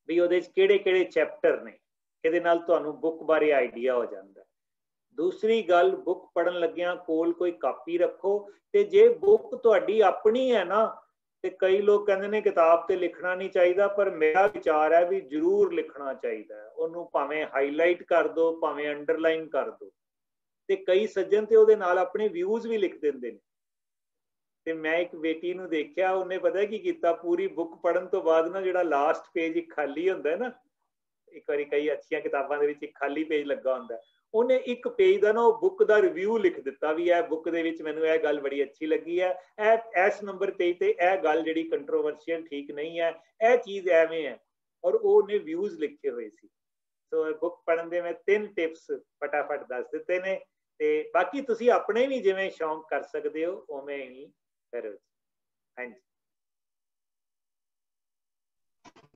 ਵੀ ਉਹਦੇ 'ਚ ਕਿਹੜੇ ਕਿਹੜੇ ਚੈਪਟਰ ਨੇ। ਇਹਦੇ ਨਾਲ ਤੁਹਾਨੂੰ ਬੁੱਕ ਬਾਰੇ ਆਈਡੀਆ ਹੋ ਜਾਂਦਾ। ਦੂਸਰੀ ਗੱਲ, ਬੁੱਕ ਪੜ੍ਹਨ ਲੱਗਿਆਂ ਕੋਲ ਕੋਈ ਕਾਪੀ ਰੱਖੋ, ਤੇ ਜੇ ਬੁੱਕ ਤੁਹਾਡੀ ਆਪਣੀ ਹੈ ਨਾ, ਤੇ ਕਈ ਲੋਕ ਕਹਿੰਦੇ ਨੇ ਕਿਤਾਬ ਤੇ ਲਿਖਣਾ ਨਹੀਂ ਚਾਹੀਦਾ, ਪਰ ਮੇਰਾ ਵਿਚਾਰ ਹੈ ਵੀ ਜ਼ਰੂਰ ਲਿਖਣਾ ਚਾਹੀਦਾ ਹੈ। ਉਹਨੂੰ ਭਾਵੇਂ ਹਾਈਲਾਈਟ ਕਰ ਦਿਓ, ਭਾਵੇਂ ਅੰਡਰਲਾਈਨ ਕਰ ਦਿਓ। ਤੇ ਕਈ ਸੱਜਣ ਤੇ ਉਹਦੇ ਨਾਲ ਆਪਣੇ ਵਿਊਜ਼ ਵੀ ਲਿਖ ਦਿੰਦੇ ਨੇ। ਤੇ ਮੈਂ ਇੱਕ ਬੇਟੀ ਨੂੰ ਦੇਖਿਆ, ਉਹਨੇ ਪਤਾ ਕੀ ਕੀਤਾ, ਪੂਰੀ ਬੁੱਕ ਪੜ੍ਹਨ ਤੋਂ ਬਾਅਦ ਨਾ ਜਿਹੜਾ ਲਾਸਟ ਪੇਜ ਇੱਕ ਖਾਲੀ ਹੁੰਦਾ ਨਾ, ਇੱਕ ਵਾਰੀ ਕਈ ਅੱਛੀਆਂ ਕਿਤਾਬਾਂ ਦੇ ਵਿੱਚ ਇੱਕ ਖਾਲੀ ਪੇਜ ਲੱਗਾ ਹੁੰਦਾ, ਉਹਨੇ ਇੱਕ ਪੇਜ ਦਾ ਨਾ ਉਹ ਬੁੱਕ ਦਾ ਰਿਵਿਊ ਲਿਖ ਦਿੱਤਾ ਵੀ ਇਹ ਬੁੱਕ ਦੇ ਵਿੱਚ ਮੈਨੂੰ ਇਹ ਗੱਲ ਬੜੀ ਅੱਛੀ ਲੱਗੀ ਹੈ, ਇਹ ਇਸ ਨੰਬਰ ਪੇਜ ਤੇ ਇਹ ਗੱਲ ਜਿਹੜੀ ਕੰਟਰੋਵਰਸ਼ੀਅਲ ਠੀਕ ਨਹੀਂ ਹੈ, ਇਹ ਚੀਜ਼ ਐਵੇਂ ਹੈ, ਔਰ ਉਹਨੇ ਵਿਊਜ਼ ਲਿਖੇ ਹੋਏ ਸੀ। ਸੋ ਬੁੱਕ ਪੜ੍ਹਨ ਦੇ ਮੈਂ 3 ਟਿਪਸ ਫਟਾਫਟ ਦੱਸ ਦਿੱਤੇ ਨੇ, ਤੇ ਬਾਕੀ ਤੁਸੀਂ ਆਪਣੇ ਵੀ ਜਿਵੇਂ ਸ਼ੌਂਕ ਕਰ ਸਕਦੇ ਹੋ ਉਵੇਂ ਹੀ ਕਰੋ। ਹਾਂਜੀ,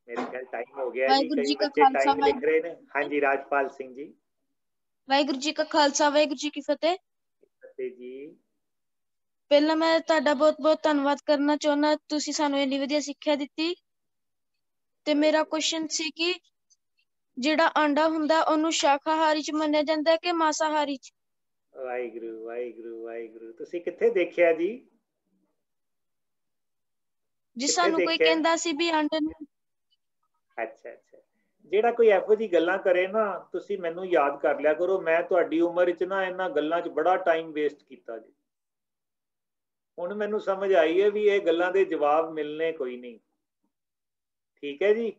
ਮੇਰੇ ਖਿਆਲ ਟਾਈਮ ਹੋ ਗਿਆ ਜੀ, ਕਈ ਬੱਚੇ ਟਾਈਮ ਲਿਖ ਰਹੇ ਨੇ। ਹਾਂਜੀ, ਰਾਜਪਾਲ ਸਿੰਘ ਜੀ। ਵਾਹਿਗੁਰੂ ਜੀ ਕਾ ਖਾਲਸਾ, ਵਾਹਿਗੁਰੂ ਜੀ ਕੀ ਫਤਿਹ। ਫਤਿਹ ਜੀ। ਪਹਿਲਾਂ ਮੈਂ ਤੁਹਾਡਾ ਬਹੁਤ ਬਹੁਤ ਧੰਨਵਾਦ ਕਰਨਾ ਚਾਹੁੰਦਾ, ਤੁਸੀਂ ਸਾਨੂੰ ਇੰਨੀ ਵਧੀਆ ਸਿੱਖਿਆ ਦਿੱਤੀ। ਤੇ ਮੇਰਾ ਕੁਐਸਚਨ ਸੀ ਕਿ ਜਿਹੜਾ ਆਂਡਾ ਹੁੰਦਾ ਉਹਨੂੰ ਸ਼ਾਕਾਹਾਰੀ ਚ ਮੰਨਿਆ ਜਾਂਦਾ ਹੈ ਕਿ ਮਾਸਾਹਾਰੀ ਚ? ਵਾਹਿਗੁਰੂ ਵਾਹਿਗੁਰੂ ਵਾਹਿਗੁਰੂ। ਤੁਸੀਂ ਕਿੱਥੇ ਦੇਖਿਆ ਜੀ? ਜੀ ਸਾਨੂੰ ਕੋਈ ਕਹਿੰਦਾ ਸੀ ਵੀ ਆਂਡੇ ਨੂੰ। ਅੱਛਾ ਅੱਛਾ, ਜਿਹੜਾ ਕੋਈ ਇਹੋ ਜਿਹੀ ਗੱਲਾਂ ਕਰੇ ਨਾ, ਤੁਸੀਂ ਮੈਨੂੰ ਯਾਦ ਕਰ ਲਿਆ ਕਰੋ। ਮੈਂ ਤੁਹਾਡੀ ਉਮਰ 'ਚ ਨਾ ਇਹਨਾਂ ਗੱਲਾਂ 'ਚ ਬੜਾ ਟਾਈਮ ਵੇਸਟ ਕੀਤਾ ਜੀ। ਹੁਣ ਮੈਨੂੰ ਸਮਝ ਆਈ ਹੈ ਵੀ ਇਹ ਗੱਲਾਂ ਦੇ ਜਵਾਬ ਮਿਲਣੇ ਕੋਈ ਨਹੀਂ। ਠੀਕ ਹੈ ਜੀ,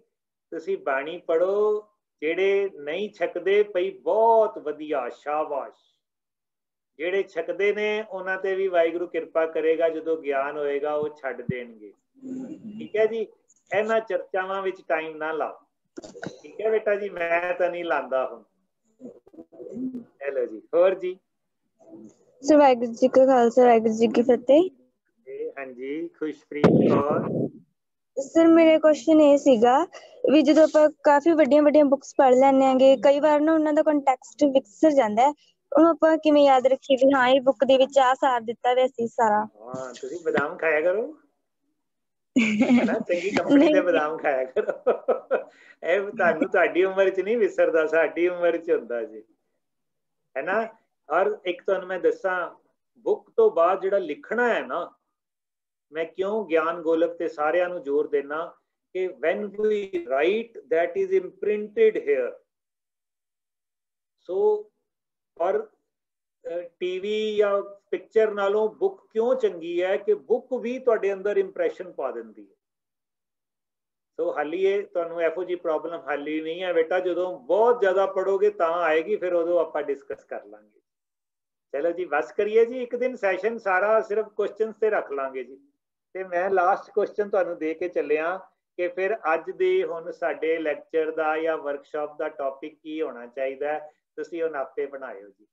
ਤੁਸੀਂ ਬਾਣੀ ਪੜ੍ਹੋ। ਜਿਹੜੇ ਨਹੀਂ ਛਕਦੇ ਪਈ ਬਹੁਤ ਵਧੀਆ, ਸ਼ਾਬਾਸ਼। ਜਿਹੜੇ ਛਕਦੇ ਨੇ ਉਹਨਾਂ ਤੇ ਵੀ ਵਾਹਿਗੁਰੂ ਕਿਰਪਾ ਕਰੇਗਾ, ਜਦੋਂ ਗਿਆਨ ਹੋਏਗਾ ਉਹ ਛੱਡ ਦੇਣਗੇ। ਠੀਕ ਹੈ ਜੀ, ਇਹਨਾਂ ਚਰਚਾਵਾਂ ਵਿੱਚ ਟਾਈਮ ਨਾ ਲਾਓ। ਠੀਕ ਹੈ ਬੇਟਾ ਜੀ, ਮੈਂ ਤਾਂ ਨਹੀਂ ਲਾਂਦਾ ਹੁਣ। ਹੈਲੋ ਜੀ, ਹੋਰ ਜੀ। ਸਰ ਵਾਹਿਗੁਰੂ ਜੀ ਕਾ ਖਾਲਸਾ, ਵਾਹਿਗੁਰੂ ਜੀ ਕੀ ਫਤਿਹ। ਹਾਂਜੀ, ਖੁਸ਼ਪ੍ਰੀਤ ਕੌਰ। ਸਰ ਮੇਰਾ ਕੁਐਸਚਨ ਇਹ ਸੀਗਾ ਵੀ ਜਦੋਂ ਆਪਾਂ ਕਾਫੀ ਵੱਡੀਆਂ ਵੱਡੀਆਂ ਬੁੱਕਸ ਪੜ੍ਹ ਲੈਂਦੇ ਆਂਗੇ, ਕਈ ਵਾਰ ਨਾ ਉਹਨਾਂ ਦਾ ਕੰਟੈਕਸਟ ਵਿਸਰ ਜਾਂਦਾ ਹੈ, ਉਹਨੂੰ ਆਪਾਂ ਕਿਵੇਂ ਯਾਦ ਰੱਖੀਏ ਵੀ ਹਾਂ ਇਹ ਬੁੱਕ ਦੇ ਵਿੱਚ ਆਹ ਸਾਰ ਦਿੱਤਾ ਹੋਇਆ ਸੀ ਸਾਰਾ? ਹਾਂ, ਤੁਸੀਂ ਬਦਾਮ ਖਾਇਆ ਕਰੋ ਨਾ, ਚੰਗੀ ਕੰਪਨੀ ਦੇ ਬਦਾਮ ਖਾਇਆ ਕਰੋ। ਇਹ ਤੁਹਾਨੂੰ ਤੁਹਾਡੀ ਉਮਰ 'ਚ ਨਹੀਂ ਵਿਸਰਦਾ, ਸਾਡੀ ਉਮਰ 'ਚ ਹੁੰਦਾ ਜੀ, ਹੈ ਨਾ। ਔਰ ਇੱਕ ਤੁਹਾਨੂੰ ਮੈਂ ਦੱਸਾਂ, ਬੁੱਕ ਤੋਂ ਬਾਅਦ ਜਿਹੜਾ ਲਿਖਣਾ ਹੈ ਨਾ, ਮੈਂ ਕਿਉਂ ਗਿਆਨ ਗੋਲਕ ਤੇ ਸਾਰਿਆਂ ਨੂੰ ਜ਼ੋਰ ਦੇਣਾ ਕਿ when we write that is imprinted here. ਸੋ ਔਰ ਟੀਵੀ ਜਾਂ ਪਿਕਚਰ ਨਾਲੋਂ ਬੁੱਕ ਕਿਉਂ ਚੰਗੀ ਹੈ ਕਿ ਬੁੱਕ ਵੀ ਤੁਹਾਡੇ ਅੰਦਰ ਇੰਪ੍ਰੈਸ਼ਨ ਪਾ ਦਿੰਦੀ ਹੈ। ਸੋ ਹਾਲੀ ਇਹ ਤੁਹਾਨੂੰ ਇਹੋ ਜਿਹੀ ਪ੍ਰੋਬਲਮ ਹਾਲੀ ਨਹੀਂ ਹੈ ਬੇਟਾ, ਜਦੋਂ ਬਹੁਤ ਜ਼ਿਆਦਾ ਪੜੋਗੇ ਤਾਂ ਆਏਗੀ, ਫਿਰ ਉਦੋਂ ਆਪਾਂ ਡਿਸਕਸ ਕਰ ਲਾਂਗੇ। ਚਲੋ ਜੀ, ਬਸ ਕਰੀਏ ਜੀ, ਇੱਕ ਦਿਨ ਸੈਸ਼ਨ ਸਾਰਾ ਸਿਰਫ ਕੁਐਸਚਨਸ ਤੇ ਰੱਖ ਲਾਂਗੇ ਜੀ। ਤੇ ਮੈਂ ਲਾਸਟ ਕੁਐਸਚਨ ਤੁਹਾਨੂੰ ਦੇ ਕੇ ਚੱਲਿਆ ਕਿ ਫਿਰ ਅੱਜ ਦੇ ਹੁਣ ਸਾਡੇ ਲੈਕਚਰ ਦਾ ਜਾਂ ਵਰਕਸ਼ਾਪ ਦਾ ਟੌਪਿਕ ਕੀ ਹੋਣਾ ਚਾਹੀਦਾ ਹੈ, ਤੁਸੀਂ ਉਹ ਨਾਪੇ ਬਣਾਇਓ ਜੀ।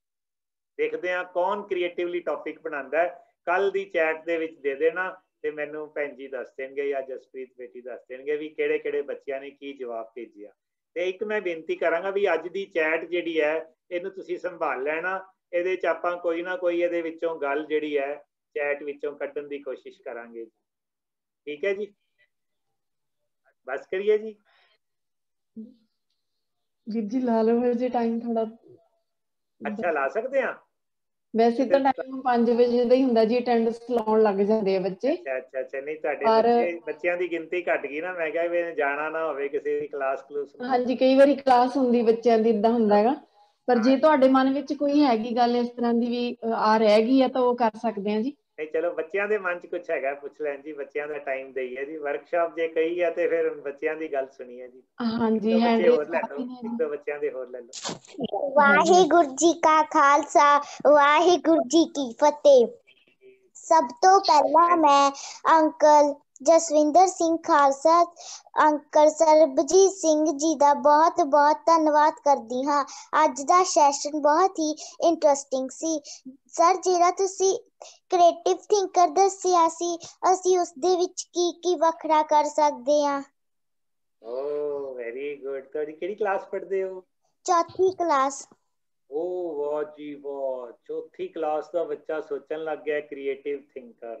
ਦੇਖਦੇ ਹਾਂ ਕੌਣ ਕ੍ਰੀਏਟਿਵਲੀ ਟੌਪਿਕ ਬਣਾਉਂਦਾ ਹੈ। ਕੱਲ ਦੀ ਚੈਟ ਦੇ ਵਿੱਚ ਦੇ ਦੇਣਾ ਤੇ ਮੈਨੂੰ ਭੈਣ ਜੀ ਦੱਸ ਦੇਣਗੇ ਜਾਂ ਜਸਪ੍ਰੀਤ ਬੇਟੀ ਦੱਸ ਦੇਣਗੇ ਵੀ ਕਿਹੜੇ ਕਿਹੜੇ ਬੱਚਿਆਂ ਨੇ ਕੀ ਜਵਾਬ ਭੇਜਿਆ। ਤੇ ਇੱਕ ਮੈਂ ਬੇਨਤੀ ਕਰਾਂਗਾ ਵੀ ਅੱਜ ਦੀ ਚੈਟ ਜਿਹੜੀ ਹੈ ਇਹਨੂੰ ਤੁਸੀਂ ਸੰਭਾਲ ਲੈਣਾ। ਇਹਦੇ 'ਚ ਆਪਾਂ ਕੋਈ ਨਾ ਕੋਈ ਇਹਦੇ ਵਿੱਚੋਂ ਗੱਲ ਜਿਹੜੀ ਹੈ ਚੈਟ ਵਿੱਚੋਂ ਕੱਢਣ ਦੀ ਕੋਸ਼ਿਸ਼ ਕਰਾਂਗੇ। ਠੀਕ ਹੈ ਜੀ, ਬਸ ਕਰੀਏ ਜੀ। ਵੀਰ ਜੀ ਲਾ ਲਓ ਜੇ ਟਾਈਮ ਥੋੜਾ। ਅੱਛਾ, ਲਾ ਸਕਦੇ ਹਾਂ। ਵੈਸੇ ਤਾਂ ਟਾਈਮ 5 ਵਜੇ ਦਾ ਹੀ ਹੁੰਦਾ ਜੀ, ਅਟੈਂਡੈਂਸ ਲਾਉਣ ਲੱਗ ਜਾਂਦੇ ਆ ਬੱਚੇ। ਅੱਛਾ ਅੱਛਾ, ਨਹੀਂ ਤੁਹਾਡੇ ਬੱਚਿਆਂ ਦੀ ਗਿਣਤੀ ਘਟ ਗਈ ਨਾ, ਮੈਂ ਕਿਹਾ ਵੀ ਜਾਣਾ ਨਾ ਹੋਵੇ ਕਿਸੇ ਦੀ ਕਲਾਸ ਕਲੂਸ। ਹਾਂਜੀ, ਕਈ ਵਾਰੀ ਕਲਾਸ ਹੁੰਦੀ ਬੱਚਿਆਂ ਦੀ, ਇਦਾਂ ਹੁੰਦਾ ਹੈਗਾ। ਪਰ ਜੇ ਤੁਹਾਡੇ ਮਨ ਵਿੱਚ ਕੋਈ ਹੈਗੀ ਗੱਲ ਇਸ ਤਰ੍ਹਾਂ ਦੀ ਵੀ ਆ ਰਹਿ ਗਈ ਆ ਤਾਂ ਉਹ ਕਰ ਸਕਦੇ ਆ ਜੀ। ਨਹੀਂ ਚਲੋ, ਬੱਚਿਆਂ ਦੇ ਮਨ 'ਚ ਕੁਛ ਹੈਗਾ ਪੁੱਛ ਲੈਣ ਜੀ, ਬੱਚਿਆਂ ਦਾ ਟਾਈਮ ਦੇਈਏ ਜੀ। ਵਰਕਸ਼ਾਪ ਜੇ ਕਹੀ ਆ ਤੇ ਫਿਰ ਬੱਚਿਆਂ ਦੀ ਗੱਲ ਸੁਣੀਏ ਜੀ। ਹਾਂਜੀ, ਬੱਚੇ ਹੋਰ ਲੈ ਲਓ, ਇੱਕ ਦੋ ਬੱਚਿਆਂ ਦੇ ਹੋਰ ਲੈ ਲਓ। ਵਾਹਿਗੁਰੂ ਜੀ ਕਾ ਖਾਲਸਾ, ਵਾਹਿਗੁਰੂ ਜੀ ਕੀ ਫਤਿਹ। ਸਭ ਤੋਂ ਪਹਿਲਾਂ ਮੈਂ ਅੰਕਲ ਜਸਵਿੰਦਰ ਸਿੰਘ ਖਾਲਸਾ, ਅੰਕਲ ਸਰਬਜੀਤ ਸਿੰਘ ਜੀ ਦਾ ਬਹੁਤ ਬਹੁਤ ਧੰਨਵਾਦ ਕਰਦੀ ਹਾਂ। ਅੱਜ ਦਾ ਸੈਸ਼ਨ ਬਹੁਤ ਹੀ ਇੰਟਰਸਟਿੰਗ ਸੀ। ਸਰ, ਜਿਹੜਾ ਤੁਸੀਂ ਕ੍ਰੀਏਟਿਵ ਥਿੰਕਰ ਦੱਸਿਆ ਸੀ, ਅਸੀਂ ਉਸ ਦੇ ਵਿੱਚ ਕੀ ਕੀ ਵੱਖਰਾ ਕਰ ਸਕਦੇ ਹਾਂ? ਓ ਵੈਰੀ ਗੁੱਡ। ਤੁਹਾਡੀ ਕਿਹੜੀ ਕਲਾਸ ਪੜ੍ਹਦੇ ਹੋ? ਚੌਥੀ ਕਲਾਸ। ਓ ਵਾਹ ਜੀ ਵਾਹ, ਚੌਥੀ ਕਲਾਸ ਦਾ ਬੱਚਾ ਸੋਚਣ ਲੱਗ ਗਿਆ ਕ੍ਰੀਏਟਿਵ ਥਿੰਕਰ।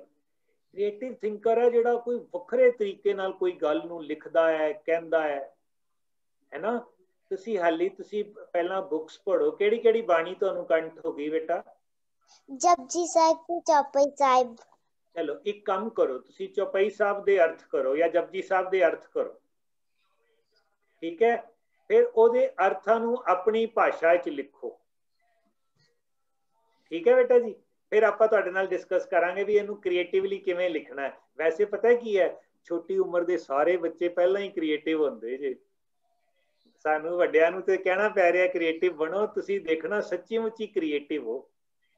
ਕ੍ਰੀਏਟਿਵ ਥਿੰਕਰ ਹੈ ਜਿਹੜਾ ਕੋਈ ਵੱਖਰੇ ਤਰੀਕੇ ਨਾਲ ਕੋਈ ਗੱਲ ਨੂੰ ਲਿਖਦਾ ਹੈ, ਕਹਿੰਦਾ ਹੈ ਨਾ। ਤੁਸੀਂ ਤੁਸੀਂ ਪਹਿਲਾਂ ਬੁੱਕਸ ਪੜ੍ਹੋ। ਕਿਹੜੀ ਕਿਹੜੀ ਬਾਣੀ ਤੁਹਾਨੂੰ ਕੰਠ ਹੋ ਗਈ ਬੇਟਾ? ਜਪਜੀ ਸਾਹਿਬ ਤੇ ਚੌਪਈ ਸਾਹਿਬ। ਚਲੋ ਇੱਕ ਕੰਮ ਕਰੋ, ਤੁਸੀਂ ਚੌਪਈ ਸਾਹਿਬ ਦੇ ਅਰਥ ਕਰੋ ਜਾਂ ਜਪਜੀ ਸਾਹਿਬ ਦੇ ਅਰਥ ਕਰੋ। ਠੀਕ ਹੈ, ਫਿਰ ਉਹਦੇ ਅਰਥਾਂ ਨੂੰ ਆਪਣੀ ਭਾਸ਼ਾ 'ਚ ਲਿਖੋ। ਠੀਕ ਹੈ ਬੇਟਾ ਜੀ, ਫਿਰ ਆਪਾਂ ਤੁਹਾਡੇ ਨਾਲ ਡਿਸਕਸ ਕਰਾਂਗੇ ਵੀ ਇਹਨੂੰ ਕ੍ਰੀਏਟਿਵਲੀ ਕਿਵੇਂ ਲਿਖਣਾ ਹੈ। ਵੈਸੇ ਪਤਾ ਕੀ ਹੈ, ਛੋਟੀ ਉਮਰ ਦੇ ਸਾਰੇ ਬੱਚੇ ਪਹਿਲਾਂ ਹੀ ਕ੍ਰੀਏਟਿਵ ਹੁੰਦੇ ਜੇ। ਸਾਨੂੰ ਵੱਡਿਆਂ ਨੂੰ ਤੇ ਕਹਿਣਾ ਪੈ ਰਿਹਾ ਕ੍ਰੀਏਟਿਵ ਬਣੋ। ਤੁਸੀਂ ਦੇਖਣਾ ਸੱਚੀ ਮੁੱਚੀ ਕ੍ਰੀਏਟਿਵ ਹੋ।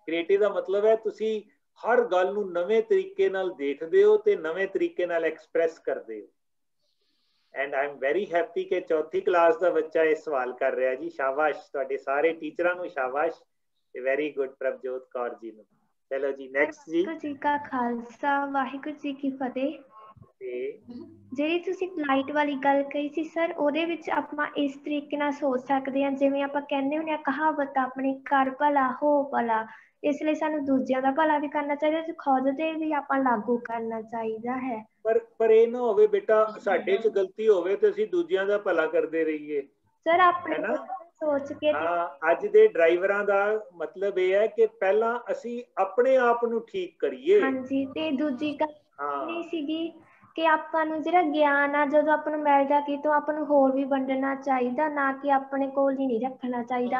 ਕ੍ਰੀਏਟਿਵ ਦਾ ਮਤਲਬ ਹੈ ਤੁਸੀਂ ਹਰ ਗੱਲ ਨੂੰ ਨਵੇਂ ਤਰੀਕੇ ਨਾਲ ਦੇਖਦੇ ਹੋ ਤੇ ਨਵੇਂ ਤਰੀਕੇ ਨਾਲ ਐਕਸਪ੍ਰੈਸ ਕਰਦੇ ਹੋ। And I am very happy ਕਿ ਚੌਥੀ ਕਲਾਸ ਦਾ ਬੱਚਾ ਇਹ ਸਵਾਲ ਕਰ ਰਿਹਾ ਜੀ। ਸ਼ਾਬਾਸ਼, ਤੁਹਾਡੇ ਸਾਰੇ ਟੀਚਰਾਂ ਨੂੰ ਸ਼ਾਬਾਸ਼ ਤੇ ਵੈਰੀ ਗੁੱਡ ਪ੍ਰਭਜੋਤ ਕੌਰ ਜੀ ਨੂੰ। ਚਲੋ ਜੀ ਨੈਕਸਟ ਜੀ। ਵਾਹਿਗੁਰੂ ਜੀ ਕਾ ਖਾਲਸਾ ਵਾਹਿਗੁਰੂ ਜੀ ਕੀ ਫਤਿਹ। ਜਿਹੜੀ ਤੁਸੀਂ ਫਲਾਈਟ ਵਾਲੀ ਗੱਲ ਕਹੀ ਸੀ ਸਰ, ਉਹਦੇ ਵਿੱਚ ਆਪਾਂ ਇਸ ਤਰੀਕੇ ਨਾਲ ਸੋਚ ਸਕਦੇ ਹਾਂ, ਜਿਵੇਂ ਆਪਾਂ ਕਹਿੰਦੇ ਹੁੰਦੇ ਹਾਂ ਕਹਾਵਤ ਆਪਣੇ ਘਰ ਭਲਾ ਹੋ ਭਲਾ, ਇਸ ਲਈ ਸਾਨੂੰ ਦੂਜਿਆਂ ਦਾ ਭਲਾ ਵੀ ਕਰਨਾ ਚਾਹੀਦਾ ਤੇ ਖੁਦ ਤੇ ਵੀ ਆਪਾਂ ਲਾਗੂ ਕਰਨਾ ਚਾਹੀਦਾ ਹੈ। ਪਰ ਇਹ ਨਾ ਹੋਵੇ ਬੇਟਾ ਸਾਡੇ 'ਚ ਗਲਤੀ ਹੋਵੇ ਤੇ ਅਸੀਂ ਦੂਜਿਆਂ ਦਾ ਭਲਾ ਕਰਦੇ ਰਹੀਏ ਸਰ ਆਪਣੇ ਹੈ ਨਾ। ਸੋਚ ਕੇ ਹਾਂ, ਅੱਜ ਦੇ ਡਰਾਈਵਰਾਂ ਦਾ ਮਤਲਬ ਇਹ ਹੈ ਕਿ ਪਹਿਲਾਂ ਅਸੀਂ ਆਪਣੇ ਆਪ ਨੂੰ ਠੀਕ ਕਰੀਏ। ਹਾਂਜੀ, ਤੇ ਦੂਜੀ ਗੱਲ ਨਹੀਂ ਸੀਗੀ ਕਿ ਆਪਾਂ ਨੂੰ ਜਿਹੜਾ ਗਿਆਨ ਆ ਜਦੋਂ ਆਪਾਂ ਨੂੰ ਮਿਲਦਾ ਕਿਤੋਂ ਆਪਾਂ ਨੂੰ ਹੋਰ ਵੀ ਵੰਡਣਾ ਚਾਹੀਦਾ, ਨਾ ਕਿ ਆਪਣੇ ਕੋਲ ਹੀ ਨਹੀਂ ਰੱਖਣਾ ਚਾਹੀਦਾ।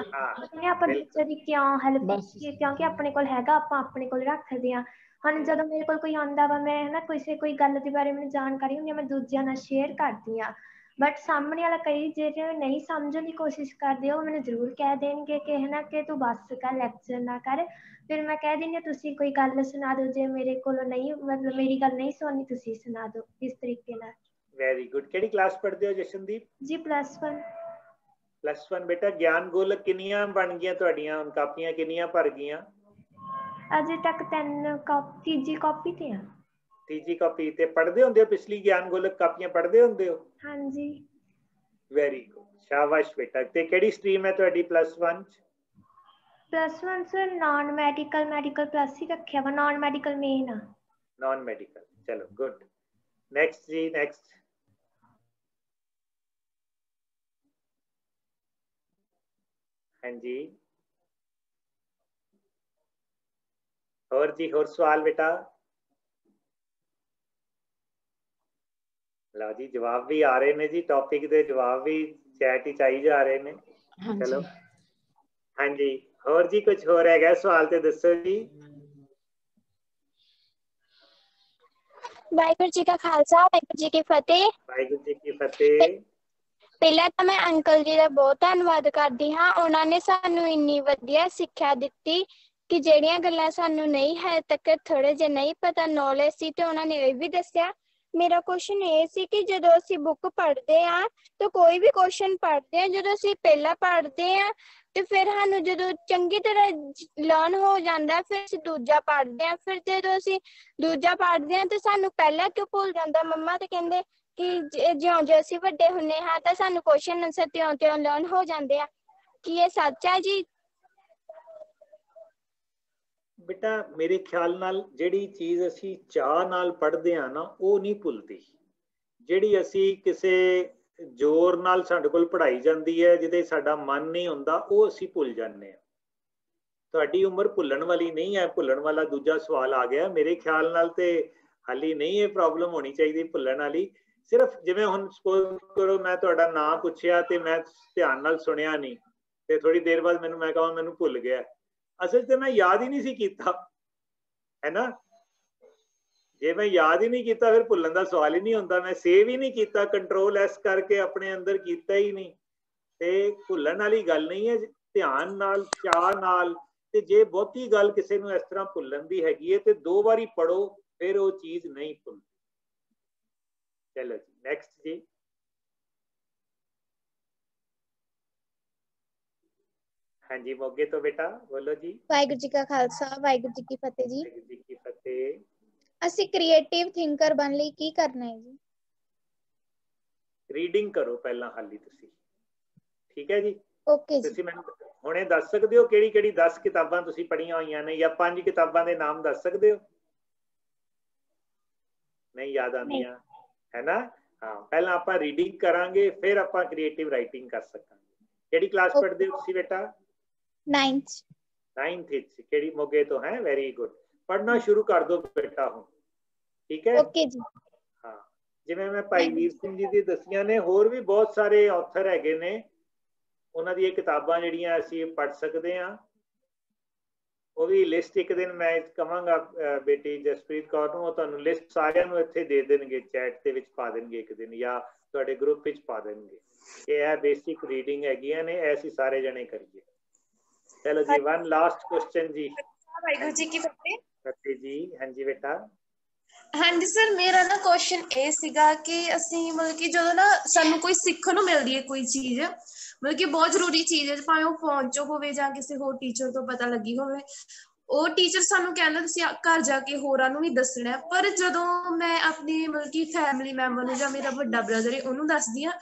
ਆਪਾਂ ਦੂਜੇ ਦੀ ਕਿਉਂ ਹੈਲਪ ਕਰੀਏ, ਕਿਉਂਕਿ ਆਪਣੇ ਕੋਲ ਹੈਗਾ ਆਪਾਂ ਆਪਣੇ ਕੋਲ ਰੱਖਦੇ ਹਾਂ। ਹੁਣ ਜਦੋਂ ਮੇਰੇ ਕੋਲ ਕੋਈ ਆਉਂਦਾ ਵਾ, ਮੈਂ ਹਨਾ ਕੋਈ ਗੱਲ ਦੇ ਬਾਰੇ ਮੈਨੂੰ ਜਾਣਕਾਰੀ ਹੁੰਦੀ ਹੈ, ਮੈਂ ਦੂਜਿਆਂ ਨਾਲ ਸ਼ੇਅਰ ਕਰਦੀ ਹਾਂ। ਬਟ ਸਾਹਮਣੇ ਵਾਲਾ ਕਈ ਜਿਹੜੇ ਨਹੀਂ ਸਮਝਣ ਦੀ ਕੋਸ਼ਿਸ਼ ਕਰਦੇ, ਉਹ ਮੈਨੂੰ ਜ਼ਰੂਰ ਕਹਿ ਦੇਣਗੇ ਕਿ ਹਨਾ ਕਿ ਤੂੰ ਬੱਸ ਕਰ, ਲੈਕਚਰ ਨਾ ਕਰ। ਫਿਰ ਮੈਂ ਕਹਿ ਦਿੰਦੀ ਹਾਂ ਤੁਸੀਂ ਕੋਈ ਗੱਲ ਸੁਣਾ ਦਿਓ, ਜੇ ਮੇਰੇ ਕੋਲੋਂ ਨਹੀਂ ਮਤਲਬ ਮੇਰੀ ਗੱਲ ਨਹੀਂ ਸੁਣਨੀ ਤੁਸੀਂ ਸੁਣਾ ਦਿਓ ਇਸ ਤਰੀਕੇ ਨਾਲ। Very good. ਕਿਹੜੀ ਕਲਾਸ ਪੜ੍ਹਦੇ ਹੋ ਜਸ਼ਨਦੀਪ? ਜੀ +1। +1 ਬੇਟਾ। ਗਿਆਨ ਗੋਲਕ ਕਿੰਨੀਆਂ ਬਣ ਗਈਆਂ ਤੁਹਾਡੀਆਂ? ਕਾਪੀਆਂ ਕਿੰਨੀਆਂ ਭਰ ਗਈਆਂ? ਅਜੇ ਤੱਕ 3 ਕਾਪੀ, ਤੀਜੀ ਕਾਪੀ ਤੇ ਆ। ਤੀਜੀ ਕਾਪੀ ਤੇ ਪੜ੍ਹਦੇ ਹੁੰਦੇ ਹੋ? ਪਿਛਲੀ ਗਿਆਨ ਗੋਲਕ ਕਾਪੀਆਂ ਪੜ੍ਹਦੇ ਹੁੰਦੇ ਹੋ? ਹਾਂਜੀ। ਵੈਰੀ ਗੁੱਡ, ਸ਼ਾਬਾਸ਼ ਬੇਟਾ। ਤੇ ਕਿਹੜੀ ਸਟਰੀਮ ਹੈ ਤੁਹਾਡੀ +1 'ਚ? +1 sir non medical, medical plus ਹੀ ਰੱਖਿਆ ਵਾ, ਨਾਨ ਮੈਡੀਕਲ ਮੇਨ ਆ। ਨਾਨ ਮੈਡੀਕਲ, ਚਲੋ ਗੁੱਡ। ਨੈਕਸਟ ਜੀ ਨੈਕਸਟ। ਹਾਂਜੀ, ਹੋਰ ਜੀ, ਹੋਰ ਸਵਾਲ ਬੇਟਾ? ਲਓ ਜੀ, ਜਵਾਬ ਵੀ ਆ ਰਹੇ ਨੇ ਜੀ, ਟੌਪਿਕ ਦੇ ਜਵਾਬ ਵੀ ਚੈਟ ਵਿੱਚ ਆਈ ਜਾ ਰਹੇ ਨੇ। ਚਲੋ ਹਾਂਜੀ, ਹੋਰ ਜੀ ਕੁਝ ਹੋਰ ਹੈਗਾ ਸਵਾਲ ਤੇ ਦੱਸੋ ਜੀ। ਵਾਹਿਗੁਰੂ ਜੀ ਕਾ ਖਾਲਸਾ, ਵਾਹਿਗੁਰੂ ਜੀ ਕੀ ਫਤਿਹ। ਵਾਹਿਗੁਰੂ ਜੀ ਕੀ ਫਤਿਹ। ਪਹਿਲਾਂ ਤਾਂ ਮੈਂ ਅੰਕਲ ਜੀ ਦਾ ਬਹੁਤ ਧੰਨਵਾਦ ਕਰਦੀ ਹਾਂ। ਉਹਨਾਂ ਨੇ ਸਾਨੂੰ ਇੰਨੀ ਵਧੀਆ ਸਿੱਖਿਆ ਦਿੱਤੀ ਕਿ ਜਿਹੜੀਆਂ ਗੱਲਾਂ ਸਾਨੂੰ ਨਹੀਂ ਹੈ ਤੱਕ ਥੋੜੇ ਜਿਹੇ ਨਹੀਂ ਪਤਾ ਨੌਲੇਜ ਸੀ, ਤੇ ਉਹਨਾਂ ਨੇ ਇਹ ਵੀ ਦੱਸਿਆ। ਮੇਰਾ ਕੁਐਸਚਨ ਇਹ ਸੀ ਕਿ ਜਦੋਂ ਅਸੀਂ ਬੁੱਕ ਪੜ੍ਹਦੇ ਹਾਂ ਤਾਂ ਕੋਈ ਵੀ ਕੁਐਸਚਨ ਪੜ੍ਹਦੇ ਹਾਂ, ਜਦੋਂ ਅਸੀਂ ਪਹਿਲਾਂ ਪੜ੍ਹਦੇ ਹਾਂ ਤੇ ਫਿਰ ਸਾਨੂੰ ਜਦੋਂ ਚੰਗੀ ਤਰ੍ਹਾਂ ਲਰਨ ਹੋ ਜਾਂਦਾ, ਫਿਰ ਅਸੀਂ ਦੂਜਾ ਪੜ੍ਹਦੇ ਹਾਂ। ਫਿਰ ਜਦੋਂ ਅਸੀਂ ਦੂਜਾ ਪੜ੍ਹਦੇ ਹਾਂ ਤੇ ਸਾਨੂੰ ਪਹਿਲਾਂ ਕਿਉਂ ਭੁੱਲ ਜਾਂਦਾ? ਮੰਮਾ ਤੇ ਕਹਿੰਦੇ ਕਿ ਜਿਉਂ ਜਿਉਂ ਅਸੀਂ ਵੱਡੇ ਹੁੰਦੇ ਹਾਂ ਤਾਂ ਸਾਨੂੰ ਕੁਐਸਚਨ ਆਨਸਰ ਤਿਉਂ ਲਰਨ ਹੋ ਜਾਂਦੇ ਆ। ਕੀ ਇਹ ਸੱਚ ਹੈ ਜੀ? ਬੇਟਾ ਮੇਰੇ ਖਿਆਲ ਨਾਲ ਜਿਹੜੀ ਚੀਜ਼ ਅਸੀਂ ਚਾਅ ਨਾਲ ਪੜ੍ਹਦੇ ਹਾਂ ਨਾ, ਉਹ ਨਹੀਂ ਭੁੱਲਦੀ। ਜਿਹੜੀ ਅਸੀਂ ਕਿਸੇ ਜ਼ੋਰ ਨਾਲ ਸਾਡੇ ਕੋਲ ਪੜ੍ਹਾਈ ਜਾਂਦੀ ਹੈ, ਜਿਹਦੇ ਸਾਡਾ ਮਨ ਨਹੀਂ ਹੁੰਦਾ, ਉਹ ਅਸੀਂ ਭੁੱਲ ਜਾਂਦੇ ਹਾਂ। ਤੁਹਾਡੀ ਉਮਰ ਭੁੱਲਣ ਵਾਲੀ ਨਹੀਂ ਹੈ। ਭੁੱਲਣ ਵਾਲਾ ਦੂਜਾ ਸਵਾਲ ਆ ਗਿਆ ਮੇਰੇ ਖਿਆਲ ਨਾਲ, ਤੇ ਹਾਲੀ ਨਹੀਂ ਇਹ ਪ੍ਰੋਬਲਮ ਹੋਣੀ ਚਾਹੀਦੀ ਭੁੱਲਣ ਵਾਲੀ। ਸਿਰਫ ਜਿਵੇਂ ਹੁਣ ਸਪੋਜ਼ ਕਰੋ ਮੈਂ ਤੁਹਾਡਾ ਨਾਂ ਪੁੱਛਿਆ ਤੇ ਮੈਂ ਧਿਆਨ ਨਾਲ ਸੁਣਿਆ ਨਹੀਂ, ਤੇ ਥੋੜੀ ਦੇਰ ਬਾਅਦ ਮੈਂ ਕਹਾਂ ਮੈਨੂੰ ਭੁੱਲ ਗਿਆ, ਅਸਲ ਤੇ ਮੈਂ ਯਾਦ ਹੀ ਨਹੀਂ ਸੀ ਕੀਤਾ, ਹੈ ਨਾ। ਜੇ ਮੈਂ ਯਾਦ ਹੀ ਨਹੀਂ ਕੀਤਾ ਫਿਰ ਭੁੱਲਣ ਦਾ ਸਵਾਲ ਹੀ ਨਹੀਂ ਹੁੰਦਾ। ਮੈਂ ਸੇਵ ਹੀ ਨਹੀਂ ਕੀਤਾ, Ctrl+S ਕਰਕੇ ਆਪਣੇ ਅੰਦਰ ਕੀਤਾ ਹੀ ਨਹੀਂ, ਤੇ ਭੁੱਲਣ ਵਾਲੀ ਗੱਲ ਨਹੀਂ ਹੈ। ਧਿਆਨ ਨਾਲ, ਚਾਅ ਨਾਲ, ਤੇ ਜੇ ਬਹੁਤੀ ਗੱਲ ਕਿਸੇ ਨੂੰ ਇਸ ਤਰ੍ਹਾਂ ਭੁੱਲਣ ਦੀ ਹੈਗੀ ਹੈ ਤੇ 2 ਵਾਰੀ ਪੜੋ, ਫਿਰ ਉਹ ਚੀਜ਼ ਨਹੀਂ ਭੁੱਲਦੀ। ਚਲੋ ਜੀ ਨੈਕਸਟ ਜੀ। ਹਾਂਜੀ, ਮੋਗੇ ਤੋਂ ਬੇਟਾ ਬੋਲੋ ਜੀ। ਵਾਹਿਗੁਰੂ ਜੀ ਕਾ ਖਾਲਸਾ, ਵਾਹਿਗੁਰੂ ਜੀ ਕੀ ਫਤਿਹ ਜੀ। ਵਾਹਿਗੁਰੂ ਜੀ ਕੀ ਫਤਿਹ। ਅਸੀਂ ਕ੍ਰੀਏਟਿਵ ਥਿੰਕਰ ਬਣਨ ਲਈ ਕੀ ਕਰਨਾ ਹੈ ਜੀ? ਰੀਡਿੰਗ ਕਰੋ ਪਹਿਲਾਂ ਹਾਲੀ ਤੁਸੀਂ, ਠੀਕ ਹੈ ਜੀ। ਓਕੇ ਜੀ। ਤੁਸੀਂ ਮੈਨੂੰ ਹੁਣੇ ਦੱਸ ਸਕਦੇ ਹੋ ਕਿਹੜੀ ਕਿਹੜੀ 10 ਕਿਤਾਬਾਂ ਤੁਸੀਂ ਪੜ੍ਹੀਆਂ ਹੋਈਆਂ ਨੇ, ਜਾਂ 5 ਕਿਤਾਬਾਂ ਦੇ ਨਾਮ ਦੱਸ ਸਕਦੇ ਹੋ? ਨਹੀਂ ਯਾਦ ਆਉਂਦੀਆਂ, ਹੈ ਨਾ। ਹਾਂ, ਪਹਿਲਾਂ ਆਪਾਂ ਰੀਡਿੰਗ ਕਰਾਂਗੇ, ਫਿਰ ਆਪਾਂ ਕ੍ਰੀਏਟਿਵ ਰਾਈਟਿੰਗ ਕਰ ਸਕਾਂਗੇ। ਕਿਹੜੀ ਕਲਾਸ ਪੜ੍ਹਦੇ ਹੋ ਤੁਸੀਂ ਬੇਟਾ? 9th ਵਿੱਚ। ਕਿਹੜੀ? ਮੋਗੇ ਤੋਂ ਹੈ। Very good. ਪੜ੍ਹਨਾ ਸ਼ੁਰੂ ਕਰ ਦਿਓ ਬੇਟਾ ਹੁਣ, ਠੀਕ ਹੈ। ਓਕੇ ਜੀ। ਹਾਂ, ਜਿਵੇਂ ਮੈਂ ਭਾਈ ਵੀਰ ਸਿੰਘ ਜੀ ਦੀ ਦੱਸੀਆਂ ਨੇ, ਹੋਰ ਵੀ ਬਹੁਤ ਸਾਰੇ ਆਥਰ ਹੈਗੇ ਨੇ, ਉਹਨਾਂ ਦੀਆਂ ਕਿਤਾਬਾਂ ਜਿਹੜੀਆਂ ਅਸੀਂ ਪੜ੍ਹ ਸਕਦੇ ਹਾਂ। ਉਹ ਵੀ ਲਿਸਟ ਇੱਕ ਦਿਨ ਮੈਂ ਕਹਾਂਗਾ ਬੇਟੀ ਜਸਪ੍ਰੀਤ ਕੌਰ ਨੂੰ, ਉਹ ਤੁਹਾਨੂੰ ਲਿਸਟ ਸਾਰਿਆਂ ਨੂੰ ਇੱਥੇ ਦੇ ਦੇਣਗੇ, ਚੈਟ ਦੇ ਵਿੱਚ ਪਾ ਦੇਣਗੇ ਇੱਕ ਦਿਨ, ਜਾਂ ਤੁਹਾਡੇ ਗਰੁੱਪ ਵਿੱਚ ਪਾ ਦੇਣਗੇ। ਇਹ ਬੇਸਿਕ ਰੀਡਿੰਗ ਹੈਗੀਆਂ ਨੇ, ਐਸੀ ਸਾਰੇ ਜਣੇ ਕਰੀਏ। ਚਲੋ ਜੀ, ਵਨ ਲਾਸਟ ਕੁਐਸਚਨ ਜੀ। ਵਾਹਿਗੁਰੂ ਜੀ ਕੀ ਫਤਿਹ। ਫਤਿਹ ਜੀ। ਹਾਂਜੀ ਬੇਟਾ। ਹਾਂਜੀ ਸਰ, ਮੇਰਾ ਨਾ ਕੁਐਸਚਨ ਇਹ ਸੀਗਾ ਕਿ ਅਸੀਂ ਮਤਲਬ ਕਿ ਜਦੋਂ ਨਾ ਸਾਨੂੰ ਕੋਈ ਸਿੱਖਣ ਨੂੰ ਮਿਲਦੀ ਹੈ ਕੋਈ ਚੀਜ਼, ਮਤਲਬ ਕਿ ਬਹੁਤ ਜ਼ਰੂਰੀ ਚੀਜ਼ ਹੈ, ਭਾਵੇਂ ਉਹ ਫੋਨ 'ਚੋਂ ਹੋਵੇ ਜਾਂ ਕਿਸੇ ਹੋਰ ਟੀਚਰ ਤੋਂ ਪਤਾ ਲੱਗੀ ਹੋਵੇ, ਉਹ ਟੀਚਰ ਸਾਨੂੰ ਕਹਿੰਦਾ ਤੁਸੀਂ ਘਰ ਜਾ ਕੇ ਹੋਰਾਂ ਨੂੰ ਵੀ ਦੱਸਣਾ। ਪਰ ਜਦੋਂ ਮੈਂ ਆਪਣੀ ਮਤਲਬ ਕਿ ਫੈਮਿਲੀ ਮੈਂਬਰ ਨੂੰ ਜਾਂ ਮੇਰਾ ਵੱਡਾ ਬ੍ਰਦਰ ਹੈ ਉਹਨੂੰ ਦੱਸਦੀ ਹਾਂ,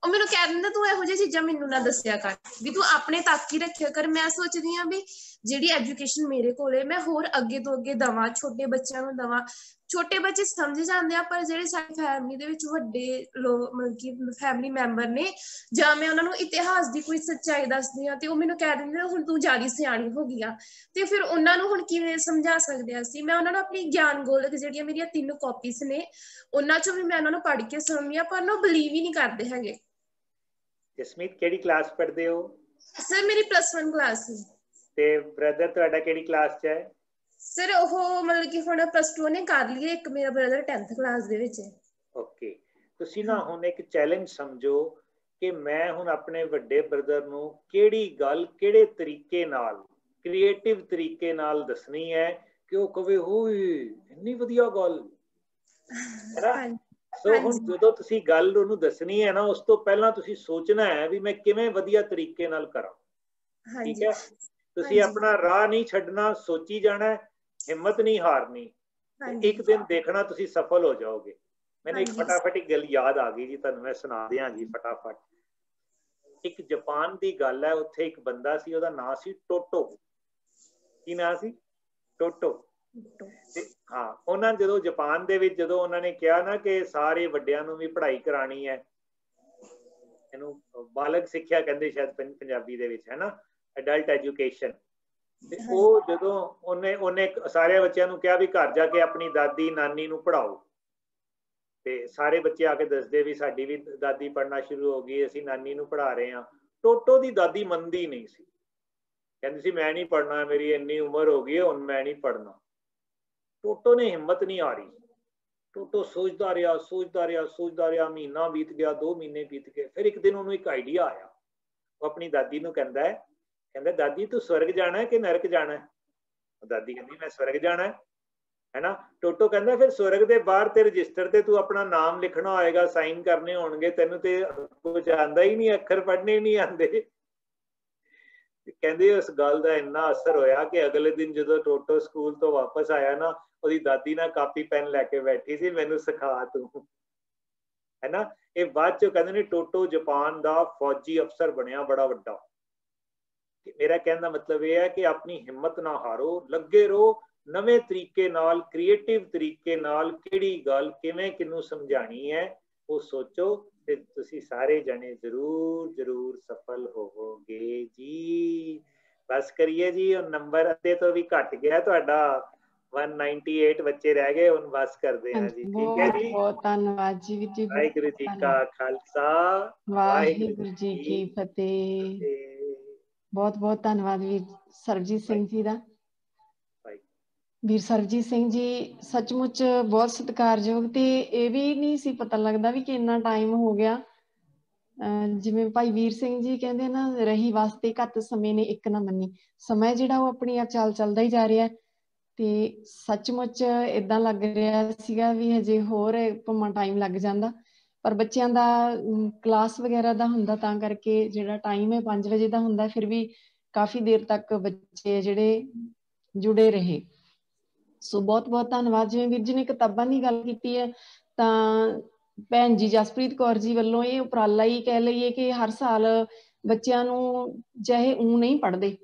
ਉਹ ਮੈਨੂੰ ਕਹਿ ਦਿੰਦਾ ਤੂੰ ਇਹੋ ਜਿਹੀ ਚੀਜ਼ਾਂ ਮੈਨੂੰ ਨਾ ਦੱਸਿਆ ਕਰ, ਵੀ ਤੂੰ ਆਪਣੇ ਤੱਕ ਹੀ ਰੱਖਿਆ ਕਰ। ਮੈਂ ਸੋਚਦੀ ਹਾਂ ਵੀ ਜਿਹੜੀ ਐਜੂਕੇਸ਼ਨ ਮੇਰੇ ਕੋਲ ਹੈ ਮੈਂ ਹੋਰ ਅੱਗੇ ਤੋਂ ਅੱਗੇ ਦੇਵਾਂ, ਛੋਟੇ ਬੱਚਿਆਂ ਨੂੰ ਦੇਵਾਂ। ਛੋਟੇ ਬੱਚੇ ਸਮਝ ਜਾਂਦੇ ਆ, ਪਰ ਜਿਹੜੇ ਸਾਡੀ ਫੈਮਿਲੀ ਦੇ ਵਿੱਚ ਵੱਡੇ ਲੋਕ ਮਤਲਬ ਕਿ ਫੈਮਿਲੀ ਮੈਂਬਰ ਨੇ, ਜਾਂ ਮੈਂ ਉਹਨਾਂ ਨੂੰ ਇਤਿਹਾਸ ਦੀ ਕੋਈ ਸੱਚਾਈ ਦੱਸਦੀ ਹਾਂ ਤੇ ਉਹ ਮੈਨੂੰ ਕਹਿ ਦਿੰਦੇ ਹੁਣ ਤੂੰ ਜ਼ਿਆਦਾ ਸਿਆਣੀ ਹੋ ਗਈ ਆ। ਤੇ ਫਿਰ ਉਹਨਾਂ ਨੂੰ ਹੁਣ ਕਿਵੇਂ ਸਮਝਾ ਸਕਦੇ ਹਾਂ ਅਸੀਂ? ਮੈਂ ਉਹਨਾਂ ਨੂੰ ਆਪਣੀ ਗਿਆਨ ਗੋਲਕ ਜਿਹੜੀਆਂ ਮੇਰੀਆਂ 3 ਕਾਪੀਜ਼ ਨੇ ਉਹਨਾਂ ਚੋਂ ਵੀ ਮੈਂ ਉਹਨਾਂ ਨੂੰ ਪੜ੍ਹ ਕੇ ਸੁਣਾਉਂਦੀ ਹਾਂ, ਪਰ ਉਹ ਬਿਲੀਵ ਹੀ ਨਹੀਂ ਕਰਦੇ ਹੈਗੇ। ਜਸਮੀਤ ਕਿਹੜੀ ਕਲਾਸ ਪੜ੍ਹਦੇ ਹੋ? ਸਰ ਮੇਰੀ +1 ਕਲਾਸ ਹੈ। ਤੇ ਬ੍ਰਦਰ ਤੁਹਾਡਾ ਕਿਹੜੀ ਕਲਾਸ 'ਚ ਹੈ? ਸਰ ਉਹ ਮਤਲਬ ਕਿ ਹੁਣ +2 ਉਹਨੇ ਕਰ ਲਈ ਹੈ, ਇੱਕ ਮੇਰਾ ਬ੍ਰਦਰ 10th ਕਲਾਸ ਦੇ ਵਿੱਚ ਹੈ। ਓਕੇ, ਤੁਸੀਂ ਨਾ ਹੁਣ ਇੱਕ ਚੈਲੰਜ ਸਮਝੋ ਕਿ ਮੈਂ ਹੁਣ ਆਪਣੇ ਵੱਡੇ ਬ੍ਰਦਰ ਨੂੰ ਕਿਹੜੀ ਗੱਲ ਕਿਹੜੇ ਤਰੀਕੇ ਨਾਲ, ਕ੍ਰੀਏਟਿਵ ਤਰੀਕੇ ਨਾਲ ਦੱਸਣੀ ਹੈ ਕਿ ਉਹ ਕਵੇ ਹੋਏ ਇੰਨੀ ਵਧੀਆ ਗੱਲ ਹੈ ਨਾ। ਸੋ ਹੁਣ ਜਦੋਂ ਤੁਸੀਂ ਗੱਲ ਉਹਨੂੰ ਦੱਸਣੀ ਹੈ ਨਾ, ਉਸ ਤੋਂ ਪਹਿਲਾਂ ਤੁਸੀਂ ਸੋਚਣਾ ਹੈ ਵੀ ਮੈਂ ਕਿਵੇਂ ਵਧੀਆ ਤਰੀਕੇ ਨਾਲ ਕਰਾਂ। ਠੀਕ ਹੈ, ਤੁਸੀਂ ਆਪਣਾ ਰਾਹ ਨਹੀਂ ਛੱਡਣਾ, ਸੋਚੀ ਜਾਣਾ, ਹਿੰਮਤ ਨਹੀਂ ਹਾਰਨੀ। ਇੱਕ ਦਿਨ ਦੇਖਣਾ ਤੁਸੀਂ ਸਫਲ ਹੋ ਜਾਓਗੇ। ਮੈਨੂੰ ਇੱਕ ਫਟਾਫਟ ਇੱਕ ਗੱਲ ਯਾਦ ਆ ਗਈ ਜੀ, ਤੁਹਾਨੂੰ ਮੈਂ ਸੁਣਾ ਦਿਆਂ ਜੀ ਫਟਾਫਟ। ਇੱਕ ਜਾਪਾਨ ਦੀ ਗੱਲ ਹੈ, ਉੱਥੇ ਇੱਕ ਬੰਦਾ ਸੀ, ਉਹਦਾ ਨਾਂ ਸੀ ਟੋਟੋ। ਕੀ ਨਾਂ ਸੀ? ਟੋਟੋ। ਹਾਂ, ਉਹਨਾਂ ਜਦੋਂ ਜਾਪਾਨ ਦੇ ਵਿੱਚ ਜਦੋਂ ਉਹਨਾਂ ਨੇ ਕਿਹਾ ਨਾ ਕਿ ਸਾਰੇ ਵੱਡਿਆਂ ਨੂੰ ਵੀ ਪੜ੍ਹਾਈ ਕਰਾਣੀ ਹੈ, ਇਹਨੂੰ ਬਾਲਗ ਸਿੱਖਿਆ ਕਹਿੰਦੇ ਸ਼ਾਇਦ ਪੰਜਾਬੀ ਦੇ ਵਿੱਚ, ਹੈ ਨਾ, ਅਡਲਟ ਐਜੂਕੇਸ਼ਨ। ਤੇ ਉਹ ਜਦੋਂ ਉਹਨੇ ਸਾਰੇ ਬੱਚਿਆਂ ਨੂੰ ਕਿਹਾ ਵੀ ਘਰ ਜਾ ਕੇ ਆਪਣੀ ਦਾਦੀ ਨਾਨੀ ਨੂੰ ਪੜ੍ਹਾਓ, ਤੇ ਸਾਰੇ ਬੱਚੇ ਆ ਕੇ ਦੱਸਦੇ ਵੀ ਸਾਡੀ ਵੀ ਦਾਦੀ ਪੜ੍ਹਨਾ ਸ਼ੁਰੂ ਹੋ ਗਈ, ਅਸੀਂ ਨਾਨੀ ਨੂੰ ਪੜ੍ਹਾ ਰਹੇ ਹਾਂ। ਟੋਟੋ ਦੀ ਦਾਦੀ ਮੰਨਦੀ ਨਹੀਂ ਸੀ, ਕਹਿੰਦੀ ਸੀ ਮੈਂ ਨਹੀਂ ਪੜ੍ਹਨਾ, ਮੇਰੀ ਇੰਨੀ ਉਮਰ ਹੋ ਗਈ ਹੈ, ਹੁਣ ਮੈਂ ਨਹੀਂ ਪੜ੍ਹਨਾ। ਟੋਟੋ ਨੇ ਹਿੰਮਤ ਨਹੀਂ ਹਾਰੀ। ਟੋਟੋ ਸੋਚਦਾ ਰਿਹਾ, ਸੋਚਦਾ ਰਿਹਾ, ਸੋਚਦਾ ਰਿਹਾ, ਮਹੀਨਾ ਬੀਤ ਗਿਆ, 2 ਮਹੀਨੇ ਬੀਤ ਗਏ। ਫਿਰ ਇੱਕ ਦਿਨ ਉਹਨੂੰ ਇੱਕ ਆਈਡੀਆ ਆਇਆ। ਉਹ ਆਪਣੀ ਦਾਦੀ ਨੂੰ ਕਹਿੰਦਾ ਦਾਦੀ ਤੂੰ ਸਵਰਗ ਜਾਣਾ ਕਿ ਨਰਕ ਜਾਣਾ? ਦਾਦੀ ਕਹਿੰਦੀ ਮੈਂ ਸਵਰਗ ਜਾਣਾ ਹੈ ਨਾ। ਟੋਟੋ ਕਹਿੰਦਾ ਫਿਰ ਸਵਰਗ ਦੇ ਬਾਹਰ ਤੇ ਰਜਿਸਟਰ ਤੇ ਤੂੰ ਆਪਣਾ ਨਾਮ ਲਿਖਣਾ ਹੋਏਗਾ, ਸਾਈਨ ਕਰਨੇ ਹੋਣਗੇ, ਤੈਨੂੰ ਤੇ ਕੁਝ ਆਉਂਦਾ ਹੀ ਨਹੀਂ, ਅੱਖਰ ਪੜ੍ਹਨੇ ਨਹੀਂ ਆਉਂਦੇ। ਕਹਿੰਦੇ ਉਸ ਗੱਲ ਦਾ ਇੰਨਾ ਅਸਰ ਹੋਇਆ ਕਿ ਅਗਲੇ ਦਿਨ ਜਦੋਂ ਟੋਟੋ ਸਕੂਲ ਤੋਂ ਵਾਪਸ ਆਇਆ ਨਾ, ਉਹਦੀ ਦਾਦੀ ਨਾਲ ਕਾਪੀ ਪੈਨ ਲੈ ਕੇ ਬੈਠੀ ਸੀ, ਮੈਨੂੰ ਸਿਖਾ ਤੂੰ, ਹੈ ਨਾ। ਇਹ ਬਾਅਦ ਚੋਂ ਕਹਿੰਦੇ ਨੇ ਟੋਟੋ ਜਾਪਾਨ ਦਾ ਫੌਜੀ ਅਫਸਰ ਬਣਿਆ, ਬੜਾ ਵੱਡਾ। ਮੇਰਾ ਕਹਿਣ ਦਾ ਮਤਲਬ ਇਹ ਹੈ ਕਿ ਆਪਣੀ ਹਿੰਮਤ ਨਾ ਹਾਰੋ, ਲੱਗੇ ਰਹੋ, ਨਵੇਂ ਤਰੀਕੇ ਨਾਲ, ਕ੍ਰੀਏਟਿਵ ਤਰੀਕੇ ਨਾਲ ਕਿਹੜੀ ਗੱਲ ਕਿਵੇਂ ਕਿਹਨੂੰ ਸਮਝਾਣੀ ਹੈ ਉਹ ਸੋਚੋ, ਤੇ ਤੁਸੀਂ ਸਾਰੇ ਜਣੇ ਜ਼ਰੂਰ ਜ਼ਰੂਰ ਸਫਲ ਹੋਵੋਗੇ ਜੀ। ਬਸ ਕਰੀਏ ਜੀ, ਉਹ ਨੰਬਰ ਅੱਧੇ ਤੋਂ ਵੀ ਘਟ ਗਿਆ ਤੁਹਾਡਾ, 198 ਬੱਚੇ ਰਹਿ ਗਏ, ਹੁਣ ਬਸ ਕਰਦੇ ਹਾਂ ਜੀ। ਠੀਕ ਹੈ ਜੀ, ਬਹੁਤ ਧੰਨਵਾਦ ਜੀ ਵੀਰ ਜੀ। ਵਾਹਿਗੁਰੂ ਜੀ ਕਾ ਖਾਲਸਾ, ਵਾਹਿਗੁਰੂ ਜੀ ਕੀ ਫਤਿਹ। ਬਹੁਤ ਬਹੁਤ ਧੰਨਵਾਦ ਵੀਰ ਸਰਬਜੀਤ ਸਿੰਘ ਜੀ ਦਾ। ਵੀਰ ਸਰਬਜੀਤ ਸਿੰਘ ਜੀ ਸੱਚਮੁੱਚ ਬਹੁਤ ਸਤਿਕਾਰਯੋਗ, ਤੇ ਇਹ ਵੀ ਨਹੀਂ ਸੀ ਪਤਾ ਲੱਗਦਾ ਵੀ ਕਿ ਇੰਨਾ ਟਾਈਮ ਹੋ ਗਿਆ। ਜਿਵੇਂ ਭਾਈ ਵੀਰ ਸਿੰਘ ਜੀ ਕਹਿੰਦੇ ਨਾ, ਰਹੀ ਵਾਸਤੇ ਘੱਤ ਸਮੇਂ ਨੇ ਇੱਕ ਨਾ ਮੰਨੀ। ਸਮਾਂ ਜਿਹੜਾ ਉਹ ਆਪਣੀ ਆਪ ਚੱਲਦਾ ਹੀ ਜਾ ਰਿਹਾ, ਤੇ ਸੱਚਮੁੱਚ ਏਦਾਂ ਲੱਗ ਰਿਹਾ ਸੀਗਾ ਵੀ ਹਜੇ ਹੋਰ ਭਾਵੇਂ ਟਾਈਮ ਲੱਗ ਜਾਂਦਾ, ਪਰ ਬੱਚਿਆਂ ਦਾ ਕਲਾਸ ਵਗੈਰਾ ਦਾ ਹੁੰਦਾ, ਤਾਂ ਕਰਕੇ ਜਿਹੜਾ ਟਾਈਮ ਹੈ 5 ਵਜੇ ਦਾ ਹੁੰਦਾ, ਫਿਰ ਵੀ ਕਾਫੀ ਦੇਰ ਤੱਕ ਬੱਚੇ ਜਿਹੜੇ ਜੁੜੇ ਰਹੇ। ਸੋ ਬਹੁਤ ਬਹੁਤ ਧੰਨਵਾਦ। ਜਿਵੇਂ ਵੀਰ ਜੀ ਨੇ ਕਿਤਾਬਾਂ ਦੀ ਗੱਲ ਕੀਤੀ ਹੈ, ਤਾਂ ਭੈਣ ਜੀ ਜਸਪ੍ਰੀਤ ਕੌਰ ਜੀ ਵੱਲੋਂ ਇਹ ਉਪਰਾਲਾ ਹੀ ਕਹਿ ਲਈਏ ਕਿ ਹਰ ਸਾਲ ਬੱਚਿਆਂ ਨੂੰ ਚਾਹੇ ਨਹੀਂ ਪੜ੍ਹਦੇ,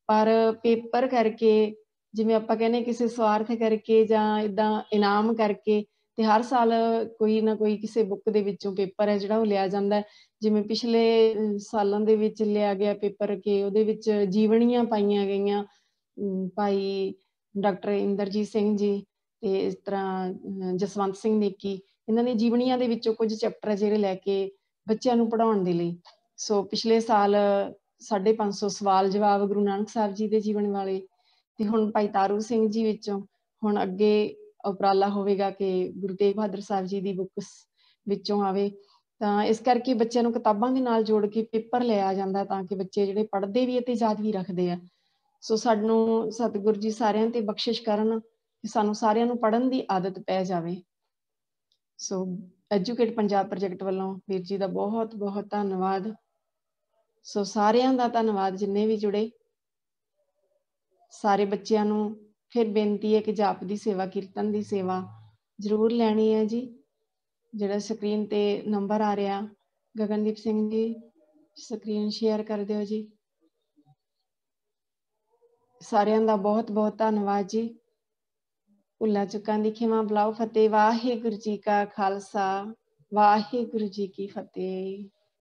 ਪਰ ਪੇਪਰ ਕਰਕੇ, ਜਿਵੇਂ ਆਪਾਂ ਕਹਿੰਦੇ ਕਿਸੇ ਸਵਾਰਥ ਕਰਕੇ ਜਾਂ ਇੱਦਾਂ ਇਨਾਮ ਕਰਕੇ, ਤੇ ਹਰ ਸਾਲ ਕੋਈ ਨਾ ਕੋਈ ਕਿਸੇ ਬੁੱਕ ਦੇ ਵਿੱਚੋਂ ਪੇਪਰ ਹੈ ਜਿਹੜਾ ਉਹ ਲਿਆ ਜਾਂਦਾ। ਜਿਵੇਂ ਪਿਛਲੇ ਸਾਲਾਂ ਦੇ ਵਿੱਚ ਲਿਆ ਗਿਆ ਪੇਪਰ ਕਿ ਉਹਦੇ ਵਿੱਚ ਜੀਵਨੀਆਂ ਪਾਈਆਂ ਗਈਆਂ, ਭਾਈ ਡਾਕਟਰ ਇੰਦਰਜੀਤ ਸਿੰਘ ਜੀ ਤੇ ਇਸ ਤਰ੍ਹਾਂ ਜਸਵੰਤ ਸਿੰਘ ਨੇਕੀ, ਇਹਨਾਂ ਨੇ ਜੀਵਨੀਆਂ ਦੇ ਵਿੱਚੋਂ ਕੁਝ ਚੈਪਟਰ ਜਿਹੜੇ ਲੈ ਕੇ ਬੱਚਿਆਂ ਨੂੰ ਪੜ੍ਹਾਉਣ ਦੇ ਲਈ। ਸੋ ਪਿਛਲੇ ਸਾਲ 550 ਸਵਾਲ ਜਵਾਬ ਗੁਰੂ ਨਾਨਕ ਸਾਹਿਬ ਜੀ ਦੇ ਜੀਵਨ ਵਾਲੇ, ਤੇ ਹੁਣ ਭਾਈ ਤਾਰੂ ਸਿੰਘ ਜੀ ਵਿੱਚੋਂ ਹੁਣ ਅੱਗੇ ਉਪਰਾਲਾ ਹੋਵੇਗਾ ਕਿ ਗੁਰੂ ਤੇਗ ਬਹਾਦਰ ਸਾਹਿਬ ਜੀ ਦੀ ਬੁੱਕਸ ਵਿੱਚੋਂ ਆਵੇ। ਤਾਂ ਇਸ ਕਰਕੇ ਬੱਚਿਆਂ ਨੂੰ ਕਿਤਾਬਾਂ ਦੇ ਨਾਲ ਜੋੜ ਕੇ ਪੇਪਰ ਲਿਆ ਜਾਂਦਾ ਤਾਂ ਕਿ ਬੱਚੇ ਜਿਹੜੇ ਪੜ੍ਹਦੇ ਵੀ ਅਤੇ ਯਾਦ ਵੀ ਰੱਖਦੇ ਆ। ਸੋ ਸਾਨੂੰ ਸਤਿਗੁਰੂ ਜੀ ਸਾਰਿਆਂ ਤੇ ਬਖਸ਼ਿਸ਼ ਕਰਨ ਕਿ ਸਾਨੂੰ ਸਾਰਿਆਂ ਨੂੰ ਪੜ੍ਹਨ ਦੀ ਆਦਤ ਪੈ ਜਾਵੇ। ਸੋ ਐਜੂਕੇਟ ਪੰਜਾਬ ਪ੍ਰੋਜੈਕਟ ਵੱਲੋਂ ਵੀਰ ਜੀ ਦਾ ਬਹੁਤ ਬਹੁਤ ਧੰਨਵਾਦ। ਸੋ ਸਾਰਿਆਂ ਦਾ ਧੰਨਵਾਦ ਜਿੰਨੇ ਵੀ ਜੁੜੇ। ਸਾਰੇ ਬੱਚਿਆਂ ਨੂੰ ਫਿਰ ਬੇਨਤੀ ਹੈ ਕਿ ਜਾਪ ਦੀ ਸੇਵਾ, ਕੀਰਤਨ ਦੀ ਸੇਵਾ ਜ਼ਰੂਰ ਲੈਣੀ ਹੈ ਜੀ। ਜਿਹੜਾ ਸਕਰੀਨ ਤੇ ਨੰਬਰ ਆ ਰਿਹਾ, ਗਗਨਦੀਪ ਸਿੰਘ ਜੀ ਸਕਰੀਨ ਸ਼ੇਅਰ ਕਰ ਦਿਓ ਜੀ। ਸਾਰਿਆਂ ਦਾ ਬਹੁਤ ਬਹੁਤ ਧੰਨਵਾਦ ਜੀ। ਭੁੱਲਾਂ ਚੁੱਕਾਂ ਦੀ ਖਿਮਾ ਬੁਲਾਓ। ਫਤਿਹ। ਵਾਹਿਗੁਰੂ ਜੀ ਕਾ ਖਾਲਸਾ, ਵਾਹਿਗੁਰੂ ਜੀ ਕੀ ਫਤਿਹ।